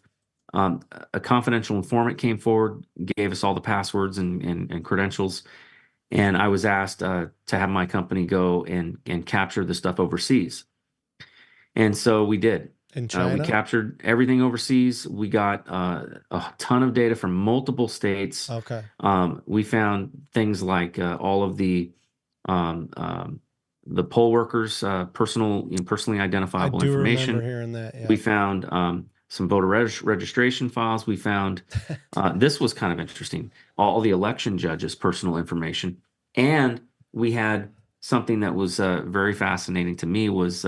a confidential informant came forward, gave us all the passwords and credentials, and I was asked to have my company go and capture the stuff overseas. And so we did. In China? We captured everything overseas. We got a ton of data from multiple states. Okay. We found things like all of the poll workers' personally identifiable I do information. remember hearing that. Yeah. We found some voter registration files. We found this was kind of interesting. All the election judges' personal information, and we had something that was very fascinating to me was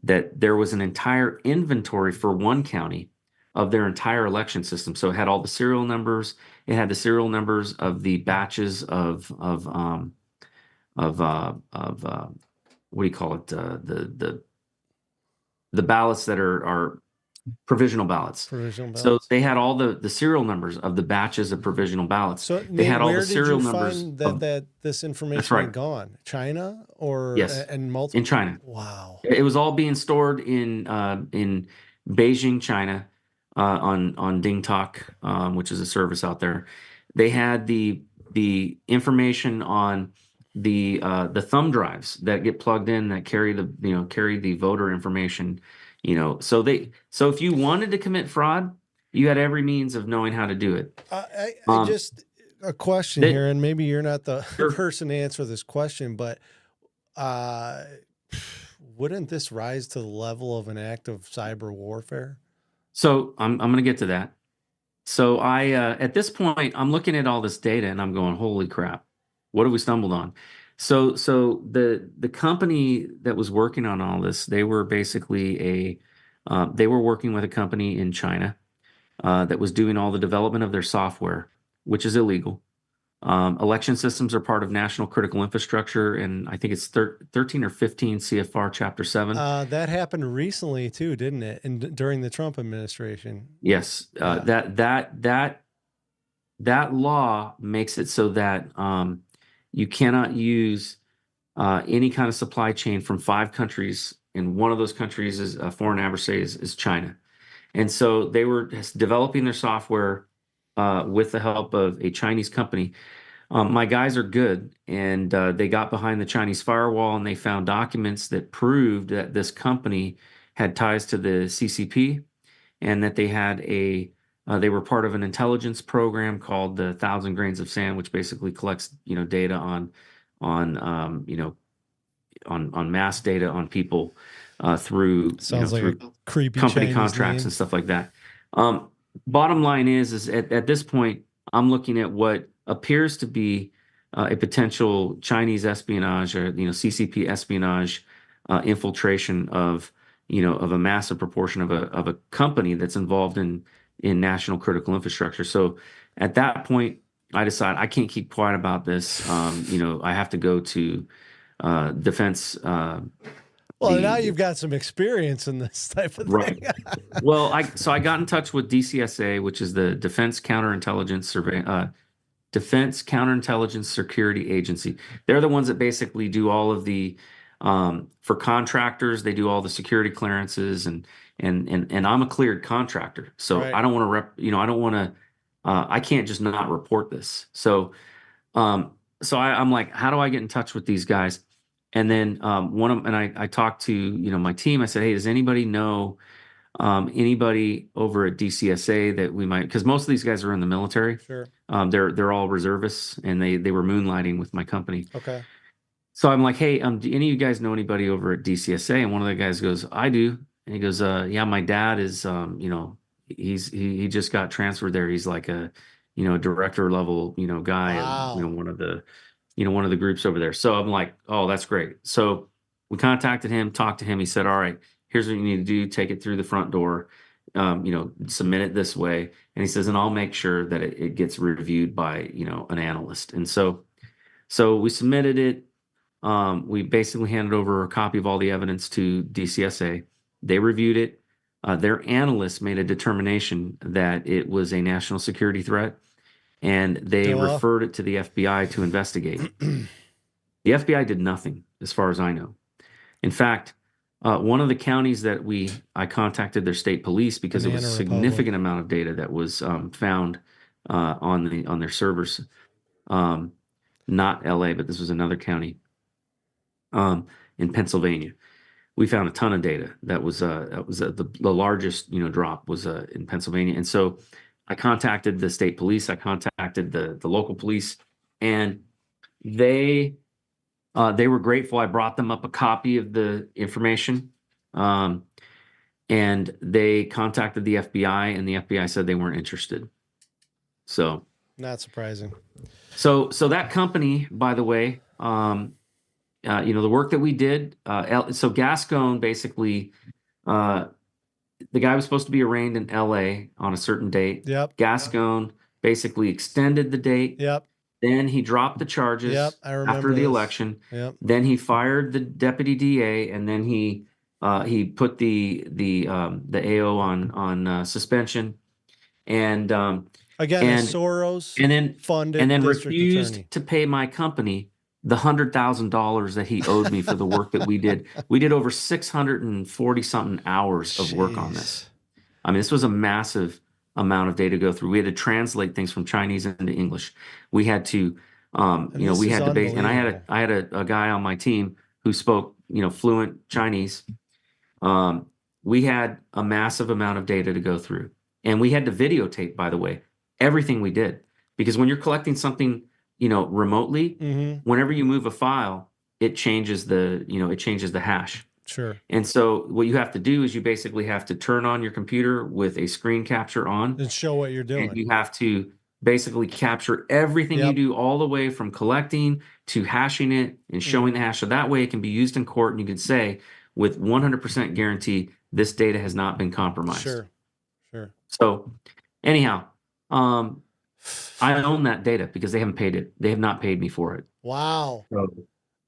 that there was an entire inventory for one county of their entire election system. So it had all the serial numbers. It had the serial numbers of the batches of what do you call it? The ballots that are provisional ballots. Provisional ballots. So they had all the serial numbers of the batches of provisional ballots. So they had all the serial numbers. Find that this information had gone? China or yes, and multiple in China. Wow. It was all being stored in Beijing, China, on DingTalk, which is a service out there. They had the information on the thumb drives that get plugged in that carry the voter information. So if you wanted to commit fraud, you had every means of knowing how to do it. I just a question here, and maybe you're not the person to answer this question, but wouldn't this rise to the level of an act of cyber warfare? So I'm going to get to that. So I at this point I'm looking at all this data and I'm going, holy crap, what have we stumbled on? So the company that was working on all this, they were basically they were working with a company in China that was doing all the development of their software, which is illegal. Election systems are part of national critical infrastructure, and I think it's 13 or 15 CFR Chapter 7. That happened recently too, didn't it? During the Trump administration. Yes, that law makes it so that you cannot use any kind of supply chain from 5 countries, and one of those countries is a foreign adversary is China. And so they were developing their software with the help of a Chinese company. My guys are good, and they got behind the Chinese firewall, and they found documents that proved that this company had ties to the CCP, and that they had they were part of an intelligence program called the 1,000 Grains of Sand, which basically collects data on mass data on people through like creepy company Chinese contracts names and stuff like that. Bottom line is at this point, I'm looking at what appears to be a potential Chinese espionage or CCP espionage infiltration of a massive proportion of a company that's involved in national critical infrastructure. So at that point, I decide I can't keep quiet about this. I have to go to defense. Well, now you've got some experience in this type of thing. Right. Well, I got in touch with DCSA, which is the Defense Counterintelligence Security Agency. They're the ones that basically do all of the for contractors. They do all the security clearances, and I'm a cleared contractor, so Right. I don't want to I don't want to. I can't just not report this. So I'm like, how do I get in touch with these guys? And then I talked to my team. I said, hey, does anybody know anybody over at DCSA that we might? Because most of these guys are in the military. Sure. They're all reservists, and they were moonlighting with my company. Okay. So I'm like, hey, do any of you guys know anybody over at DCSA? And one of the guys goes, I do. And he goes, yeah, my dad is he just got transferred there. He's like a director level guy. Wow. One of the groups over there. So I'm like, oh, that's great. So we contacted him, talked to him. He said, all right, here's what you need to do. Take it through the front door, submit it this way. And he says, and I'll make sure that it gets reviewed by, an analyst. And so we submitted it. We basically handed over a copy of all the evidence to DCSA. They reviewed it. their analysts made a determination that it was a national security threat, and they referred it to the FBI to investigate. The FBI did nothing, as far as I know. In fact, one of the counties that I contacted their state police because it was a significant amount of data that was found on their servers. Not LA, but this was another county in Pennsylvania. We found a ton of data that was the largest drop was in Pennsylvania, and so I contacted the state police. I contacted the local police, and they were grateful. I brought them up a copy of the information, and they contacted the FBI, and the FBI said they weren't interested. So not surprising. So that company, by the way, the work that we did. So Gascon basically, the guy was supposed to be arraigned in L.A. on a certain date. Yep. Gascon basically extended the date. Yep. Then he dropped the charges after the election. Yep. Then he fired the deputy DA, and then he put the AO on suspension, and again, Soros and then funded, and then district refused attorney to pay my company the $100,000 that he owed me for the work that we did. We did over 640 something hours of work on this. I mean, this was a massive amount of data to go through. We had to translate things from Chinese into English. We had to, we had to base, and I had a guy on my team who spoke, fluent Chinese. We had a massive amount of data to go through, and we had to videotape, by the way, everything we did, because when you're collecting something, remotely, whenever you move a file, it changes the hash. Sure. And so what you have to do is you basically have to turn on your computer with a screen capture on and show what you're doing. And you have to basically capture everything you do, all the way from collecting to hashing it and showing the hash. So that way it can be used in court, and you can say with 100% guarantee this data has not been compromised. Sure. So anyhow, I own that data because they haven't paid it. They have not paid me for it. Wow.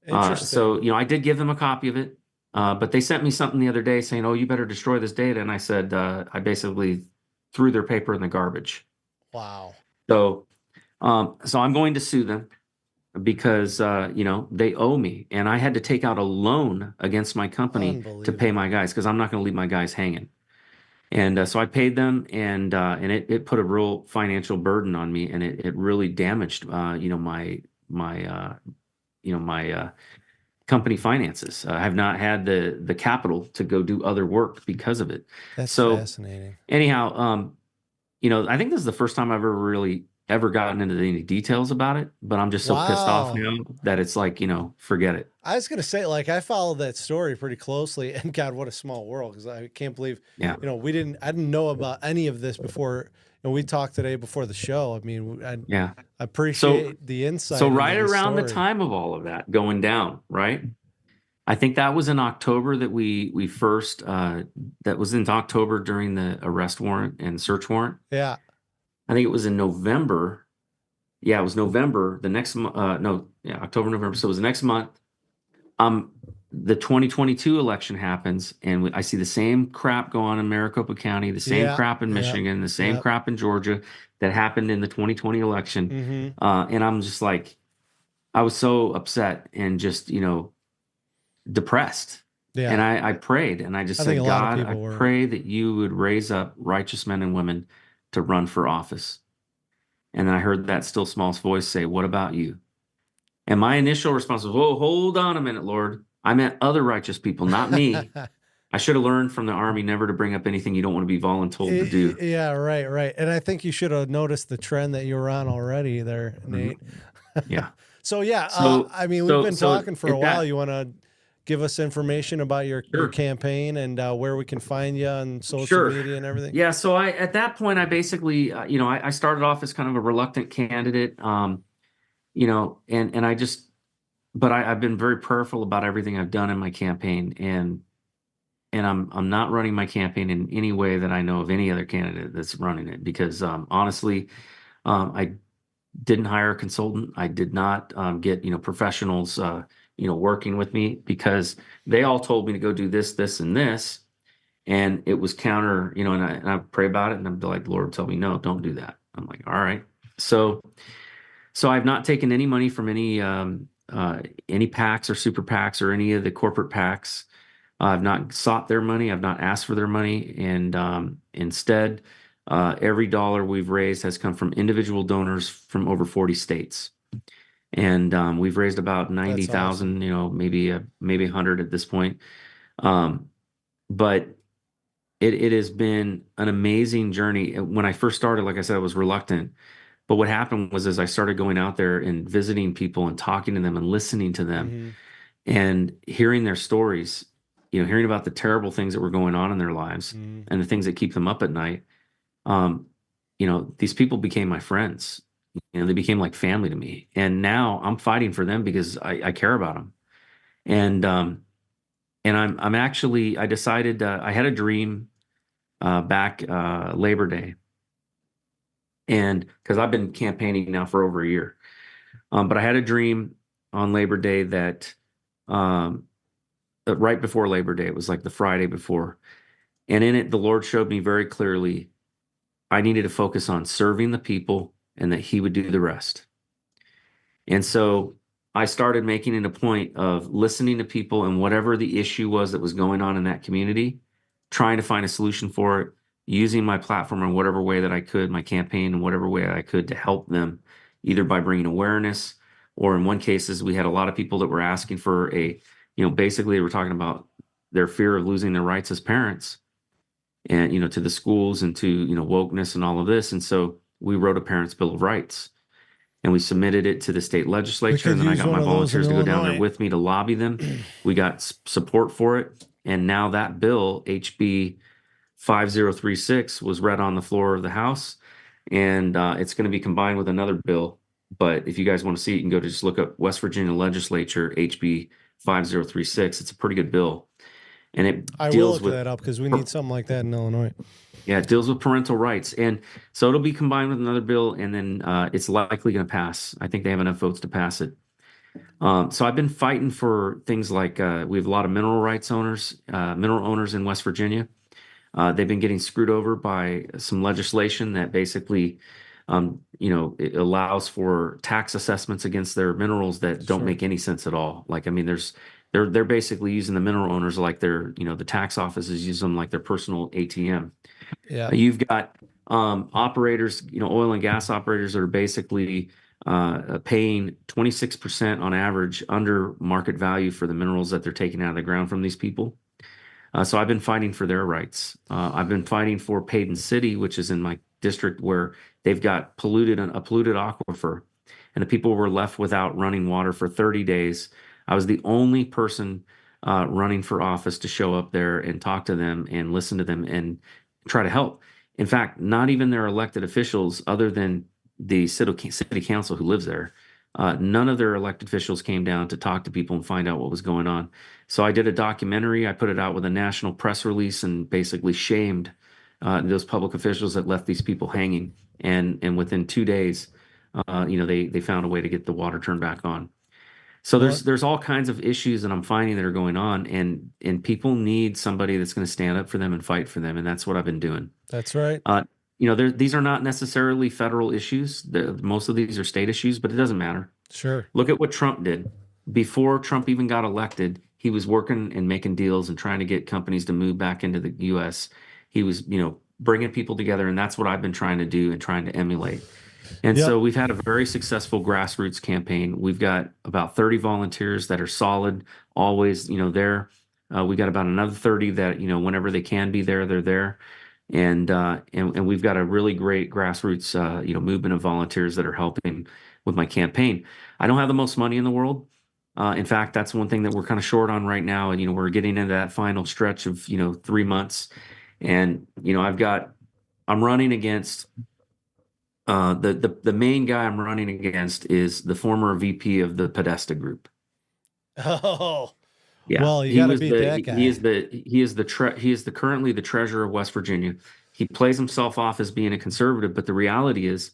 Interesting. So I did give them a copy of it, but they sent me something the other day saying, "Oh, you better destroy this data." And I said, I basically threw their paper in the garbage. Wow. So I'm going to sue them because they owe me, and I had to take out a loan against my company to pay my guys because I'm not going to leave my guys hanging. And so I paid them, and it put a real financial burden on me, and it really damaged my company finances. I have not had the capital to go do other work because of it. That's fascinating. Anyhow, I think this is the first time I've ever gotten into any details about it, but I'm just so pissed off now that it's like, forget it. I was going to say, I followed that story pretty closely, and God, what a small world. Cause I can't believe, I didn't know about any of this before. And we talked today before the show. I mean, I appreciate the insight. So right around the time of all of that going down, right? I think that was in October that we first, that was in October during the arrest warrant and search warrant. Yeah. I think it was in November. Yeah, it was November. The next month, October, November. So it was the next month. The 2022 election happens, and I see the same crap go on in Maricopa County, the same crap in Michigan, the same crap in Georgia that happened in the 2020 election. And I'm just like, I was so upset and just, depressed. Yeah. And I prayed, and I just said, God, I pray that you would raise up righteous men and women to run for office. And then I heard that still small voice say, what about you? And my initial response was, whoa, hold on a minute, Lord. I meant other righteous people, not me. I should have learned from the Army never to bring up anything you don't want to be voluntold to do. Yeah, right. And I think you should have noticed the trend that you were on already there, Nate. Yeah. So, we've been talking for a while. You want to give us information about your campaign and where we can find you on social media and everything? Yeah. So at that point, I basically, I started off as kind of a reluctant candidate, and I've been very prayerful about everything I've done in my campaign, and I'm not running my campaign in any way that I know of any other candidate that's running it, because honestly, I didn't hire a consultant. I did not get professionals working with me, because they all told me to go do this, this, and this. and it was counter, and I pray about it, and I'm like, Lord, tell me, no, don't do that. I'm like, all right. So I've not taken any money from any PACs or super PACs or any of the corporate PACs. I've not sought their money. I've not asked for their money. And instead, every dollar we've raised has come from individual donors from over 40 states. And we've raised about 90,000, awesome. Maybe 100 at this point. But it has been an amazing journey. When I first started, like I said, I was reluctant. But what happened was, as I started going out there and visiting people and talking to them and listening to them and hearing their stories, hearing about the terrible things that were going on in their lives and the things that keep them up at night, these people became my friends. They became like family to me. And now I'm fighting for them because I care about them. And I'm actually, I decided, I had a dream back Labor Day. And because I've been campaigning now for over a year. But I had a dream on Labor Day that right before Labor Day, it was like the Friday before. And in it, the Lord showed me very clearly I needed to focus on serving the people and that He would do the rest. And so I started making it a point of listening to people and whatever the issue was that was going on in that community, trying to find a solution for it, using my platform in whatever way that I could, my campaign in whatever way I could to help them, either by bringing awareness, or in one cases, we had a lot of people that were asking for basically they were talking about their fear of losing their rights as parents and, to the schools and to, wokeness and all of this. And so we wrote a Parents' Bill of Rights and we submitted it to the state legislature. And then I got my volunteers to go down there with me to lobby them. We got support for it. And now that bill, HB 5036, was read on the floor of the House, and it's going to be combined with another bill. But if you guys want to see it, you can go to just look up West Virginia Legislature HB 5036. It's a pretty good bill, and it I deals will look with that up because we need something like that in Illinois. Yeah, it deals with parental rights, and so it'll be combined with another bill, and then it's likely going to pass. I think they have enough votes to pass it. So I've been fighting for things like we have a lot of mineral owners in West Virginia. They've been getting screwed over by some legislation that basically, it allows for tax assessments against their minerals that don't make any sense at all. Like, I mean, they're basically using the mineral owners like the tax offices use them like their personal ATM. Yeah. You've got operators, oil and gas operators that are basically paying 26% on average under market value for the minerals that they're taking out of the ground from these people. So I've been fighting for their rights. I've been fighting for Paden City, which is in my district, where they've got a polluted aquifer, and the people were left without running water for 30 days. I was the only person running for office to show up there and talk to them and listen to them and try to help. In fact, not even their elected officials, other than the city council who lives there, none of their elected officials came down to talk to people and find out what was going on. So I did a documentary. I put it out with a national press release and basically shamed those public officials that left these people hanging. And within 2 days, they found a way to get the water turned back on. So there's all kinds of issues that I'm finding that are going on, and people need somebody that's going to stand up for them and fight for them, and that's what I've been doing. That's right. These are not necessarily federal issues. Most of these are state issues, but it doesn't matter. Sure. Look at what Trump did. Before Trump even got elected, he was working and making deals and trying to get companies to move back into the U.S. He was, bringing people together, and that's what I've been trying to do and trying to emulate. And so we've had a very successful grassroots campaign. We've got about 30 volunteers that are solid, always, there. We got about another 30 that, whenever they can be there, they're there. And we've got a really great grassroots, movement of volunteers that are helping with my campaign. I don't have the most money in the world. In fact, that's one thing that we're kind of short on right now. And, we're getting into that final stretch of, 3 months. And, I'm running against, the main guy I'm running against is the former VP of the Podesta Group. Oh, yeah. Well, you got to beat that guy. He is currently the treasurer of West Virginia. He plays himself off as being a conservative, but the reality is,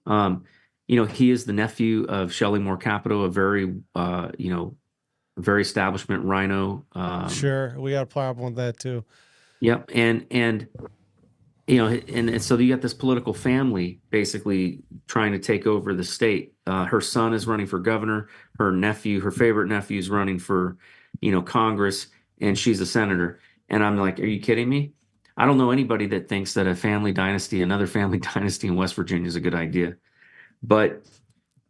he is the nephew of Shelley Moore Capito, a very, very establishment rhino. Sure, we got a problem with that too. Yep. And you know, and so you got this political family basically trying to take over the state. Her son is running for governor. Her favorite nephew is running for, Congress, and she's a senator. And I'm like, are you kidding me? I don't know anybody that thinks that another family dynasty in West Virginia is a good idea. But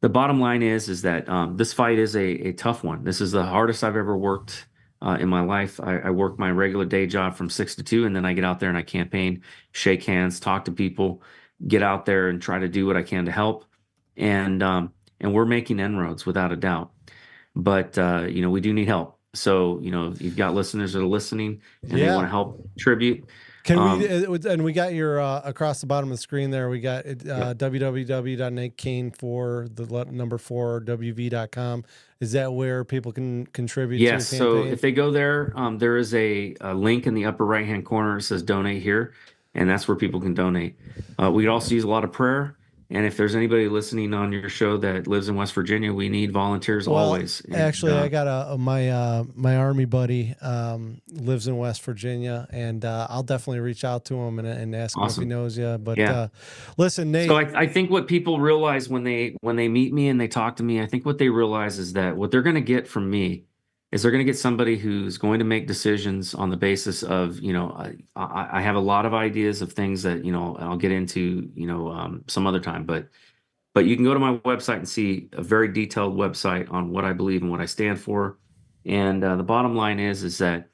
the bottom line is that this fight is a tough one. This is the hardest I've ever worked in my life. I work my regular day job from 6 to 2, and then I get out there and I campaign, shake hands, talk to people, get out there and try to do what I can to help. And we're making inroads without a doubt. But we do need help. So if you've got listeners that are listening and they want to help contribute. Can we, and we got your, across the bottom of the screen there, we got www.natecain4 wv.com. Is that where people can contribute Yes, to the campaign? so if they go there, there is a link in the upper right-hand corner. It says donate here, and that's where people can donate. We could also use a lot of prayer. And if there's anybody listening on your show that lives in West Virginia, we need volunteers always. Actually, I got my Army buddy lives in West Virginia, and I'll definitely reach out to him and ask him if he knows you. But listen, Nate. So I think what people realize when they meet me and they talk to me, I think what they realize is that what they're going to get from me is they're going to get somebody who's going to make decisions on the basis of, I have a lot of ideas of things that, I'll get into, some other time, but you can go to my website and see a very detailed website on what I believe and what I stand for. And the bottom line is that,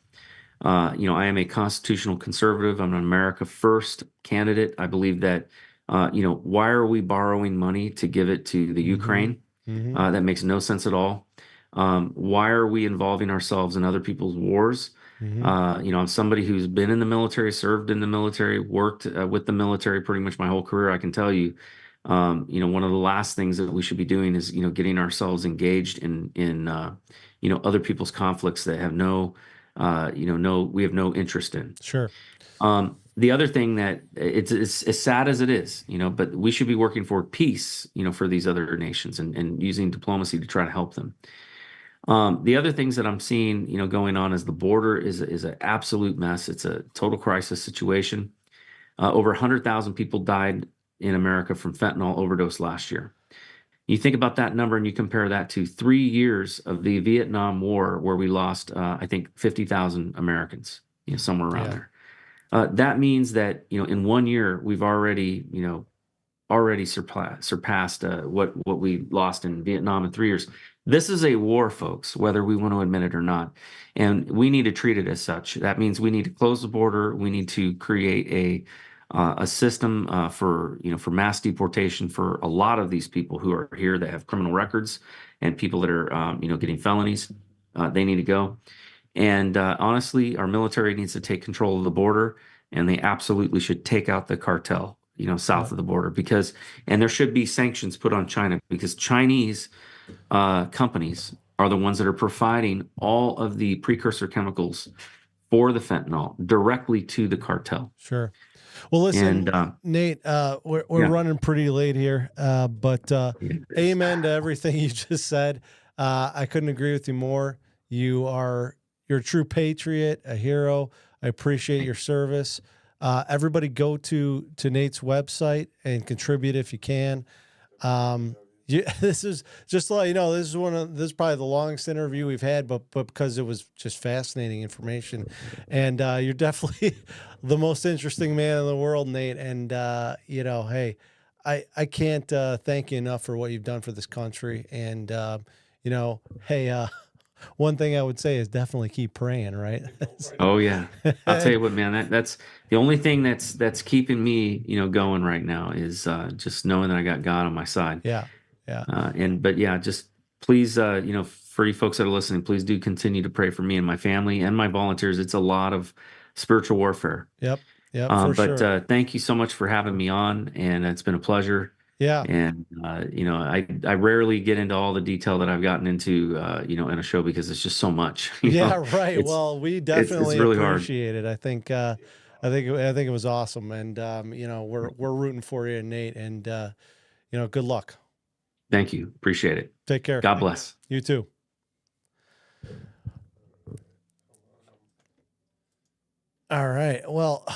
I am a constitutional conservative. I'm an America First candidate. I believe that, why are we borrowing money to give it to the Ukraine? That makes no sense at all. Why are we involving ourselves in other people's wars? I'm somebody who's been in the military, served in the military, worked with the military pretty much my whole career. I can tell you, one of the last things that we should be doing is, getting ourselves engaged in other people's conflicts that have we have no interest in. Sure. The other thing that it's as sad as it is, but we should be working for peace, for these other nations and using diplomacy to try to help them. The other things that I'm seeing, going on is the border is an absolute mess. It's a total crisis situation. Over 100,000 people died in America from fentanyl overdose last year. You think about that number and you compare that to 3 years of the Vietnam War, where we lost, I think, 50,000 Americans, somewhere around there. That means that, in 1 year, we've already surpassed what we lost in Vietnam in 3 years. This is a war, folks, whether we want to admit it or not. And we need to treat it as such. That means we need to close the border. We need to create a system for mass deportation for a lot of these people who are here that have criminal records and people that are, getting felonies. They need to go. And honestly, our military needs to take control of the border, and they absolutely should take out the cartel, south of the border, and there should be sanctions put on China, because Chinese companies are the ones that are providing all of the precursor chemicals for the fentanyl directly to the cartel. Sure. Well, listen, Nate, we're running pretty late here, but amen to everything you just said. I couldn't agree with you more. You're a true patriot, a hero. I appreciate your service. Everybody go to Nate's website and contribute if you can. This is just to let you know, this is probably the longest interview we've had, but because it was just fascinating information, and you're definitely the most interesting man in the world, Nate. And hey, I can't thank you enough for what you've done for this country. And hey, one thing I would say is definitely keep praying, right? Oh yeah, I'll tell you what, man. That's the only thing that's keeping me, going right now is just knowing that I got God on my side. Yeah. Just please, for you folks that are listening, please do continue to pray for me and my family and my volunteers. It's a lot of spiritual warfare. Yep. Sure. Thank you so much for having me on, and it's been a pleasure. Yeah. And, I rarely get into all the detail that I've gotten into, in a show, because it's just so much. Right. Well, we definitely really appreciate it. I think it was awesome. And, we're rooting for you, Nate, and, good luck. Thank you. Appreciate it. Take care. God bless. You too. All right. Well,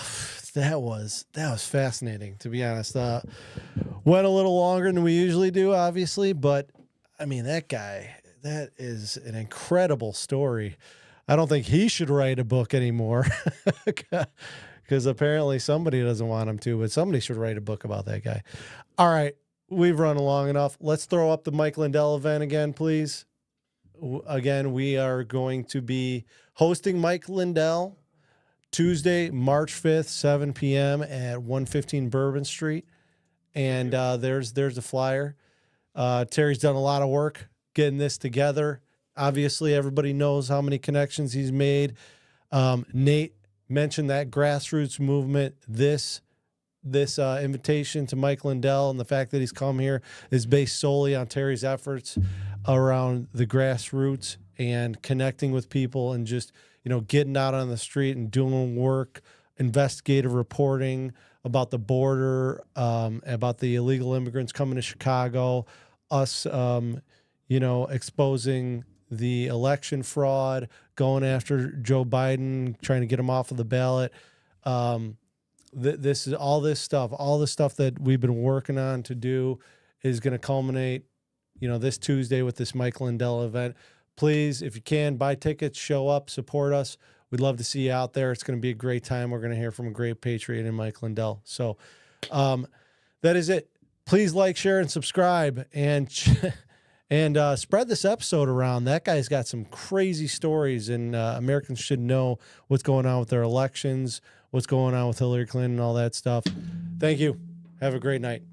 that was fascinating, to be honest. Went a little longer than we usually do, obviously, but I mean, that guy, that is an incredible story. I don't think he should write a book anymore because apparently somebody doesn't want him to, but somebody should write a book about that guy. All right. We've run long enough. Let's throw up the Mike Lindell event again, please. Again, we are going to be hosting Mike Lindell Tuesday, March 5th, 7 p.m. at 115 Bourbon Street. And there's the flyer. Terry's done a lot of work getting this together. Obviously, everybody knows how many connections he's made. Nate mentioned that grassroots movement. This invitation to Mike Lindell and the fact that he's come here is based solely on Terry's efforts around the grassroots and connecting with people and just, getting out on the street and doing work, investigative reporting about the border, about the illegal immigrants coming to Chicago, us, exposing the election fraud, going after Joe Biden, trying to get him off of the ballot. This is all the stuff that we've been working on to do is going to culminate, this Tuesday with this Mike Lindell event. Please, if you can, buy tickets, show up, support us. We'd love to see you out there. It's going to be a great time. We're going to hear from a great patriot in Mike Lindell. So that is it. Please like, share, and subscribe, and spread this episode around. That guy's got some crazy stories, and Americans should know what's going on with their elections, what's going on with Hillary Clinton, and all that stuff. Thank you. Have a great night.